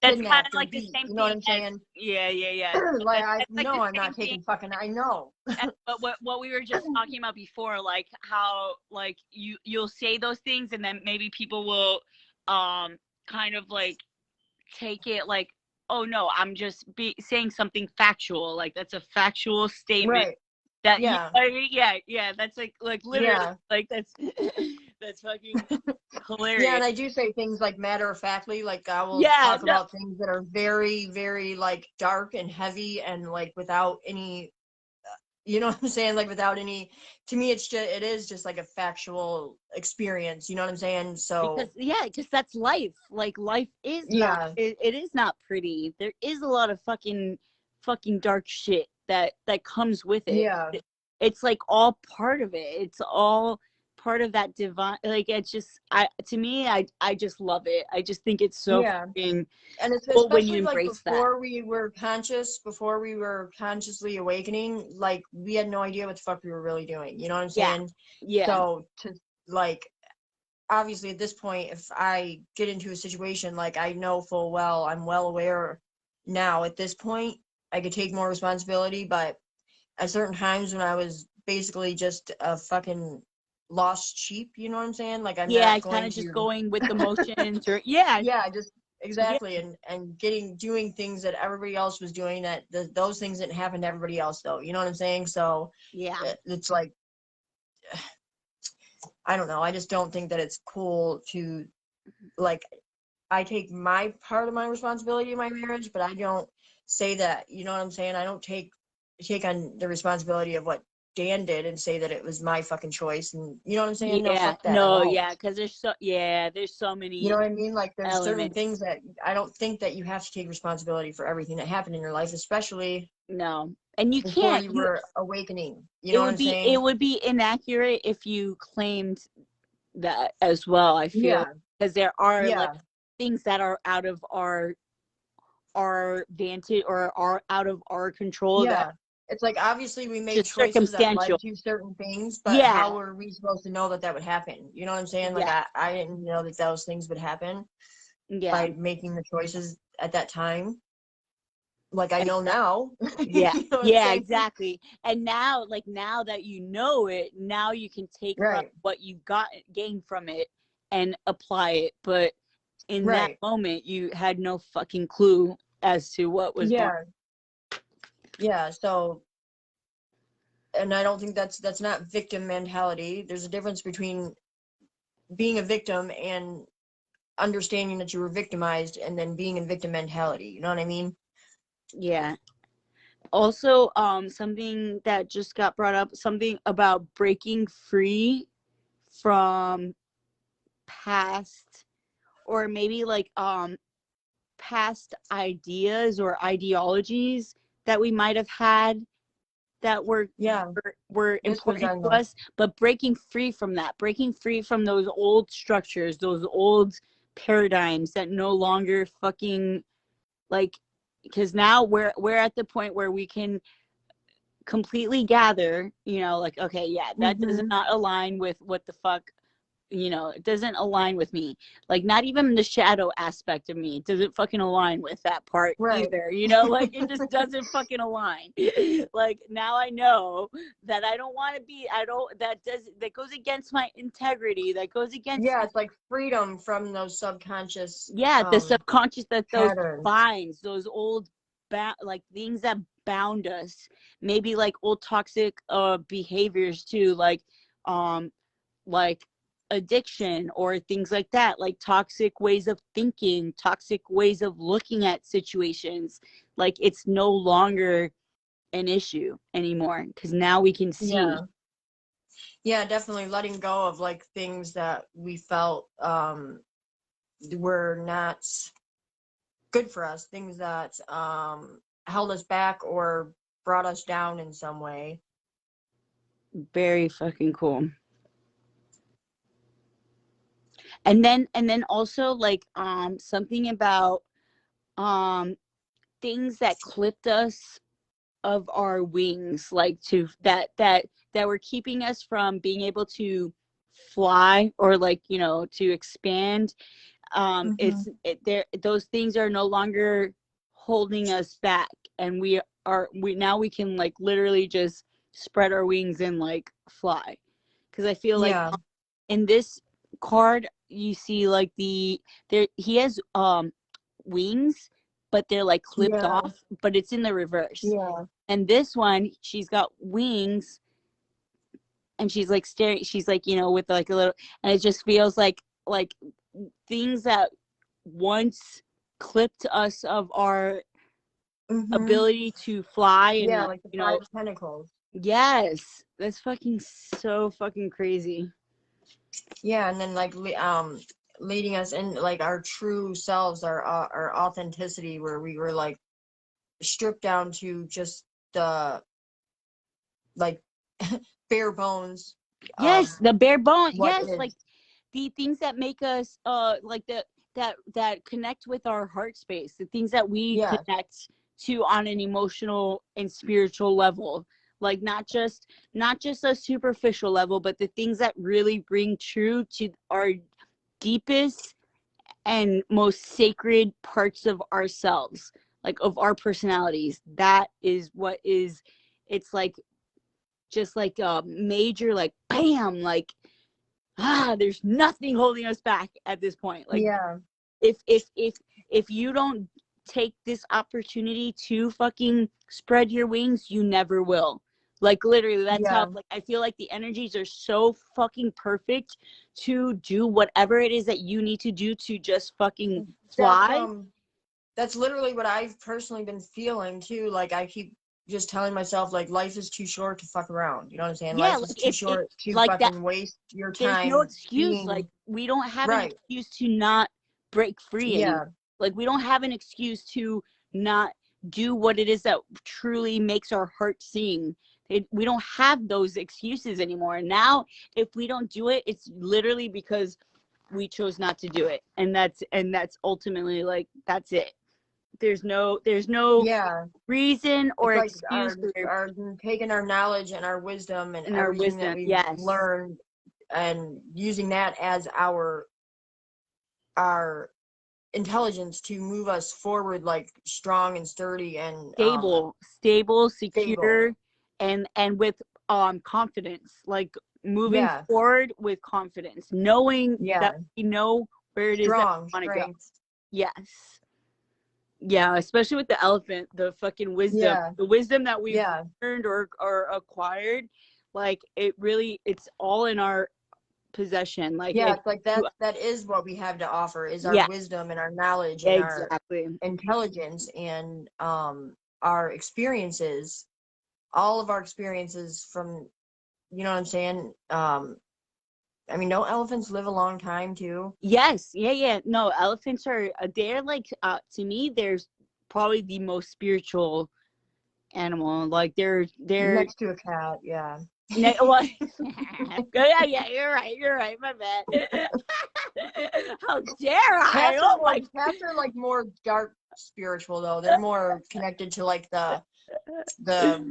That's kind of kidnapped or like the beat. same You know what thing I'm as, saying? yeah, yeah, yeah. Like, That's, I that's like the know I'm same not thing. taking fucking, I know. But what we were just talking about before, like how like you'll say those things, and then maybe people will kind of like take it like, oh no, I'm just saying something factual. Like that's a factual statement. Right. That Yeah. yeah, yeah. That's like literally Yeah. like that's that's fucking Yeah, hilarious. and I do say things like matter of factly, like I will Yeah, talk no, about things that are very, very, like, dark and heavy, and like without any You know what I'm saying? Like without any, to me, it is just like a factual experience. You know what I'm saying? Because So because that's life. Like life is not yeah, it is not pretty. There is a lot of fucking dark shit that comes with it. yeah, It's like all part of it. It's all part of that divine, like it's just I to me I just love it. I just think it's so yeah. fucking And it's cool when you especially like embrace that. before we were consciously awakening, like we had no idea what the fuck we were really doing. You know what I'm Yeah. saying? Yeah. So to like, obviously at this point, if I get into a situation, like I know full well, I'm well aware now at this point, I could take more responsibility, but at certain times when I was basically just a fucking lost sheep, you know what I'm saying? Like I'm Yeah, not kind going of just to, going with the motions or yeah, just yeah, exactly, and doing things that everybody else was doing, that those things didn't happen to everybody else though. You know what I'm saying? So yeah. it's like, I don't know. I just don't think that it's cool to like. I take my part of my responsibility in my marriage, but I don't say that. You know what I'm saying? I don't take on the responsibility of what Dan did and say that it was my fucking choice. And you know what I'm saying? No, Yeah, fuck that. I no, won't. yeah, because there's so You know many what I mean? Like there's certain elements. things that I don't think that you have to take responsibility for everything that happened in your life, especially No, and you before can't. you You were awakening. You it know what would I'm be saying? inaccurate if you claimed that as well. I feel Yeah. because there are like Yeah. things that are out of our vantage or are out of our control that Yeah. It's like obviously we made just choices that led circumstantial. to certain things, but Yeah, how were we supposed to know that that would happen? You know what I'm saying? Like yeah, I didn't know that those things would happen yeah. by making the choices at that time. Like I know Exactly. now. Yeah, You know what I'm yeah, saying? exactly. And now, like now that you know it, now you can take from Right. what you got gained from it and apply it. But in that Right. moment, you had no fucking clue as to what was going. Yeah. Yeah. So, and I don't think that's not victim mentality. There's a difference between being a victim and understanding that you were victimized and then being in victim mentality. You know what I mean? Yeah. Also, something that just got brought up, something about breaking free from past or maybe like past ideas or ideologies that we might have had that Yeah. were This was important on to the, us, but breaking free from that, breaking free from those old structures, those old paradigms that no longer fucking like, because now we're at the point where we can completely gather, like, okay, yeah, that does mm-hmm. not align with what the fuck, it doesn't align with me. Like, not even the shadow aspect of me doesn't fucking align with that part Right. either, like it just doesn't fucking align. Like, now I know that I don't want to be, I don't, that goes against my integrity, that goes against, Yeah, it's like freedom from those subconscious yeah, the subconscious, that those patterns. binds, those old like things that bound us, maybe like old toxic behaviors too, um like addiction or things like that, like toxic ways of thinking, toxic ways of looking at situations. Like, it's no longer an issue anymore because now we can see. Yeah. Yeah, definitely letting go of like things that we felt were not good for us, things that held us back or brought us down in some way. Very fucking cool. And then also, like, something about um things that clipped us of our wings, like to that were keeping us from being able to fly or, like, to expand. Mm-hmm. It's there, those things are no longer holding us back, and we now we can, like, literally just spread our wings and, like, fly. Because I feel like Yeah. in this card you see, like, there he has wings, but they're like clipped Yeah. off, but it's in the reverse. Yeah. And this one, she's got wings, and she's like staring, she's like, with like a little, and it just feels like things that once clipped us of our Mm-hmm. ability to fly and, Yeah, like, like the 5 of Pentacles. Yes, that's fucking so fucking crazy. Yeah, and then like leading us in like our true selves, our authenticity, where we were like stripped down to just the like bare bones of Yes, the bare bone. what Yes, like is. the things that make us like that connect with our heart space, the things that we Yeah, connect to on an emotional and spiritual level, like not just a superficial level, but the things that really bring true to our deepest and most sacred parts of ourselves, like of our personalities. That is what is, it's like just like a major like bam, like there's nothing holding us back at this point. Like yeah, if you don't take this opportunity to fucking spread your wings, you never will. Like literally, that's how, yeah. like, I feel like the energies are so fucking perfect to do whatever it is that you need to do to just fucking That's fly. that's literally what I've personally been feeling too. Like I keep just telling myself like life is too short to fuck around. You know what I'm saying? Yeah, Life is like too it short to like that. fucking waste your There's no time excuse. Like being we don't have an right. excuse to not break free anymore. Yeah, Like we don't have an excuse to not do what it is that truly makes our heart sing. We don't have those excuses anymore. Now, if we don't do it, it's literally because we chose not to do it, and that's ultimately, like, that's it. There's no yeah. reason It's or like excuse for our taking our knowledge and our wisdom and in our everything that wisdom. we've Yes, learned and using that as our intelligence to move us forward like strong and sturdy and stable, stable. secure, and with confidence, like moving Yeah, forward with confidence, knowing yeah. that we know where it is that Strong we want to go. strength. Yes. Yeah, especially with the elephant, the fucking wisdom, Yeah, the wisdom that we've yeah. learned or acquired, like it's all in our possession. Like Yeah, it, it's like that is what we have to offer is our yeah, wisdom and our knowledge and our exactly. intelligence and our experiences, all of our experiences from, you know what I'm saying? I mean, don't elephants live a long time too? Yes, yeah. No, elephants are they're like to me, there's probably the most spiritual animal. Like they're Next to a cat, yeah. well, yeah, you're right, my bad. How dare I? Oh my. Cats are like more dark spiritual though. They're more connected to like the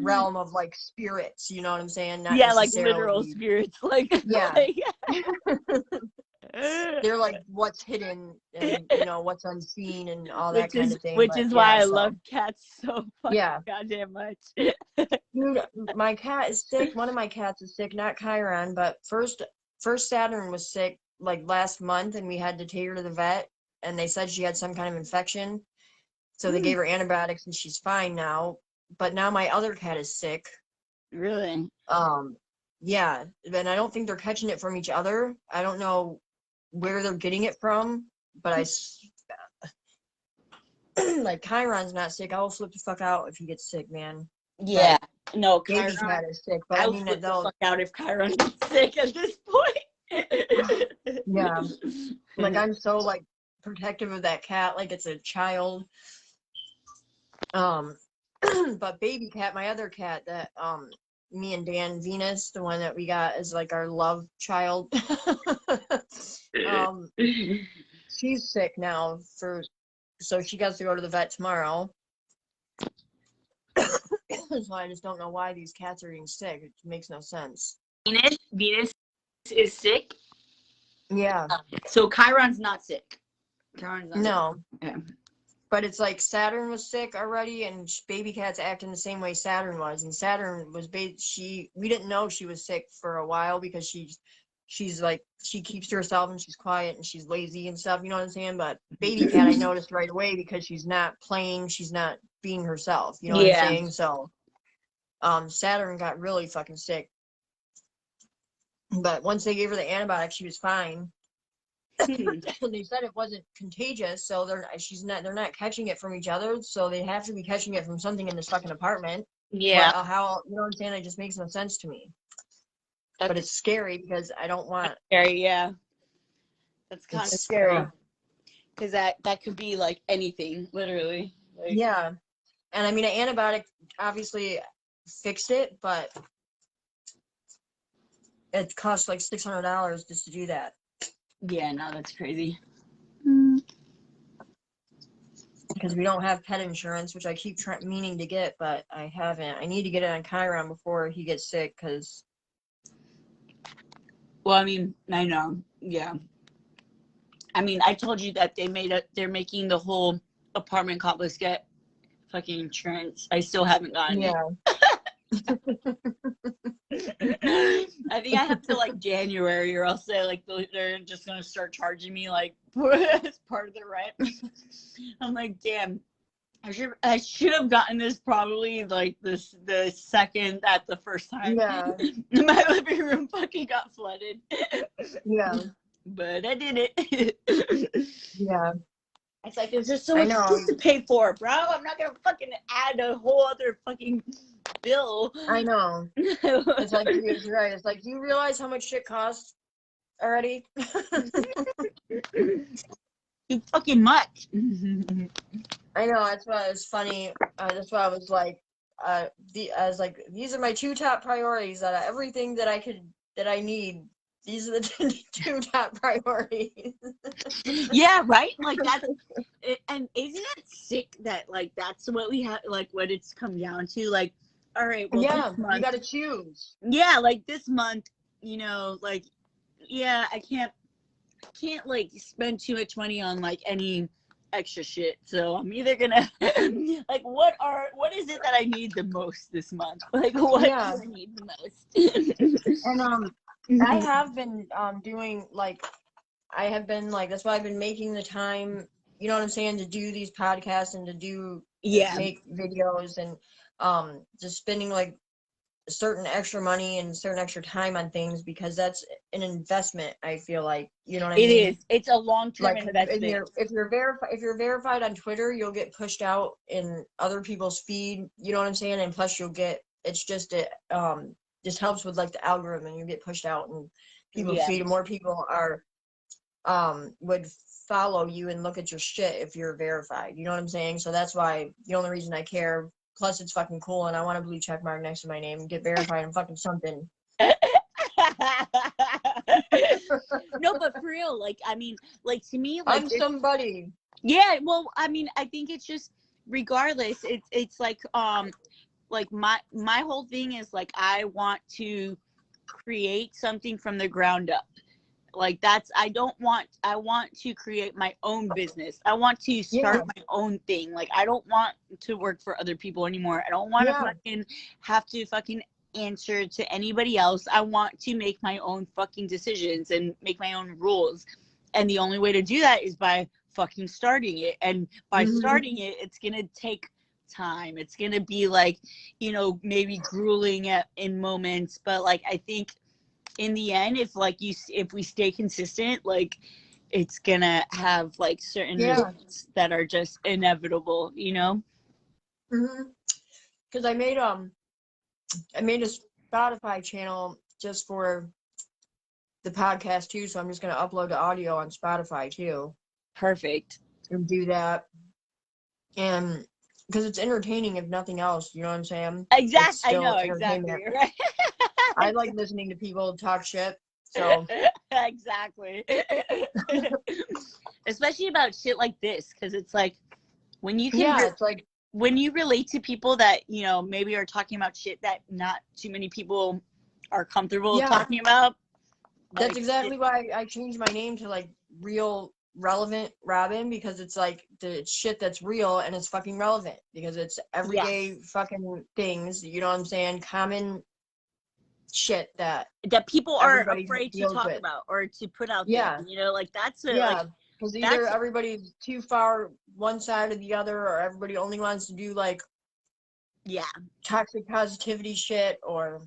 realm of like spirits, you know what I'm saying? Not Yeah, like literal necessarily. spirits, like Yeah. like They're like what's hidden and you know what's unseen and all that which kind is of thing. which But is why yeah, I love so cats so fucking yeah. goddamn much. Dude, my cat is sick. One of my cats is sick, not Chiron, but first Saturn was sick like last month and we had to take her to the vet and they said she had some kind of infection. So they Hmm, gave her antibiotics and she's fine now. But now my other cat is sick. really? Um, yeah, and I don't think they're catching it from each other. I don't know where they're getting it from, but like Chiron's not sick. I will flip the fuck out if he gets sick, man. Yeah. That No, baby Chiron. cat is sick, but I I would mean flip the they'll fuck out if Chiron gets sick at this point. yeah. Like I'm so like protective of that cat, like it's a child. Um, but baby cat, my other cat that me and Dan Venus, the one that we got is like our love child. um, she's sick now so she got to go to the vet tomorrow. So I just don't know why these cats are getting sick. It makes no sense. Venus is sick. Yeah, So Chiron's not sick. Chiron's not sick. no, Okay. but it's like Saturn was sick already, and baby cat's acting the same way Saturn was. And Saturn was we didn't know she was sick for a while because she's like she keeps to herself and she's quiet and she's lazy and stuff. You know what I'm saying? But baby cat, I noticed right away because she's not playing, she's not being herself. You know what I'm Yeah. saying? So, Saturn got really fucking sick, but once they gave her the antibiotics, she was fine. They said it wasn't contagious, so they're not catching it from each other, so they have to be catching it from something in this fucking apartment. Yeah. But how, you know what I'm saying? It just makes no sense to me. But it's scary because I don't want. Scary, yeah. That's kind of scary. Because that could be like anything, literally. Like, yeah. And I mean, an antibiotic obviously fixed it, but it costs like $600 just to do that. Yeah, no, that's crazy. Because we don't have pet insurance, which I keep meaning to get, but I haven't. I need to get it on Chiron before he gets sick, because... Well, I mean, I know. Yeah. I mean, I told you that they're making the whole apartment complex get fucking insurance. I still haven't gotten it. I think I have to like January, or else they're just gonna start charging me like as part of the rent. I'm like, damn, I should have gotten this probably like the second that the first time. Yeah. My living room fucking got flooded. Yeah. But I did it. Yeah. It's like there's just so much shit to pay for, bro. I'm not gonna fucking add a whole other fucking bill. I know. It's like, you're right. It's like, do you realize how much shit costs already? You fucking much. I know. That's why it's funny. That's why I was like, I was like, these are my 2 top priorities. Out of everything that I need, these are the 2 top priorities. Yeah, right. Like that. And isn't it sick that like that's what we have? Like what it's come down to? Like, all right, well, yeah, this month, you got to choose. Yeah, like this month, like, yeah, I can't like spend too much money on like any extra shit. So I'm either gonna like what is it that I need the most this month? Like what do I need the most? And I have been doing like that's why I've been making the time, you know what I'm saying, to do these podcasts and to make videos, and just spending like certain extra money and certain extra time on things, because that's an investment. I feel like, you know what I mean? It is. It's a long-term investment. If you're verified on Twitter, you'll get pushed out in other people's feed. You know what I'm saying? And plus, it's just just helps with like the algorithm. You get pushed out and people's feed, and more people are would follow you and look at your shit if you're verified. You know what I'm saying? So that's why the only reason I care. Plus, it's fucking cool, and I want a blue check mark next to my name and get verified and fucking something. No, but for real, like, I mean, like, to me, like, I'm somebody. Yeah, well, I mean, I think it's just, regardless, it's like my whole thing is like, I want to create something from the ground up. Like I want to create my own business. I want to start my own thing. Like, I don't want to work for other people anymore. I don't want to fucking have to fucking answer to anybody else. I want to make my own fucking decisions and make my own rules. And the only way to do that is by fucking starting it. And by starting it, it's going to take time. It's going to be like, maybe grueling in moments. But like, I think in the end, if we stay consistent, like, it's gonna have like certain results that are just inevitable, Because I made a Spotify channel just for the podcast too, so I'm just gonna upload the audio on Spotify too. Perfect. And do that, and because it's entertaining, if nothing else, you know what I'm saying? Exactly. I know exactly. Right. I like listening to people talk shit. So exactly. Especially about shit like this, because it's like when you can it's like when you relate to people that maybe are talking about shit that not too many people are comfortable talking about. That's like, exactly why I changed my name to like Real Relevant Robyn, because it's like the shit that's real and it's fucking relevant, because it's everyday fucking things, you know what I'm saying? Common shit that people are afraid to talk about or to put out there. Like that's because either everybody's too far one side or the other, or everybody only wants to do like toxic positivity shit, or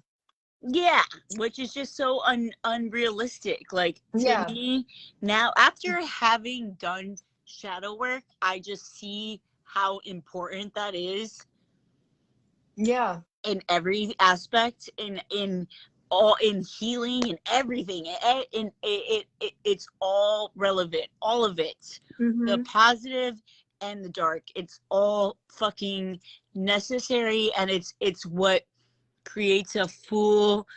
which is just so unrealistic. Like, to me now, after having done shadow work, I just see how important that is. in every aspect, in all, in healing and everything. It's all relevant, all of it. The positive and the dark, it's all fucking necessary, and it's what creates a full,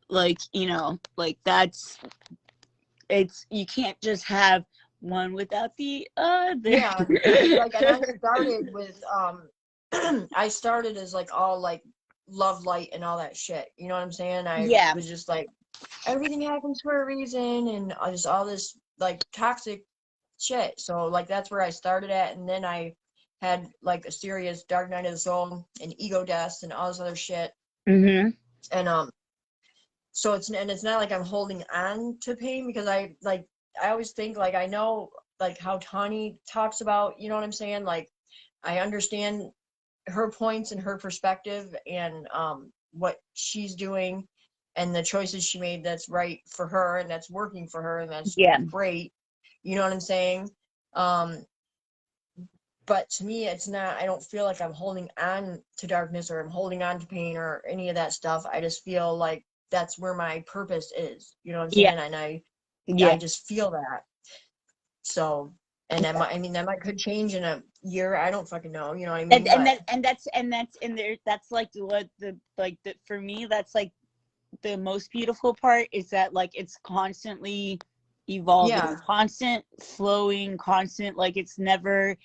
like, you know, like that's, it's, you can't just have one without the other. Yeah, like, and I started with I started as like all like love light and all that shit, you know what I'm saying? I Yeah. was just like, everything happens for a reason, and just all this like toxic shit. So like that's where I started at, and then I had like a serious dark night of the soul and ego deaths and all this other shit. Mm-hmm. And so it's not like I'm holding on to pain, because I always think, like, I know like how Tani talks about, you know what I'm saying? Like, I understand her points and her perspective, and what she's doing and the choices she made that's right for her and that's working for her, and that's Yeah. great. You know what I'm saying? But to me, it's not, I don't feel like I'm holding on to darkness, or I'm holding on to pain, or any of that stuff. I just feel like that's where my purpose is. You know what I'm Yeah. saying? And I Yeah. just feel that. So, and that might, I mean, that might could change in a year. I don't fucking know. You know what I mean? That's like what the, like, the, for me, that's like the most beautiful part, is that like it's constantly evolving, Yeah. constant flowing, constant, like it's never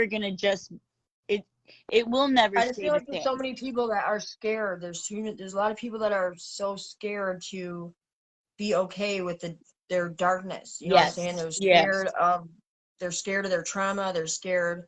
gonna just, it will never I just stay feel the like there's so same. many people that are scared. There's a lot of people that are so scared to be okay with their darkness. You know what I'm saying? Yes. Yes. They're scared of their trauma. They're scared.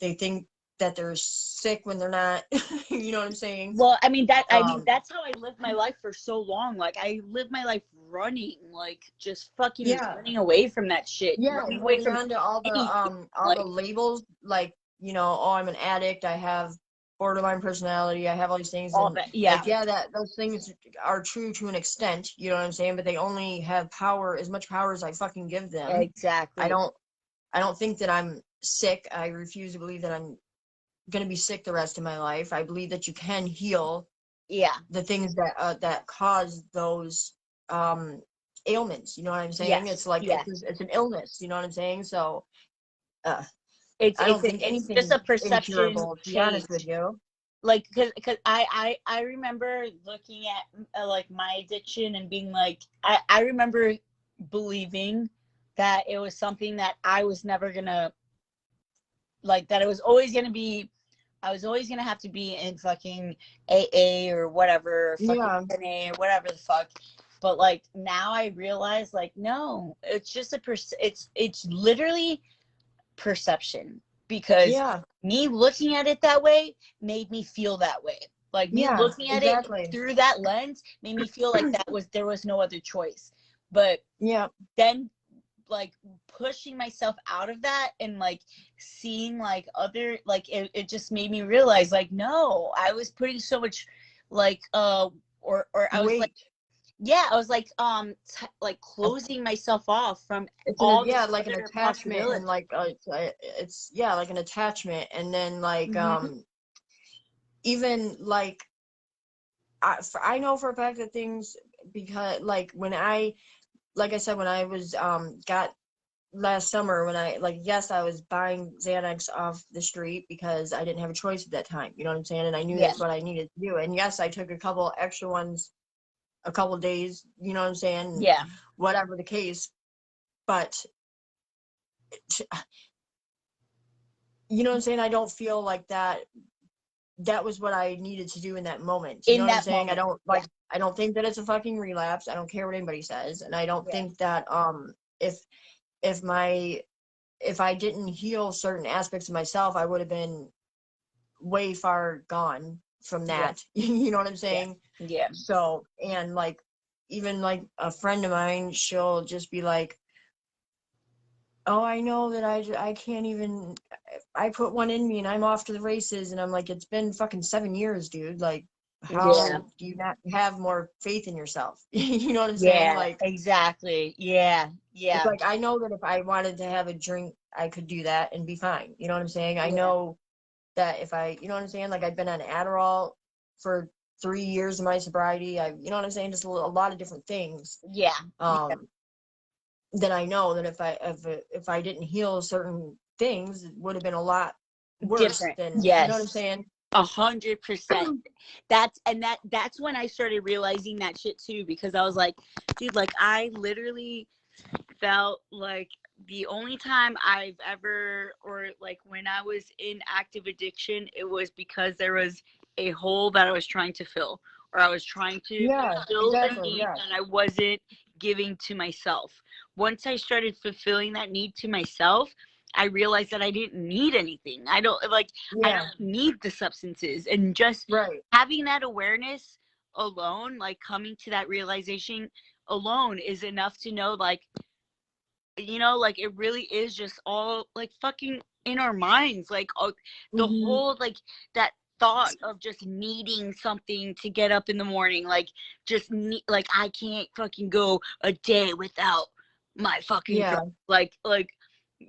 They think that they're sick when they're not. You know what I'm saying? Well, I mean, that's how I lived my life for so long. Like, I lived my life running, like, just fucking Yeah. running away from that shit, Yeah, running and away holding from on to all anything. the Like, labels, like, you know, oh, I'm an addict, I have borderline personality, I have all these things, all and that. Yeah. like, yeah, that those things are true to an extent, you know what I'm saying? But they only have power, as much power as I fucking give them. I Exactly. don't I don't think that I'm sick. I refuse to believe that I'm gonna be sick the rest of my life. I believe that you can heal Yeah. the things that cause those ailments. You know what I'm saying? It's Yes. like Yes. it's an illness. You know what I'm saying? So uh, It's I don't think it's just a anything's perception incurable, to be honest with change. you. Like, because I remember looking at like my addiction and being like, I remember believing that it was something that I was never gonna, like, that it was always gonna be, I was always gonna have to be in fucking AA or whatever, or fucking Yeah, NA or whatever the fuck. But like now I realize, like, no, it's just it's literally perception, because yeah, me looking at it that way made me feel that way. Like, me yeah, looking at it exactly. through that lens made me feel like there was no other choice. But Yeah, then, like, pushing myself out of that and like seeing like other, like, it just made me realize, like, no, I was putting so much, like, or I was like, wait. yeah, I was like, like closing myself off from It's all yeah, these like an other attachment, and possibilities. like it's yeah, like an attachment, and then like Mm-hmm. even like I know for a fact that things, because like when like I said, when I was got last summer, when I, like, yes, I was buying Xanax off the street because I didn't have a choice at that time, you know what I'm saying? And I knew Yeah. that's what I needed to do. And yes, I took a couple extra ones a couple days, you know what I'm saying? Yeah. Whatever the case. But you know what I'm saying? I don't feel like that was what I needed to do in that moment. You know In what I'm that saying? moment. Yeah. I don't think that it's a fucking relapse. I don't care what anybody says. And I don't Yeah. think that if if my if I didn't heal certain aspects of myself, I would have been way far gone from Yeah. that. You know what I'm Yeah. saying? Yeah. So, and like, even like a friend of mine, she'll just be like, oh, I know that I can't even, I put one in me and I'm off to the races. And I'm like, it's been fucking 7 years, dude. Like, Yeah. how do you not have more faith in yourself? You know what I'm saying? Yeah. Like, Exactly. Yeah. it's Yeah. like, I know that if I wanted to have a drink, I could do that and be fine. You know what I'm saying? I Yeah. know that if I, you know what I'm saying? Like, I've been on Adderall for 3 years of my sobriety. You know what I'm saying? Just a lot of different things. Yeah. Then I know that if I didn't heal certain things, it would have been a lot worse Different. than, Yes. you know what I'm saying? 100%. That's when I started realizing that shit too, because I was like, dude, like I literally felt like the only time I've ever, or like when I was in active addiction, it was because there was a hole that I was trying to fill, or I was trying to fill the need that I wasn't giving to myself. Once I started fulfilling that need to myself, I realized that I didn't need anything. I don't need the substances, and just having that awareness alone, like coming to that realization alone is enough to know, like, you know, like it really is just all like fucking in our minds, like the whole, like that thought of just needing something to get up in the morning, like just like I can't fucking go a day without my fucking drug. Like like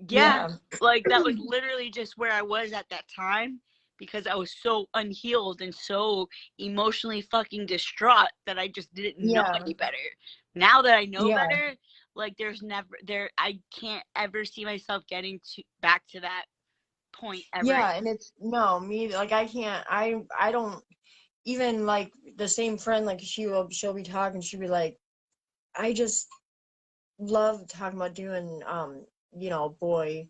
that was literally just where I was at that time, because I was so unhealed and so emotionally fucking distraught that I just didn't know any better. Now that I know better, like I can't ever see myself getting back to that point ever. And it's me, like I can't, I don't even, like the same friend, like she'll be talking, she'll be like, I just love talking about doing you know, boy,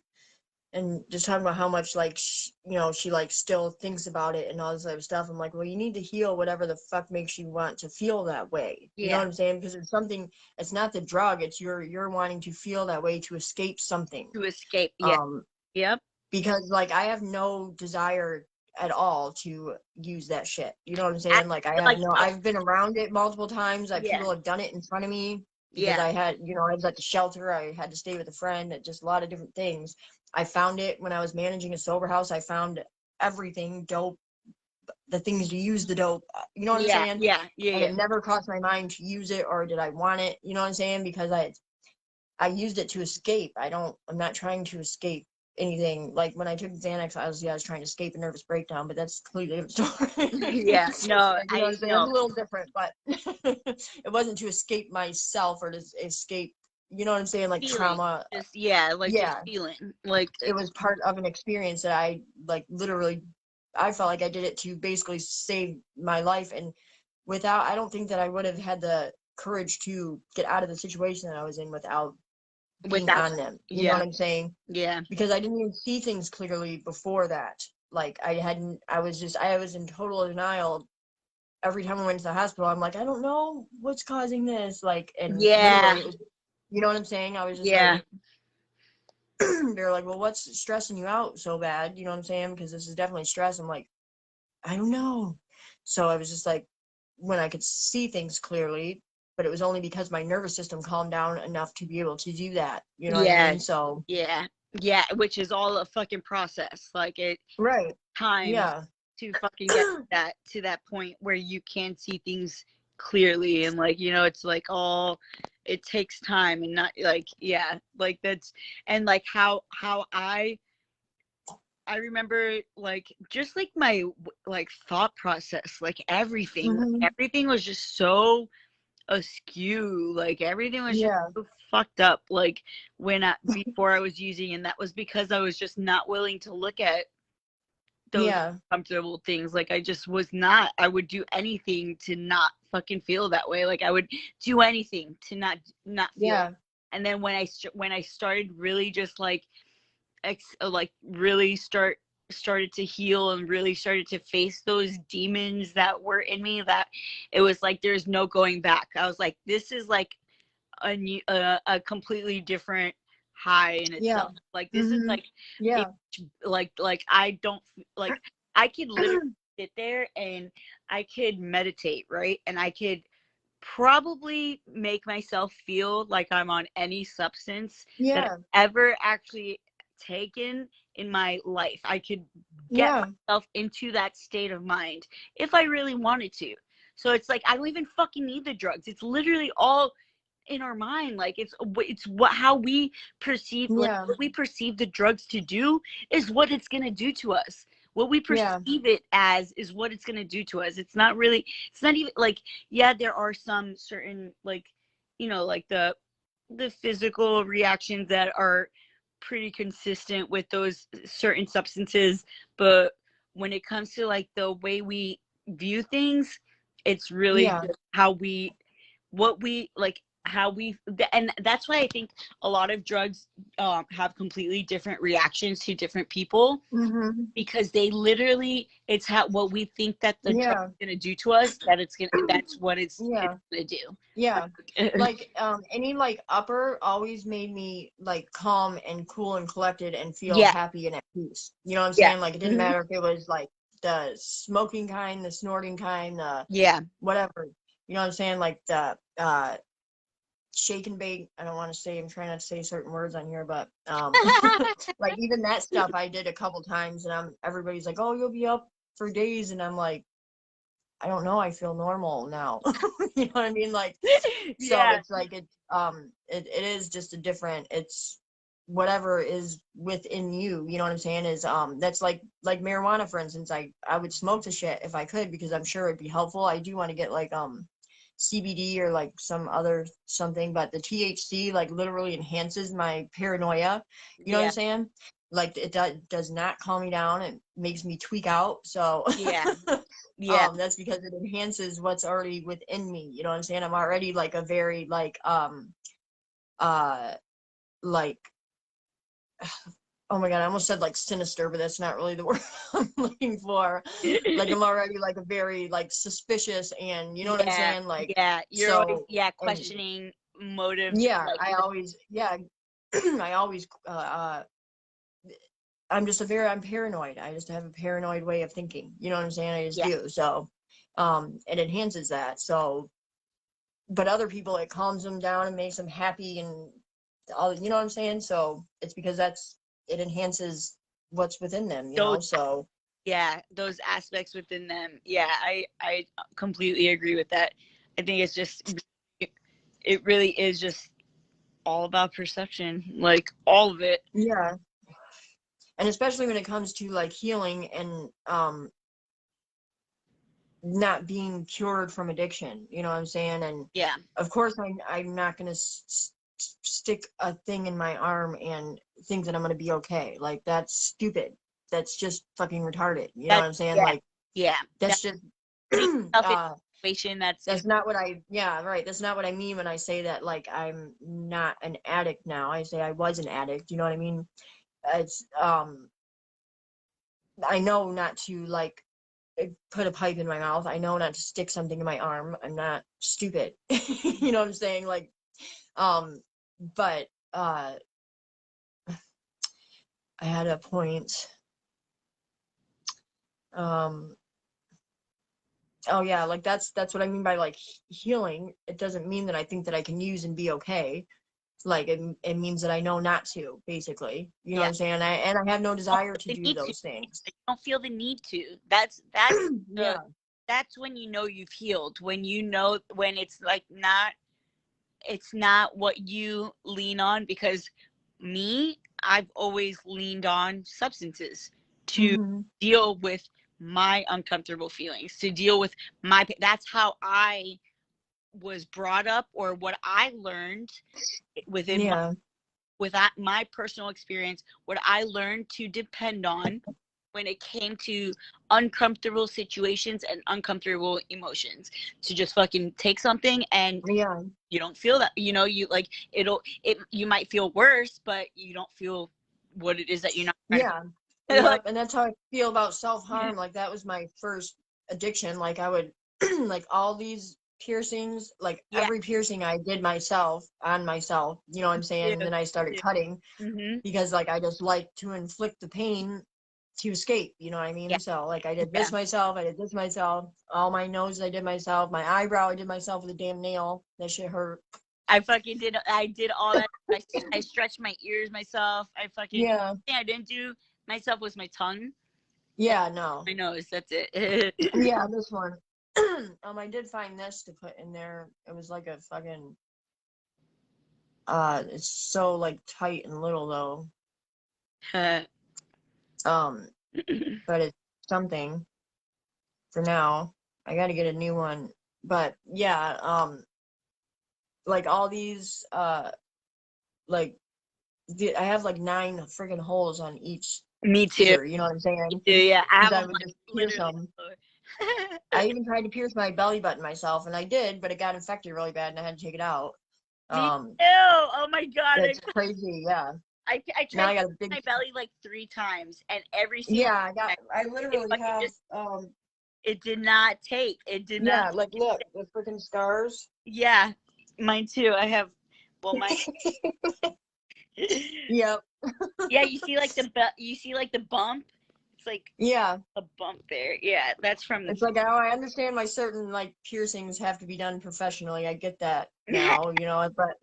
and just talking about how much, like, you know, she like still thinks about it and all this other stuff. I'm like, well, you need to heal whatever the fuck makes you want to feel that way. You know what I'm saying? Because it's something, it's not the drug, it's you're wanting to feel that way to escape something. Because like I have no desire at all to use that shit. You know what I'm saying? Like I've been around it multiple times. People have done it in front of me. Because I had, you know, I was at the shelter, I had to stay with a friend, just a lot of different things. I found it when I was managing a sober house. I found everything, dope, the things to use the dope. You know what I'm saying? And it never crossed my mind to use it, or did I want it? You know what I'm saying? Because I used it to escape. I'm not trying to escape anything. Like when I took Xanax, I was trying to escape a nervous breakdown, but that's a completely different story. You know what I'm saying? It's a little different, but it wasn't to escape myself or to escape, you know what I'm saying, like feeling. Trauma. Just feeling. Like it was part of an experience that I like literally, I felt like I did it to basically save my life, and I don't think that I would have had the courage to get out of the situation that I was in without being on them. You know what I'm saying? Because I didn't even see things clearly before that. Like I was in total denial. Every time I went to the hospital, I'm like, I don't know what's causing this. Like, and literally it was, you know what I'm saying? I was just like, they're like, well, what's stressing you out so bad? You know what I'm saying? Because this is definitely stress. I'm like, I don't know. So I was just like, when I could see things clearly, but it was only because my nervous system calmed down enough to be able to do that. You know what I mean? So which is all a fucking process. Like it time to fucking get to that point where you can see things clearly, and like, you know, it's like all it takes time, and not like like that's, and like how I remember, like, just like my like thought process, like everything was just so askew, like everything was just so fucked up, like before I was using, and that was because I was just not willing to look at those comfortable things. Like I would do anything to not fucking feel that way. Like I would do anything to not feel. And then when I started really just like really started to heal and really started to face those demons that were in me, that it was like there's no going back. I was like, this is like a completely different high in itself. Like this is like like I don't like, I could literally sit there and I could meditate, right? And I could probably make myself feel like I'm on any substance that I've ever actually taken in my life. I could get myself into that state of mind if I really wanted to. So it's like I don't even fucking need the drugs. It's literally all in our mind. Like it's what how we perceive, like what we perceive the drugs to do is what it's gonna do to us. what we Yeah. perceive it as is what it's going to do to us. It's not even like, yeah, there are some certain, like, you know, like the physical reactions that are pretty consistent with those certain substances, but when it comes to like the way we view things, it's really Yeah. just how we, what we like, how we, and that's why I think a lot of drugs have completely different reactions to different people, Mm-hmm. because they literally, it's how, what we think that the drug Yeah. is going to do to us, that it's gonna, that's what it's Yeah. going to do. Yeah. Like any like upper always made me like calm and cool and collected and feel Yeah, happy and at peace. You know what I'm yeah, saying? Like it didn't hmm, matter if it was like the smoking kind, the snorting kind, the yeah. whatever. You know what I'm saying? Like the shake and bake. I don't want to say, I'm trying not to say certain words on here, but like even that stuff I did a couple times, and everybody's like, "Oh, you'll be up for days," and I'm like, I don't know, I feel normal now. You know what I mean? Like, so Yeah, it's like it is just a different, it's whatever is within you, you know what I'm saying, is that's like marijuana, for instance. I would smoke the shit if I could, because I'm sure it'd be helpful. I do want to get like CBD or like some other something, but the THC like literally enhances my paranoia, you know what I'm yeah, saying? Like it does not calm me down, it makes me tweak out. So yeah, yeah. that's because it enhances what's already within me, you know what I'm saying? I'm already like a very uh like oh my god, I almost said like sinister, but that's not really the word I'm looking for. Like I'm already like a very like suspicious, and you know what I'm Yeah, saying, like, yeah. You're always, so, yeah, and questioning motives. yeah, Like, I always, yeah, I always I'm paranoid. I just have a paranoid way of thinking, you know what I'm saying? I just yeah, do. So it enhances that. So, but other people, it calms them down and makes them happy and all, you know what I'm saying? So it's because it enhances what's within them, you those, know? So yeah, those aspects within them. Yeah, I completely agree with that. I think it's just, it really is just all about perception, like all of it. yeah. And especially when it comes to like healing and not being cured from addiction, you know what I'm saying? And Yeah, of course I'm not going to stick a thing in my arm and think that I'm going to be okay. Like that's stupid. That's just fucking retarded, you know what that, I'm saying? yeah, Like yeah. That's that's just putting yourself in uh a situation that's gonna, that's not what yeah, right, that's not what I mean when I say that like I'm not an addict now. I say I was an addict, you know what I mean? It's I know not to like put a pipe in my mouth. I know not to stick something in my arm. I'm not stupid. You know what I'm saying? Like, um, but I had a point. Um, oh yeah, like that's what I mean by like healing. It doesn't mean that I think that I can use and be okay. Like it means that I know not to, basically. You know what yeah. I'm saying? I have no Don't desire feel to the do need to. those things. You don't feel the need to. That's the, Yeah. that's when you know you've healed. When you know, when it's like not, it's not what you lean on. Because me, I've always leaned on substances to Mm-hmm. deal with my uncomfortable feelings, to deal with my, that's how I was brought up, or what I learned within my, Yeah. with that, my personal experience, what I learned to depend on when it came to uncomfortable situations and uncomfortable emotions, to just fucking take something, and Yeah. you don't feel that, you know, you like, you might feel worse, but you don't feel what it is that you're not trying Yeah. to like. Yep. And that's how I feel about self-harm. Like that was my first addiction. Like I would like all these piercings, like Yeah, every piercing I did myself on myself, you know what I'm saying? And dude, then I started dude. cutting Mm-hmm. because like I just like to inflict the pain to escape, you know what I Yeah, mean? So like I did yeah. this myself, I did this myself, all my nose I did myself, my eyebrow I did myself with a damn nail. That shit hurt. I did all that. I stretched my ears myself. I fucking, Yeah. thing I didn't do myself was my tongue and Yeah, no. my nose. That's it. Yeah, this one. I did find this to put in there. It was like a fucking it's so like tight and little though. Um, but something for now. I got to get a new one. But yeah, like all these, like I have like 9 freaking holes on each Me too. ear. You know what I'm saying? Me too, yeah. I have Because I them, would like, just pierce literally. them. I even tried to pierce my belly button myself, and I did, but it got infected really bad, and I had to take it out. Me too. Oh my god. That's crazy. Yeah. I Now tried I to got a pierce big. my belly like 3 times, and every single Yeah, time I it literally fucking have just it did not take. It did not. yeah, like look, the freaking scars. Yeah, mine too. I have. Well, mine. Yep. Yeah, you see like you see like the bump. It's like Yeah. a bump there. Yeah, that's from the. It's like I understand why certain like piercings have to be done professionally. I get that now, you know, but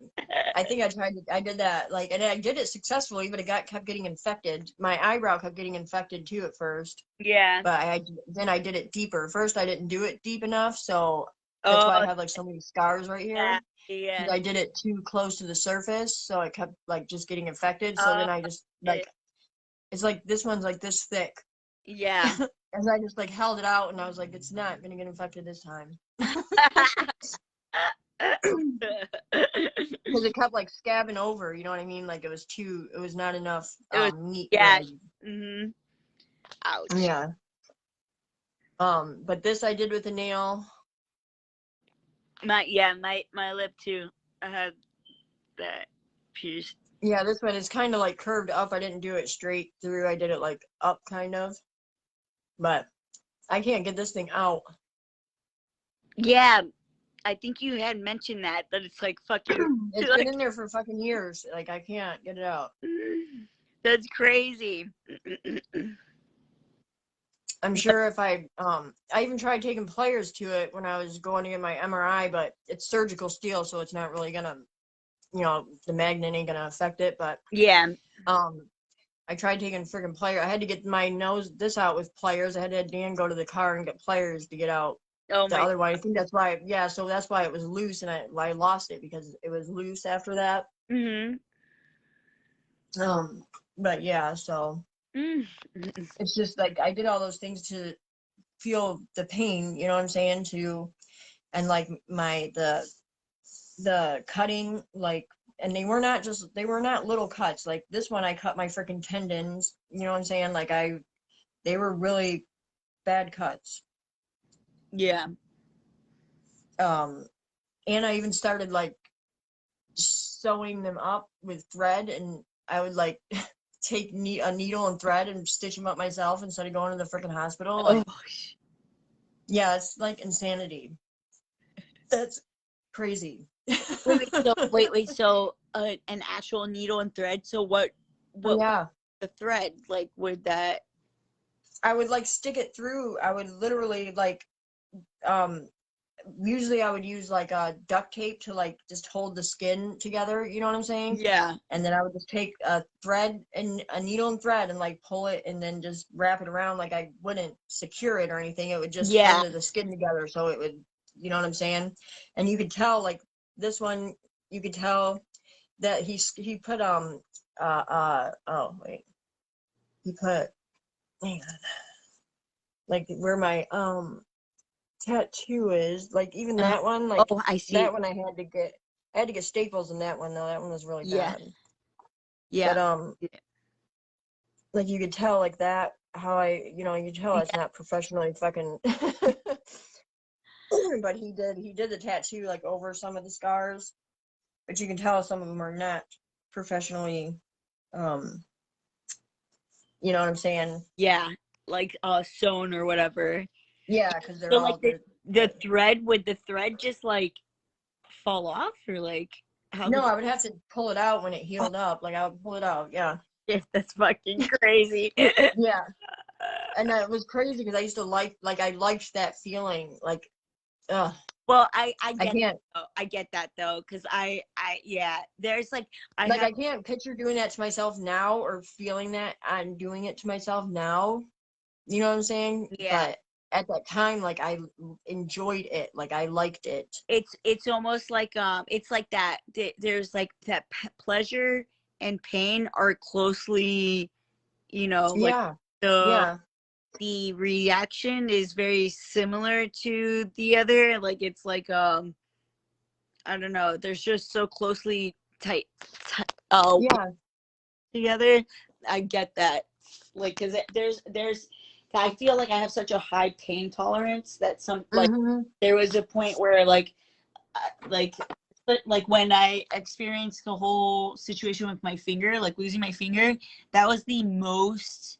I think I did that like, and I did it successfully, but kept getting infected. My eyebrow kept getting infected too at first, Yeah. but then I did it deeper. First, I didn't do it deep enough, so that's why I Oh have like so many scars right yeah, here. yeah. I did it too close to the surface, so it kept like just getting infected. So Oh then I just like it's like this one's like this thick. yeah. As I just like held it out, and I was like, it's not gonna get infected this time. Because it kept like scabbing over, you know what I mean? Like it was not enough It was meat. yeah. Really. Mhm. Ouch. Yeah. But this I did with a nail. My lip too. I had that pierced. Yeah, this one is kind of like curved up. I didn't do it straight through. I did it like up kind of. But I can't get this thing out. Yeah, I think you had mentioned that it's like fucking. It's been Like, in there for fucking years. Like I can't get it out. that's crazy. I'm sure if I even tried taking pliers to it when I was going to get my MRI, but it's surgical steel, so it's not really gonna, you know, the magnet ain't gonna affect it. But Yeah. I tried taking friggin' pliers. I had to get my this out with pliers. I had to have Dan go to the car and get pliers to get out Oh the my. other one. I think that's why. Yeah, so that's why it was loose, and I lost it because it was loose after that. Mhm. But yeah, so Mm. it's just like I did all those things to feel the pain. You know what I'm saying? And like the cutting, like, and they were not little cuts. Like this one, I cut my freaking tendons. You know what I'm saying? Like they were really bad cuts. Yeah. And I even started like sewing them up with thread, and I would like take a needle and thread and stitch them up myself instead of going to the freaking hospital. Like, Oh. yeah, it's like insanity. That's crazy. Wait. So, an actual needle and thread. So what Yeah, the thread like with that? I would like stick it through. I would literally like um usually I would use like a duct tape to like just hold the skin together, you know what I'm saying? Yeah. And then I would just take a thread and a needle and thread and like pull it and then just wrap it around. Like I wouldn't secure it or anything. It would just Yeah. hold the skin together, so it would, you know what I'm saying? And you could tell like this one, you could tell that he put oh wait, he put, hang on, like where my tattoo is, like even that one, like Oh, I see. that one I had to get staples in that one though. That one was really Yeah. bad. Yeah. But like you could tell like that how you could tell it's not professionally fucking but he did the tattoo like over some of the scars, but you can tell some of them are not professionally you know what I'm saying? Yeah. Like sewn or whatever. Yeah, because they're So all like the thread, would the thread just like fall off, or like how no, does I would have to pull it out when it healed up. Like I would pull it out, yeah. that's fucking crazy. Yeah. And it was crazy because I used to I liked that feeling. Like, ugh, Well, I can't. I get that though, because yeah, there's like I can't picture doing that to myself now or feeling that I'm doing it to myself now. You know what I'm saying? yeah, But at that time, like I enjoyed it. Like I liked it. it's almost like it's like that there's like that pleasure and pain are closely, like Yeah. the Yeah. the reaction is very similar to the other. Like it's like I don't know. There's just so closely tight Yeah. together. I get that. Like, cause there's. I feel like I have such a high pain tolerance that Mm-hmm. there was a point where like like when I experienced the whole situation with my finger, like losing my finger, that was the most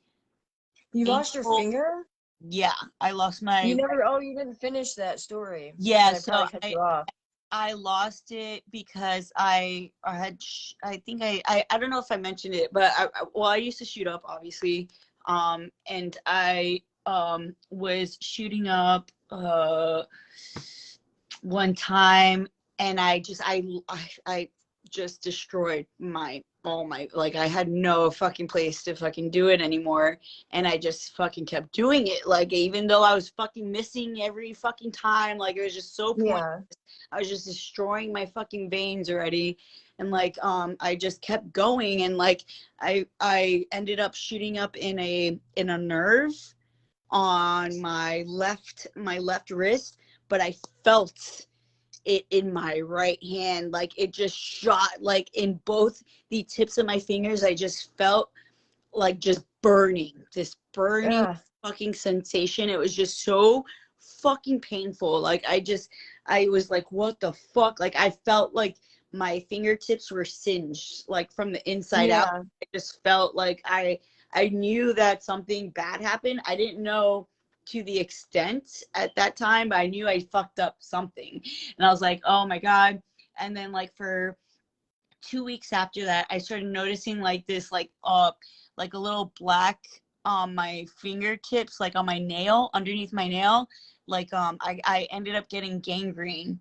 You lost your painful. finger? Yeah, I lost my You never, oh, you didn't finish that story. yeah. I So probably cut you off. I lost it because I had I think I don't know if I mentioned it, but well, I used to shoot up obviously, and I was shooting up one time, and I just destroyed my all my, like I had no fucking place to fucking do it anymore, and I just fucking kept doing it, like even though I was fucking missing every fucking time, like it was just so pointless. Yeah. I was just destroying my fucking veins already, and like I just kept going, and like I ended up shooting up in a nerve on my left wrist, but I felt it in my right hand, like it just shot like in both the tips of my fingers. I just felt like just burning, this burning Yeah. fucking sensation. It was just so fucking painful. Like I was like, what the fuck? Like I felt like my fingertips were singed like from the inside out. Yeah. I just felt like I knew that something bad happened. I didn't know to the extent at that time, but I knew I fucked up something. And I was like, oh my God. And then like for 2 weeks after that, I started noticing like this like a little black on my fingertips, like on my nail, underneath my nail. Like I ended up getting gangrene.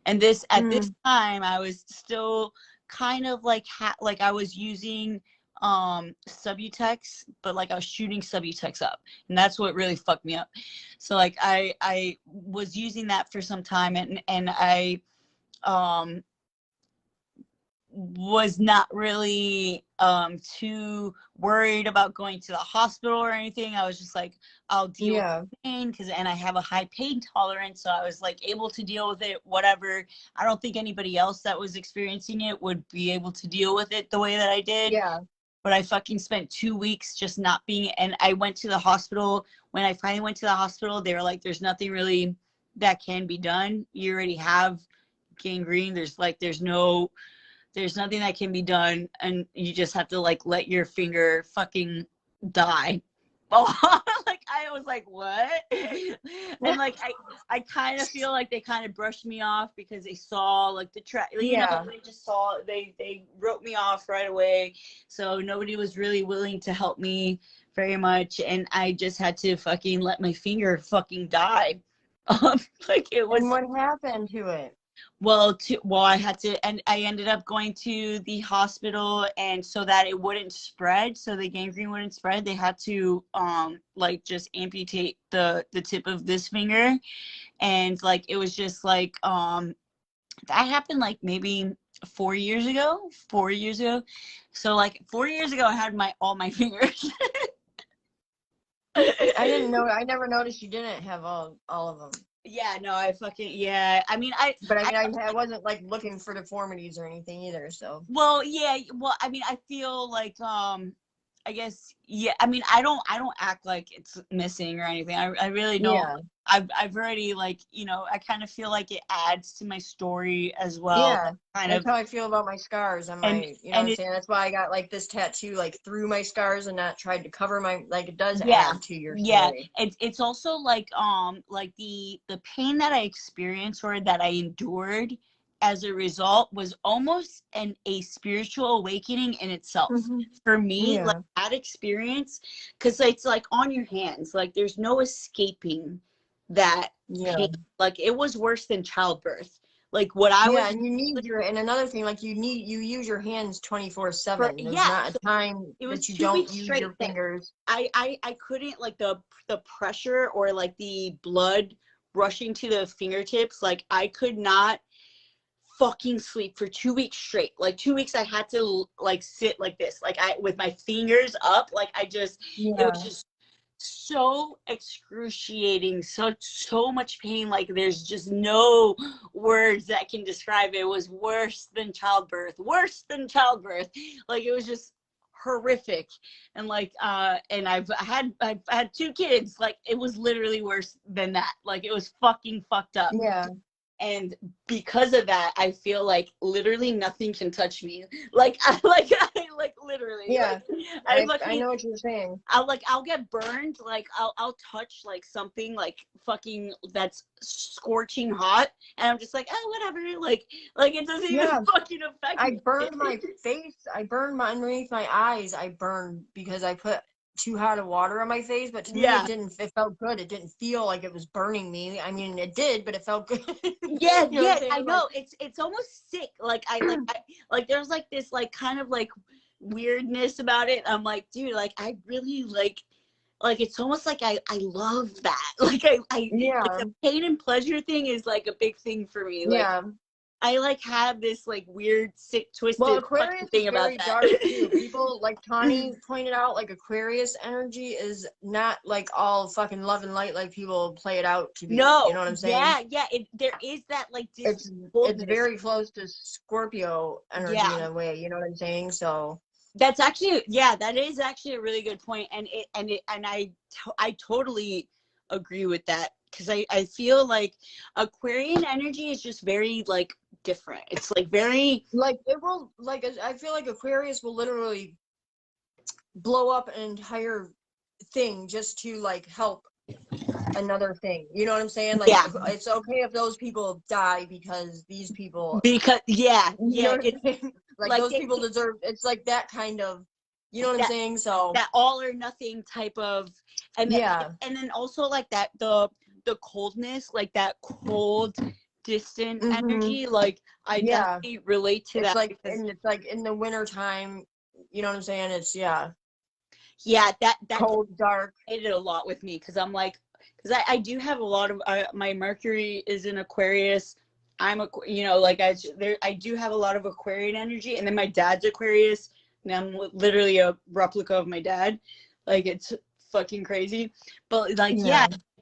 And this at this Mm. time I was still kind of like like I was using Subutex, but like I was shooting Subutex up, and that's what really fucked me up. So like I was using that for some time, and I um was not really too worried about going to the hospital or anything. I was just like, I'll deal with Yeah. the pain, because and I have a high pain tolerance, so I was like able to deal with it, whatever. I don't think anybody else that was experiencing it would be able to deal with it the way that I did. Yeah. But I fucking spent 2 weeks just not being, and I went to the hospital. When I finally went to the hospital, they were like, there's nothing really that can be done. You already have gangrene. There's nothing that can be done, and you just have to like let your finger fucking die. Oh, like I was like, what? And like I kind of feel like they kind of brushed me off because they saw like the track, Yeah. they just saw, they wrote me off right away. So nobody was really willing to help me very much, and I just had to fucking let my finger fucking die. Like it And was. what happened to it? Well, I had to, and I ended up going to the hospital, and so that it wouldn't spread, so the gangrene wouldn't spread, they had to like just amputate the tip of this finger. And like it was just like that happened like maybe 4 years ago. 4 years ago. So like 4 years ago I had my all my fingers. I didn't know. I never noticed you didn't have all of them. Yeah, no, I fucking, yeah. I mean, But I mean, I wasn't like looking for deformities or anything either. So well, yeah, well, I mean, I feel like I guess, yeah, I mean, I don't act like it's missing or anything. I really don't. yeah, I've already, like, I kind of feel like it adds to my story as well, yeah. kind That's of. how I feel about my scars on and my. You know what and I'm it, saying? That's why I got like this tattoo like through my scars and not tried to cover my. Like it does yeah, add to your yeah, story. it's also like the pain that I experienced or that I endured as a result was almost a spiritual awakening in itself Hmm. for me, like Yeah, that experience, because it's like on your hands, like there's no escaping that yeah. pain. Like it was worse than childbirth, like what I Yeah, was and you need your, and another thing, like you use your hands for. 24/7. There's Yeah, not so a time it was that you two don't weeks use straight your that fingers. I couldn't, like the pressure or like the blood rushing to the fingertips, like I could not fucking sleep for 2 weeks straight. Like 2 weeks I had to like sit like this, like I with my fingers up, like I just, it was Yeah. just so excruciating, so much pain. Like there's just no words that can describe it. It was worse than childbirth, like it was just horrific. And like and I've had 2 kids. Like it was literally worse than that. Like it was fucking fucked up. Yeah. And because of that, I feel like literally nothing can touch me. Like I like literally. Yeah. Like, I know what you're saying. I'll get burned. Like I'll touch like something like fucking that's scorching hot, and I'm just like, oh, whatever. Like it doesn't even fucking affect I me. burned my face. I burned my underneath my eyes. I burned because I put too hot of water on my face, but to me it felt good. It didn't feel like it was burning me. I mean, it did, but it felt good. Yeah, You know what I'm I saying? know. It's almost sick. Like I like there's like this like kind of like weirdness about it. I'm like, dude, like I really like it's almost like I love that. Like I like the pain and pleasure thing is like a big thing for me. Like I like have this like weird sick twisted Aquarius thing is about very that. dark too. People like Tani pointed out, like Aquarius energy is not like all fucking love and light like people play it out to be. No, You know what I'm saying? yeah. There is that like It's very close to Scorpio energy in a way. You know what I'm saying? So that's actually that is actually a really good point, and I totally agree with that, because I feel like Aquarian energy is just very like different. It's like very like it will like I feel like Aquarius will literally blow up an entire thing just to like help another thing. You know what I'm saying? Like it's okay if those people die because these people you know what I'm saying? Like those people they, deserve. It's like that kind of, you know what I'm saying? So that all or nothing type of, and then also like that the coldness, like that cold distant energy, like I definitely relate to that. Like, and it's like in the winter time, you know what I'm saying? It's that cold, dark. It did a lot with me, because I'm like, because I do have a lot of my Mercury is in Aquarius. I'm a, you know, like I do have a lot of Aquarian energy, and then my dad's Aquarius, and I'm literally a replica of my dad. Like it's fucking crazy, but like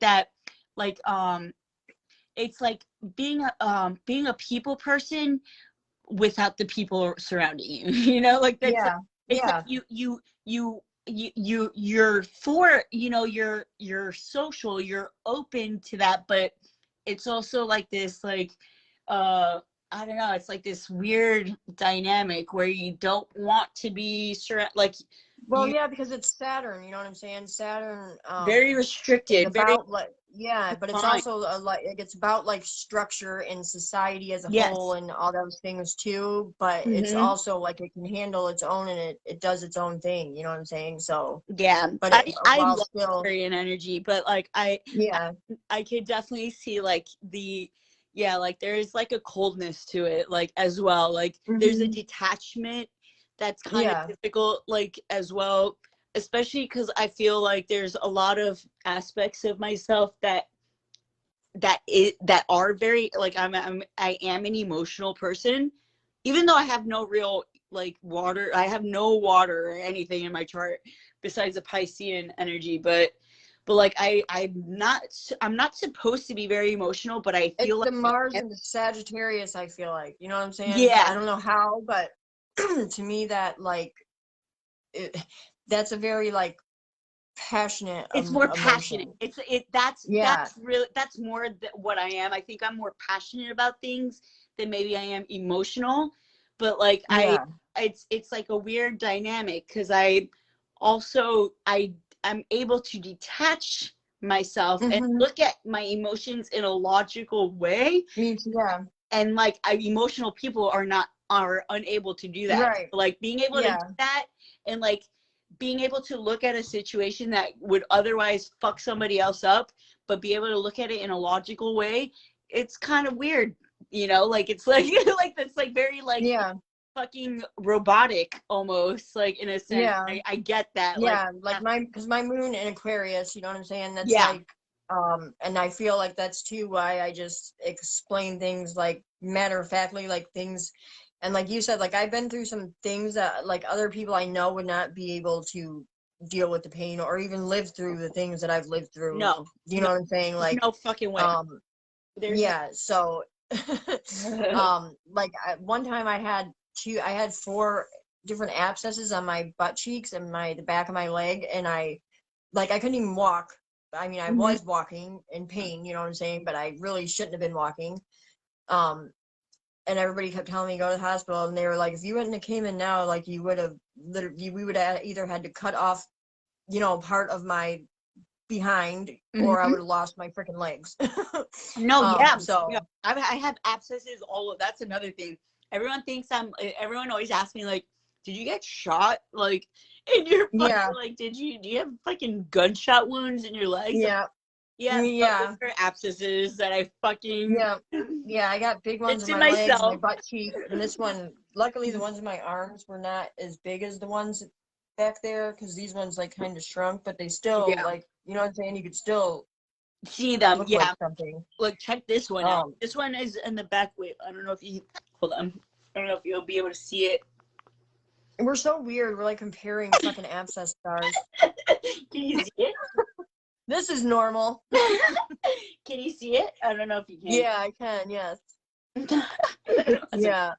that like it's like being a people person without the people surrounding you. You know, like that's it's like you're for, you know, you're social, you're open to that, but it's also like this like I don't know, it's like this weird dynamic where you don't want to be like because it's Saturn, you know what I'm saying? Saturn very restricted, about like but it's also like it's about like structure in society as a whole and all those things too, but it's also like it can handle its own, and it does its own thing, you know what I'm saying? So but I love Aquarian energy, but like I could definitely see like like there is like a coldness to it, like as well, like there's a detachment that's kind of difficult, like as well, especially because I feel like there's a lot of aspects of myself that are very like I am an emotional person, even though I have no real like water. I have no water or anything in my chart besides the Piscean energy, but like I'm not supposed to be very emotional, but I feel it's like the Mars and the Sagittarius, I feel like, you know what I'm saying? I don't know how, but to me that like that's a very like passionate it's more emotion. Passionate. That's really that's more what I am. I think I'm more passionate about things than maybe I am emotional, but like it's like a weird dynamic, because I'm able to detach myself and look at my emotions in a logical way. Me too, and like emotional people are unable to do that. Right. Like being able to do that, and like being able to look at a situation that would otherwise fuck somebody else up, but be able to look at it in a logical way, it's kind of weird, you know? Like it's like like that's like very like fucking robotic almost, like in a sense. I get that. Like because my moon in Aquarius, you know what I'm saying? That's like and I feel like that's too why I just explain things like matter of factly, like things, and like you said, like I've been through some things that like other people I know would not be able to deal with the pain or even live through the things that I've lived through. No. You know what I'm saying? Like, no fucking way. There's yeah. So, like one time I had 4 different abscesses on my butt cheeks and the back of my leg, and I couldn't even walk. I mean, I was walking in pain, you know what I'm saying, but I really shouldn't have been walking. And everybody kept telling me to go to the hospital, and they were like, if you wouldn't have came in now, like we would have either had to cut off, part of my behind, or I would have lost my freaking legs. No, yeah. So yeah. I have abscesses. That's another thing. Everyone always asks me, like, did you get shot? Like, in your fucking, like, do you have fucking gunshot wounds in your legs? Yeah. Yeah. Those are abscesses that I fucking. Yeah, I got big ones in my legs, my butt cheek, and this one, luckily the ones in my arms were not as big as the ones back there, because these ones like kind of shrunk, but they still like, you know what I'm saying, you could still see them. Look like something. Look, check this one out. This one is in the back. Wait, I don't know if you hold on. I don't know if you'll be able to see it. We're so weird. We're like comparing fucking abscess scars. Can you see it? This is normal. Can you see it? I don't know if you can. Yeah, I can. Yes. Yeah.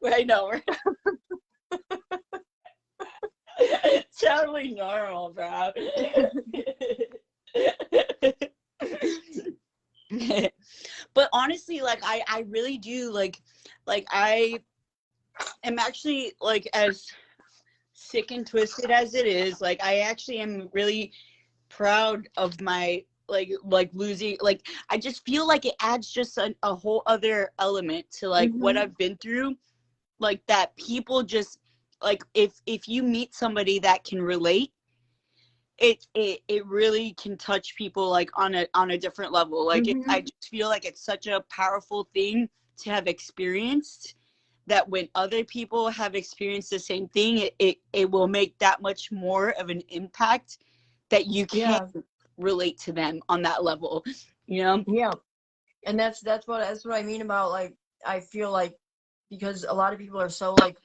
I know. It's totally normal, bro. But honestly, like I really do like I am actually, like, as sick and twisted as it is, like I actually am really proud of my like losing, like I just feel like it adds just a whole other element to like what I've been through, like that people just like if you meet somebody that can relate, it really can touch people like on a different level. Like I just feel like it's such a powerful thing to have experienced, that when other people have experienced the same thing, it will make that much more of an impact, that you can relate to them on that level, you know? Yeah. And that's what I mean about, like, I feel like, because a lot of people are so like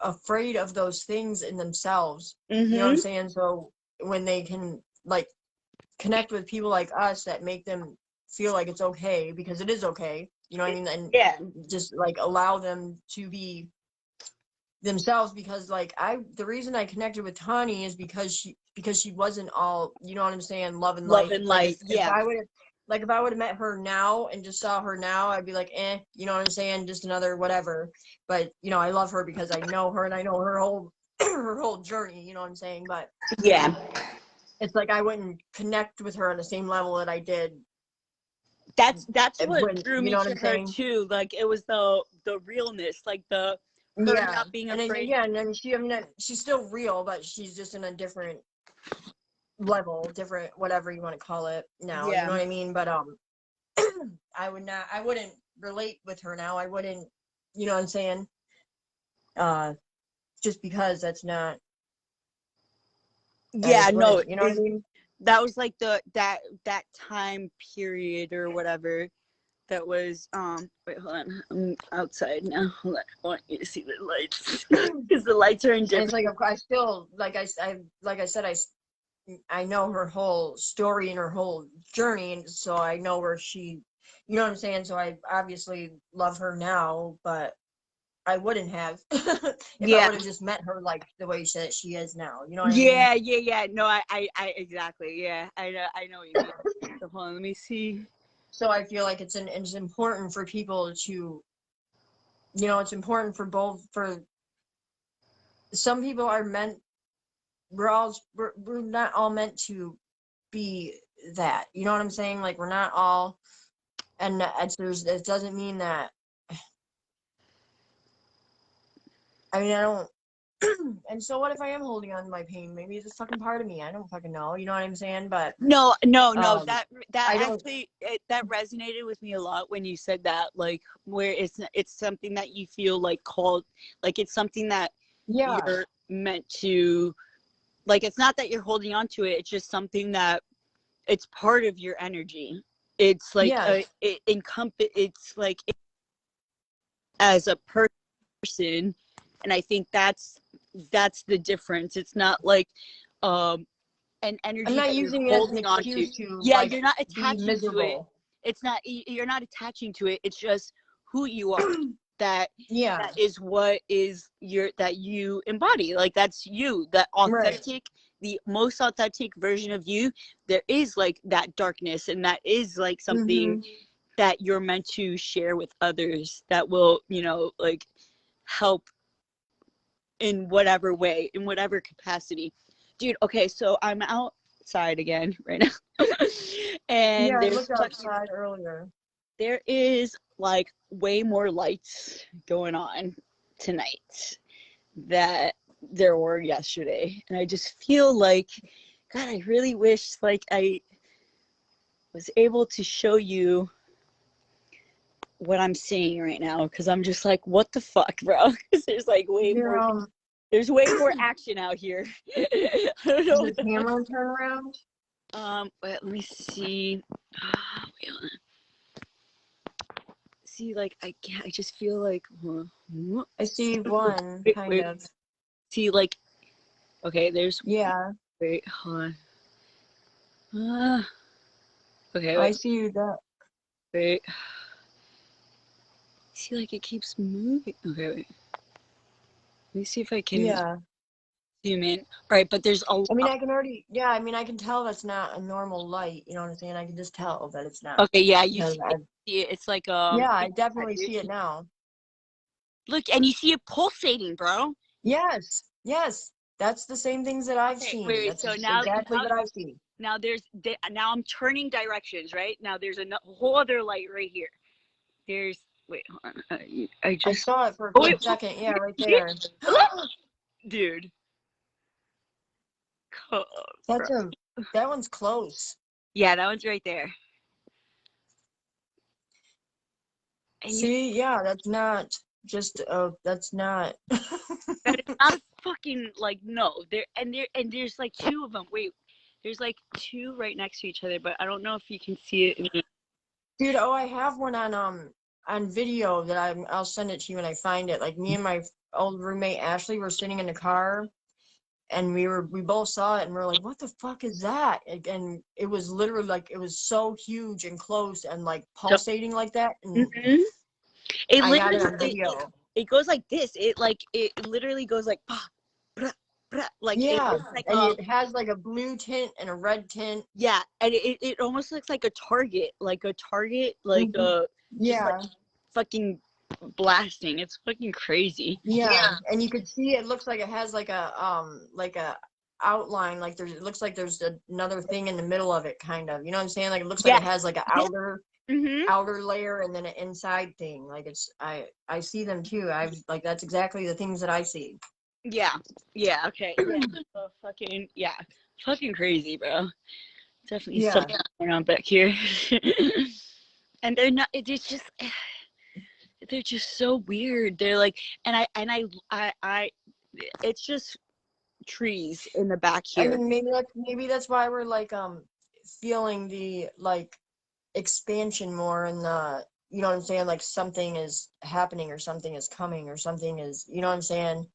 afraid of those things in themselves, you know what I'm saying? So when they can like connect with people like us that make them feel like it's okay, because it is okay, you know what I mean? And just like allow them to be themselves, because like the reason I connected with Tani is because she wasn't all, you know what I'm saying, love and life. Like if I would have met her now and just saw her now, I'd be like, you know what I'm saying, just another whatever. But you know, I love her because I know her, and I know her whole her whole journey, you know what I'm saying? But it's like I wouldn't connect with her on the same level that I did. That's what drew me to her too. Like it was the realness, like her not being afraid. And then she's still real, but she's just in a different level, different whatever you want to call it now. You know what I mean? But I wouldn't relate with her now. I wouldn't, you know what I'm saying? Just because that's not. Yeah, no, you know what I mean? That was like that time period or whatever. That was wait, hold on, I'm outside now. Hold on. I want you to see the lights, because the lights are in different. And it's like I still like I said, I know her whole story and her whole journey, and so I know where she, you know what I'm saying? So I obviously love her now, but I wouldn't have if I would have just met her like the way she is now. You know what I mean? Yeah. No, I exactly. Yeah, I know what you mean. So hold on, let me see. So I feel like it's important for people to, you know, it's important for some people are meant, we're not all meant to be that, you know what I'm saying? Like we're not all, and it doesn't mean that, I mean, I don't, and so what if I am holding on to my pain? Maybe it's a fucking part of me. I don't fucking know. You know what I'm saying? But no. That actually that resonated with me a lot when you said that. Like where it's something that you feel like called, like it's something that you're meant to. Like it's not that you're holding on to it. It's just something that it's part of your energy. It's like it's like as a person, and I think that's that's the difference. It's not like an I'm energy not that you're using it as an holding on to. excuse to Yeah, like you're not be attaching to it. miserable. It's not, you're not attaching to it. It's just who you are. That Yeah. that is what is your, that you embody. Like that's you, that authentic, Right. the most authentic version of you. There is like that darkness, and that is like something that you're meant to share with others, that will, you know, like help in whatever way, in whatever capacity. Dude, okay, so I'm outside again right now. Yeah, And I there's looked outside earlier. there is like way more lights going on tonight that there were yesterday. And I just feel like, God, I really wish like I was able to show you what I'm seeing right now, because I'm just like, what the fuck, bro? Because there's like way Your more, there's way more action out here. I don't know is what the the camera turn around? wait, let me see. Wait, see, like I can't, I just feel like I see one wait, kind wait, of. see, like, okay, there's, Yeah. wait, hold on. Okay, I wait, see you that. wait. See, like it keeps moving. Okay, wait. Let me see if I can Yeah. zoom in. All right, but there's a I mean, lot. I can already. Yeah, I mean, I can tell that's not a normal light. You know what I'm saying? I can just tell that it's not. Okay, yeah, you Because see it. It's like yeah, I definitely see it now. look, and you see it pulsating, bro. Yes. Yes. That's the same things that I've Okay, seen. wait. That's So exactly what I've seen. now there's now I'm turning directions, right? Now there's a whole other light right here. There's wait, hold on. I I just saw it for a oh quick wait, second. Yeah, right there. dude. Oh, bro. That one's close. Yeah, that one's right there. And you, See, yeah, that's not just that's not. that is not a fucking like no. There's like two of them. Wait, there's like two right next to each other, but I don't know if you can see it. Dude, oh, I have one on video that I'll send it to you when I find it. Like me and my old roommate Ashley were sitting in the car and we both saw it and we're like, what the fuck is that? And it was literally like it was so huge and close and like pulsating like that. And Mm-hmm. It I got it literally on video. it goes like this. It literally goes like bah, brah, brah, like it Yeah, looks like and it has like a blue tint and a red tint. yeah, and it almost looks like a target, like a just like Yeah. fucking blasting. It's fucking crazy. Yeah, and you could see it looks like it has like a outline, like it looks like there's another thing in the middle of it, kind of. You know what I'm saying? Like it looks like Yeah. it has like an Mm-hmm. outer layer and then an inside thing. Like I see them too. I've like that's exactly the things that I see. Yeah. Yeah. Okay. Yeah. So fucking yeah. Fucking crazy, bro. Definitely Yeah. something going on back here. And they're not. It's just. They're just so weird. They're like, I. It's just trees in the back I here. mean, maybe that's why we're like feeling the like expansion more and the you know what I'm saying, like something is happening or something is coming or something is you know what I'm saying,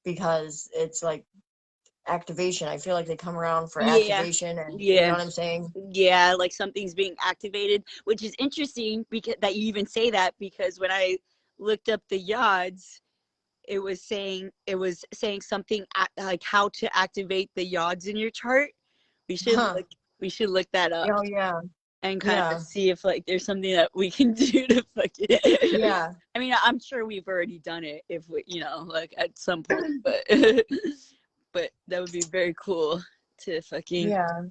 because it's like activation. I feel like they come around for Yeah. activation and you know Yeah. what I'm saying? Yeah. Like something's being activated, which is interesting because that you even say that, because when I looked up the yods, it was saying something like how to activate the yods in your chart. We should Huh. look we should look that up Oh yeah. and kind of Yeah. see if like there's something that we can do to fucking Yeah. I mean, I'm sure we've already done it if we, like at some point, but but that would be very cool to fucking Yeah.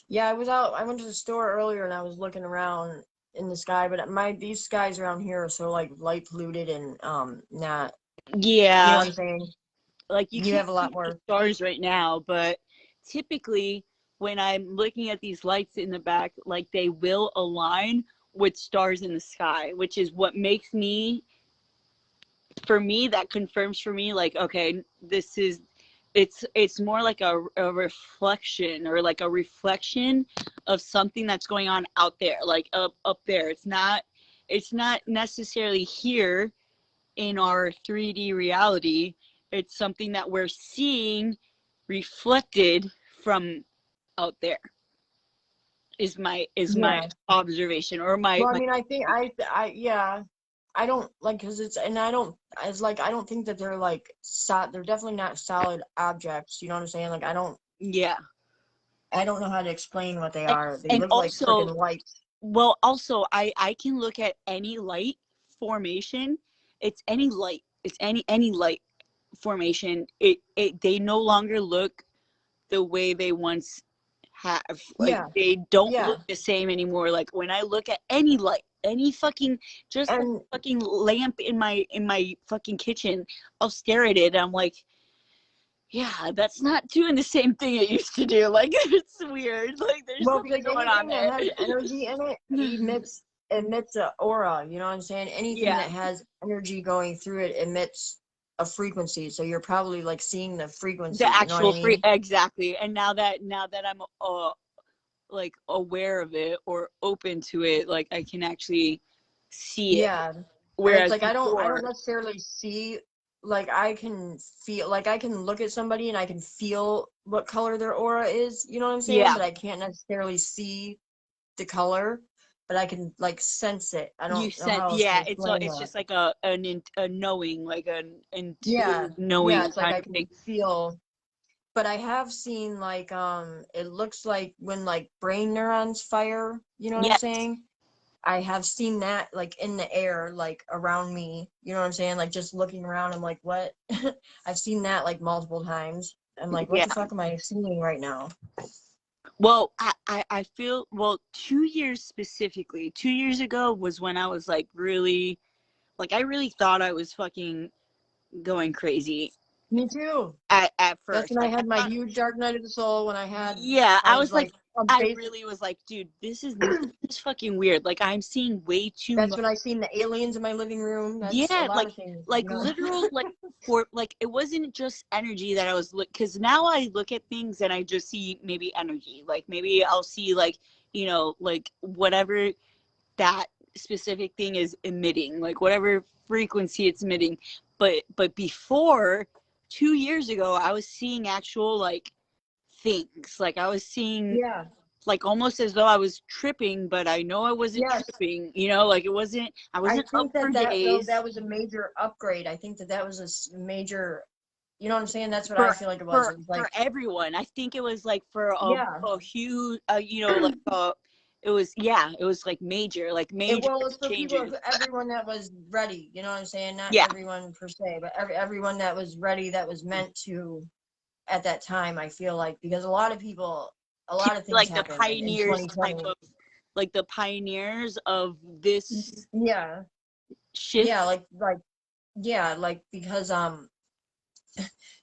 Yeah, I went to the store earlier and I was looking around in the sky, but these skies around here are so like light polluted and not you know yeah, what I'm saying? like you You can't have a lot see the more. stars right now, but typically when I'm looking at these lights in the back, like they will align with stars in the sky, which is what makes me, for me, that confirms for me, like, okay, this is, it's more like a reflection, or like a reflection of something that's going on out there, like up there. It's not necessarily here in our 3D reality. it's something that we're seeing reflected from out there, is my Yeah. observation, or my, Well, I mean, I think yeah, I don't like because it's and I don't it's like I don't think that they're like they're definitely not solid objects. You know what I'm saying? Like yeah. I don't know how to explain what they and, are. They and look like also, freaking lights. well, also, I can look at any light formation. It's any light. It's any light formation. It they no longer look the way they once have. Like, Yeah, they don't yeah, look the same anymore. Like, when I look at any light, any fucking, just the and fucking lamp in my fucking kitchen, I'll stare at it and I'm like, yeah, that's not doing the same thing it used to do. Like, it's weird. Like, there's well, something because going on anything that there. has energy in it emits a aura. You know what I'm saying? Anything Yeah. that has energy going through it emits a frequency. So you're probably like seeing the The frequency. You know what I actual free, mean? exactly. And now that I'm like aware of it or open to it, like, I can actually see it. Yeah. And it's Whereas like I don't before, necessarily see like I can feel like I can look at somebody and I can feel what color their aura is, you know what I'm saying? yeah, But I can't necessarily see the color, but I can like sense it. I you don't know said, how else to yeah, explain it's that. just like a knowing, like an Yeah. intuitive Yeah, knowing it's like kind I of can thing. feel, but I have seen like it looks like when like brain neurons fire, you know what I'm Yes. saying? I have seen that like in the air, like around me. You know what I'm saying? Like just looking around, I'm like, what? I've seen that like multiple times. I'm like, what Yeah. the fuck am I seeing right now? Well, I feel, well, 2 years specifically, 2 years ago was when I was like really, like, I really thought I was fucking going crazy Me too. at That's first. when I Like, I had my thought, huge dark night of the soul. yeah, I I was was like, like, a I base. really was like, dude, this is fucking weird. Like, I'm seeing way too That's much. when I seen the aliens in my living room. That's a Yeah, lot of things, like you know. literal, like, for, like, it wasn't just energy that I was because now I look at things and I just see maybe energy. Like, maybe I'll see, like, like, whatever that specific thing is emitting, like whatever frequency it's emitting. But before, 2 years ago, I was seeing actual, like, things. Like, I was seeing, Yeah. like, almost as though I was tripping, but I know I wasn't Yes. tripping. Like, I I wasn't up think for that though days. that was a major upgrade. I think that was major. You know what I'm saying? That's what I for feel like it was. for It was for like, everyone. I think it was like for yeah. a huge, like, it was, yeah, it was like major, like It major well, it's for people, changes. everyone that was ready. You know what I'm saying? Not Yeah, everyone per se, but everyone that was ready, that was meant to at that time. I feel like because a lot of things like the happened in pioneers type 2020. of, like, the pioneers of this Yeah, shift. yeah, yeah, like because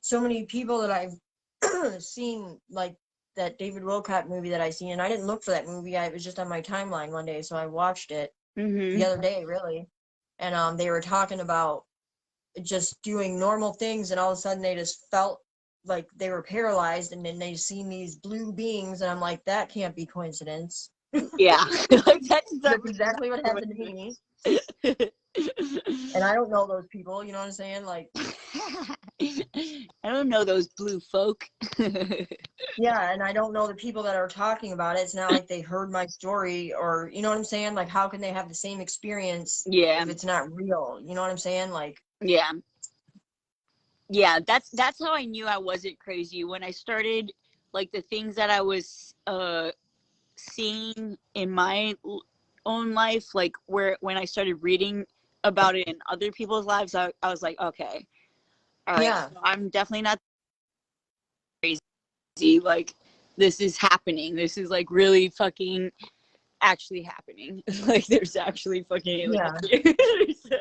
so many people that I've seen, like that David Wilcott movie that I seen, and I didn't look for that movie. It was just on my timeline one day, so I watched it the Mm-hmm. other day, really. And they were talking about just doing normal things, and all of a sudden they just felt like they were paralyzed, and then they seen these blue beings, and I'm like, that can't be coincidence. Yeah, like, that's That's exactly exactly what what happened to me. it And I is. don't know those people, you know what I'm saying? Like, I don't know those blue folk. yeah, and I don't know the people that are talking about it. It's not like they heard my story, or you know what I'm saying? Like, how can they have the same experience Yeah, if it's not real? You know what I'm saying? Like, yeah, yeah. That's how I knew I wasn't crazy, when I started, like, the things that I was seeing in my own life, like, where when I started reading about it in other people's lives, I was like, okay, all right, yeah, so I'm definitely not crazy. Like, this is happening. This is, like, really fucking actually happening. Like, there's actually fucking aliens yeah, here.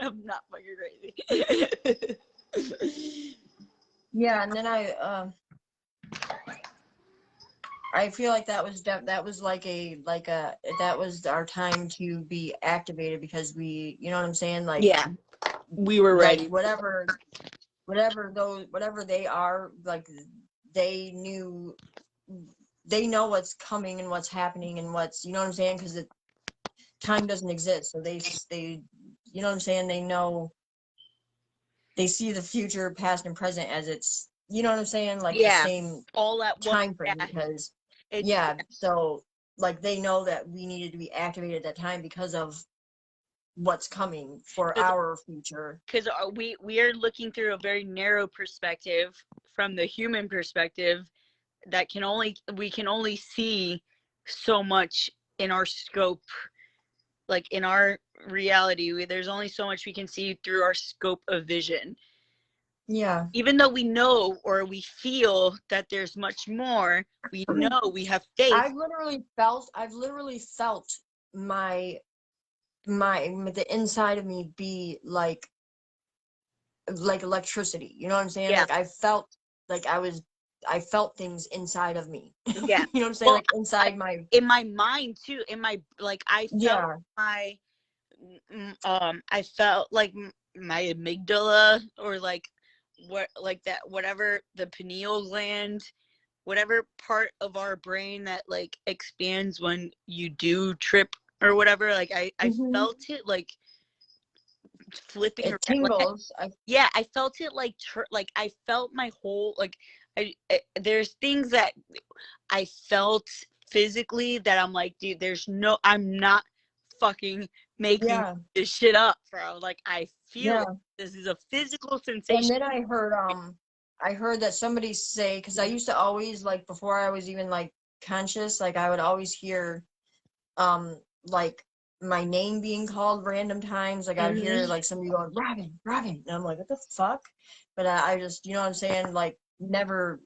I'm not fucking crazy. yeah. And then I feel like that was that was our time to be activated, because you know what I'm saying? Like, Yeah, we were like ready. whatever they are, like they knew they know what's coming and what's happening and what's, you know what I'm saying? Because time doesn't exist, so they you know what I'm saying? They know they see the future, past, and present as it's, you know what I'm saying, like the Yeah, same all at once. time frame, Yeah, because it's yeah, so like they know that we needed to be activated at that time because of what's coming for our future. because we are looking through a very narrow perspective from the human perspective that we can only see so much in our scope, like in our reality. There's only so much we can see through our scope of vision. Yeah. Even though we know or we feel that there's much more, we know, we have faith. I've literally felt my the inside of me be like electricity, you know what I'm saying? Yeah, Like I felt things inside of me. yeah. You know what I'm saying? Well, Like inside my, in my mind too, in my, like, I felt yeah. my I felt like my amygdala, or like what, like that, whatever, the pineal gland, whatever part of our brain that like expands when you do trip or whatever, like I Hmm. felt it like flipping It around, like tingles. yeah, I felt it like like I felt my whole, like there's things that I felt physically that I'm like, dude, I'm not fucking making Yeah. this shit up, bro. Like, I feel Yeah. it. This is a physical And sensation. then I heard that somebody say, because I used to always, like, before I was even like conscious, like I would always hear like my name being called random times. Like I'd hear Mm-hmm. like somebody going, Robyn, Robyn, and I'm like, what the fuck? But I just, you know what I'm saying, like never,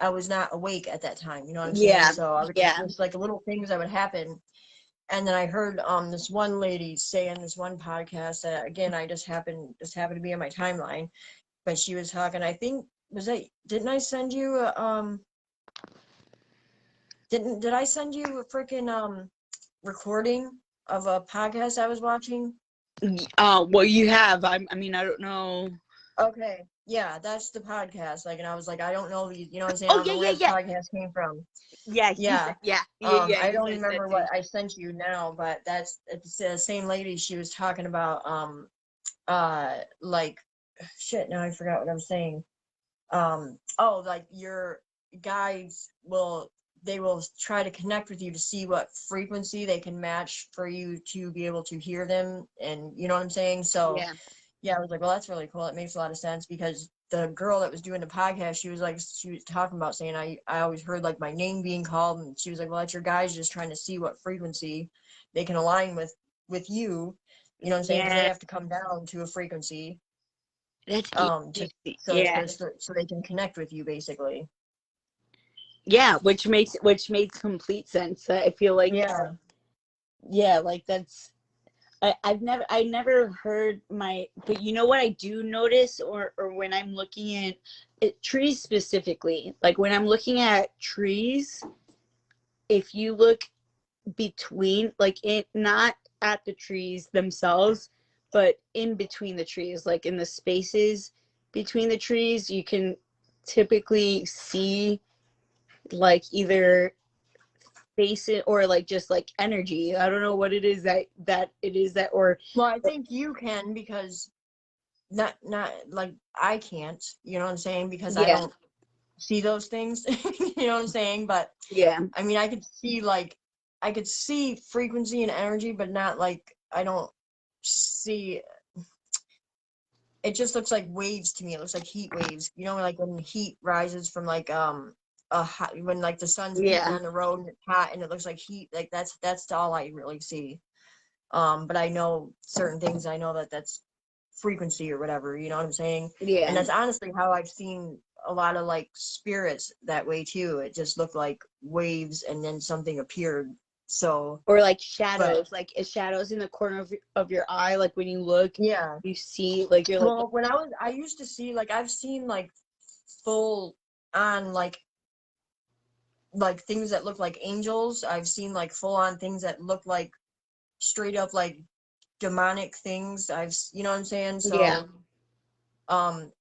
I was not awake at that time, you know what I'm saying? Yeah, So I would yeah. just like little things that would happen. And then I heard this one lady say in this one podcast that, again, I just happened to be on my timeline, but she was talking, I think, didn't I send you a did I send you a freaking recording of a podcast I was watching? Well, you have. I mean, I don't know. Okay, yeah, that's the podcast. Like, and I was like, I don't know these, you know what I'm saying? I Oh don't yeah, know yeah, where the yeah, podcast came from. yeah. You Yeah. said, yeah, yeah, yeah. I You don't said remember that what too. I sent you now, but it's the same lady. She was talking about like shit, now I forgot what I was saying. Oh, like your guides will try to connect with you to see what frequency they can match for you to be able to hear them, and you know what I'm saying? So Yeah, yeah, I was like, well, that's really cool. It makes a lot of sense, because the girl that was doing the podcast, she was talking about saying, I always heard like my name being called, and she was like, well, that's your guys just trying to see what frequency they can align with you. You know what I'm saying? Because they yeah. have to come down to a frequency That's to yeah, so they can connect with you, basically. yeah. Which makes complete sense. I feel like Yeah. yeah, like that's I never heard my, but you know what I do notice, or when I'm looking at trees specifically, like when I'm looking at trees, if you look between, like, it, not at the trees themselves, but in between the trees, like in the spaces between the trees, you can typically see like either face it or like just like energy. I don't know what it is that it is that, or Well, I think you can, because not like I can't, you know what I'm saying? Because I yeah, don't see those things. You know what I'm saying? But yeah. I mean, I could see frequency and energy, but not like I don't see, it just looks like waves to me. It looks like heat waves. You know, like when heat rises from like when like the sun's beating Yeah. on the road and it's hot and it looks like heat, like that's all I really see. But I know certain things, I know that that's frequency or whatever, you know what I'm saying? And Yeah. that's honestly how I've seen a lot of like spirits that way too. It just looked like waves and then something appeared. So, Or like but shadows, like shadows in the corner of your eye, like when you look, yeah. you see, like, you're like, Well, I used to see, like, I've seen like full on like things that look like angels. I've seen like full on things that look like straight up like demonic things. You know what I'm saying? yeah, So, um,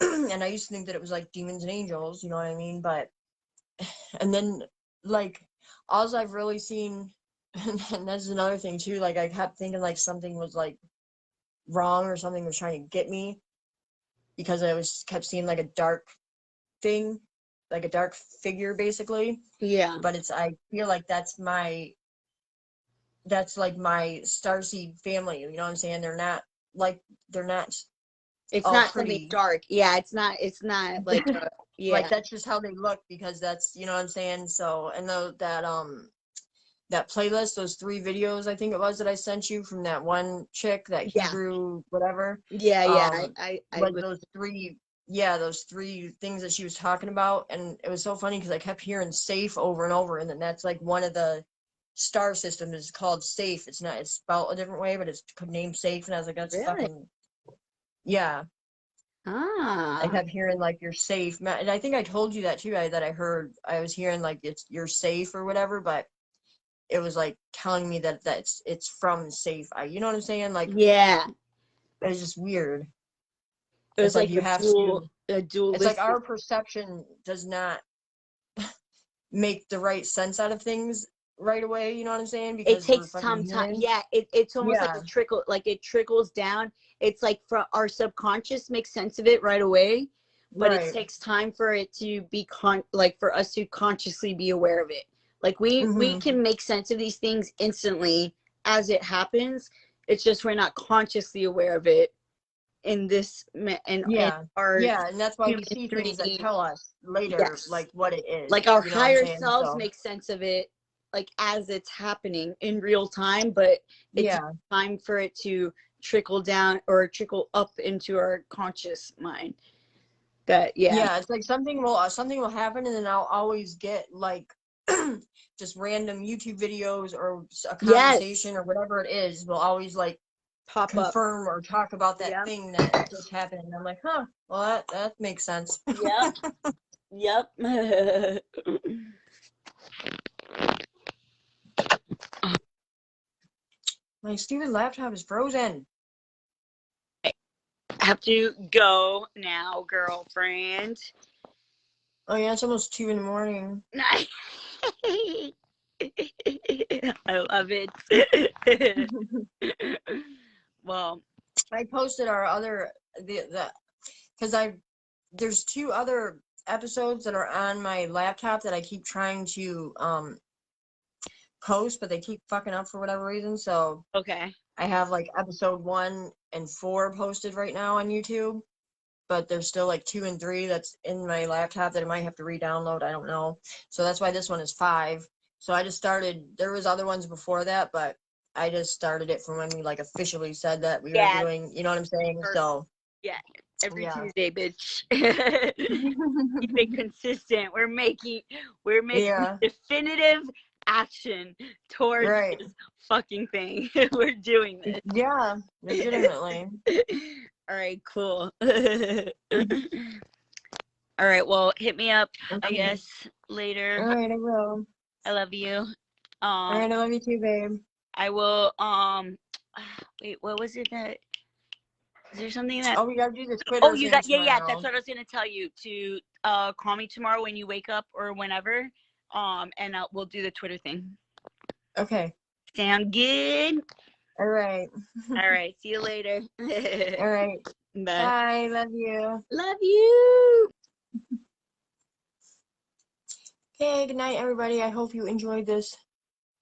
and I used to think that it was like demons and angels, you know what I mean? But, and then like, all I've really seen, and that's another thing too, like I kept thinking like something was like wrong or something was trying to get me. because I kept seeing like a dark thing, like a dark figure basically. Yeah. But I feel like that's like my starseed family. You know what I'm saying? They're not It's all not something pretty. dark. Yeah, it's not like Like yeah. that's just how they look, because that's, you know what I'm saying? So, and though that playlist, those 3 videos I think it was that I sent you from that one chick, that Yeah. Hebrew whatever, Yeah, yeah. I like those three things that she was talking about. And it was so funny because I kept hearing safe over and over, and then that's like one of the star systems is called safe. It's not, it's spelled a different way, but it's named safe. And I was like, that's really. fucking, yeah. I Ah. kept hearing like you're safe, and I think I told you that too. I was hearing like you're safe or whatever, but it was like telling me that it's from safe. You know what I'm saying? Like, Yeah. it's just weird. It It's was like like you have to. a It's like dualistic. our perception does not make the right sense out of things right away. You know what I'm saying? It Because we're takes fucking some time. humans. Yeah, it's almost like Yeah. a trickle, like it trickles down. It's like for our subconscious makes sense of it right away, but it Right. takes time for it to be like for us to consciously be aware of it. Like we Hmm. can make sense of these things instantly as it happens. It's just we're not consciously aware of it in this in Yeah. our Yeah, and that's why human we see things that 3D. tell us later Yes. like what it Like is. our You know what I'm higher saying? selves So make sense of it like as it's happening in real time, but it takes yeah. time for it to trickle down or trickle up into our conscious mind. That yeah. Yeah, it's like something will happen, and then I'll always get like just random YouTube videos or a Yes. conversation or whatever it is will always like Pop up. confirm or talk about that Yep. thing that just happened. And I'm like, huh, well that makes sense. Yep. Yep. My stupid laptop is frozen. Have to go now, girlfriend. Oh yeah, it's almost 2 in the morning. Nice. I love it. Well, I posted our other the because there's 2 other episodes that are on my laptop that I keep trying to post, but they keep fucking up for whatever reason. So okay. I have like episode 1 and 4 posted right now on YouTube, but there's still like 2 and 3 that's in my laptop that I might have to re-download. I don't know. So that's why this one is 5. So I just started. There was other ones before that, but I just started it from when we like officially said that we were Yeah. doing. You know what I'm saying? So Yeah. Every yeah. Tuesday, bitch. Keep it consistent. We're making Yeah. definitive action towards Right. this fucking thing. We're doing this. Yeah. Legitimately. All right, cool. All right, well, hit me up, I Okay. guess, later. All right, I will. I love you. All right, I love you too, babe. I will wait, what was it that is there something that Oh, we gotta do the oh Twitter you thing got yeah, that's tomorrow. what I was gonna tell you to call me tomorrow when you wake up or whenever. And we'll do the Twitter thing. Okay. Sound good? All right. All right, see you later. All right. Bye. Bye. Love you. Love you. Okay, good night, everybody. I hope you enjoyed this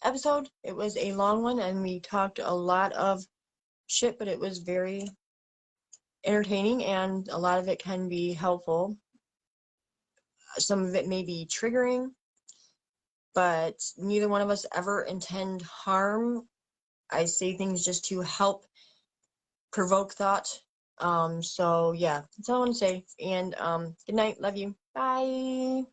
episode. It was a long one, and we talked a lot of shit, but it was very entertaining, and a lot of it can be helpful. Some of it may be triggering, but neither one of us ever intend harm. I say things just to help provoke thought. So yeah, that's all I want to say. And good night. Love you. Bye.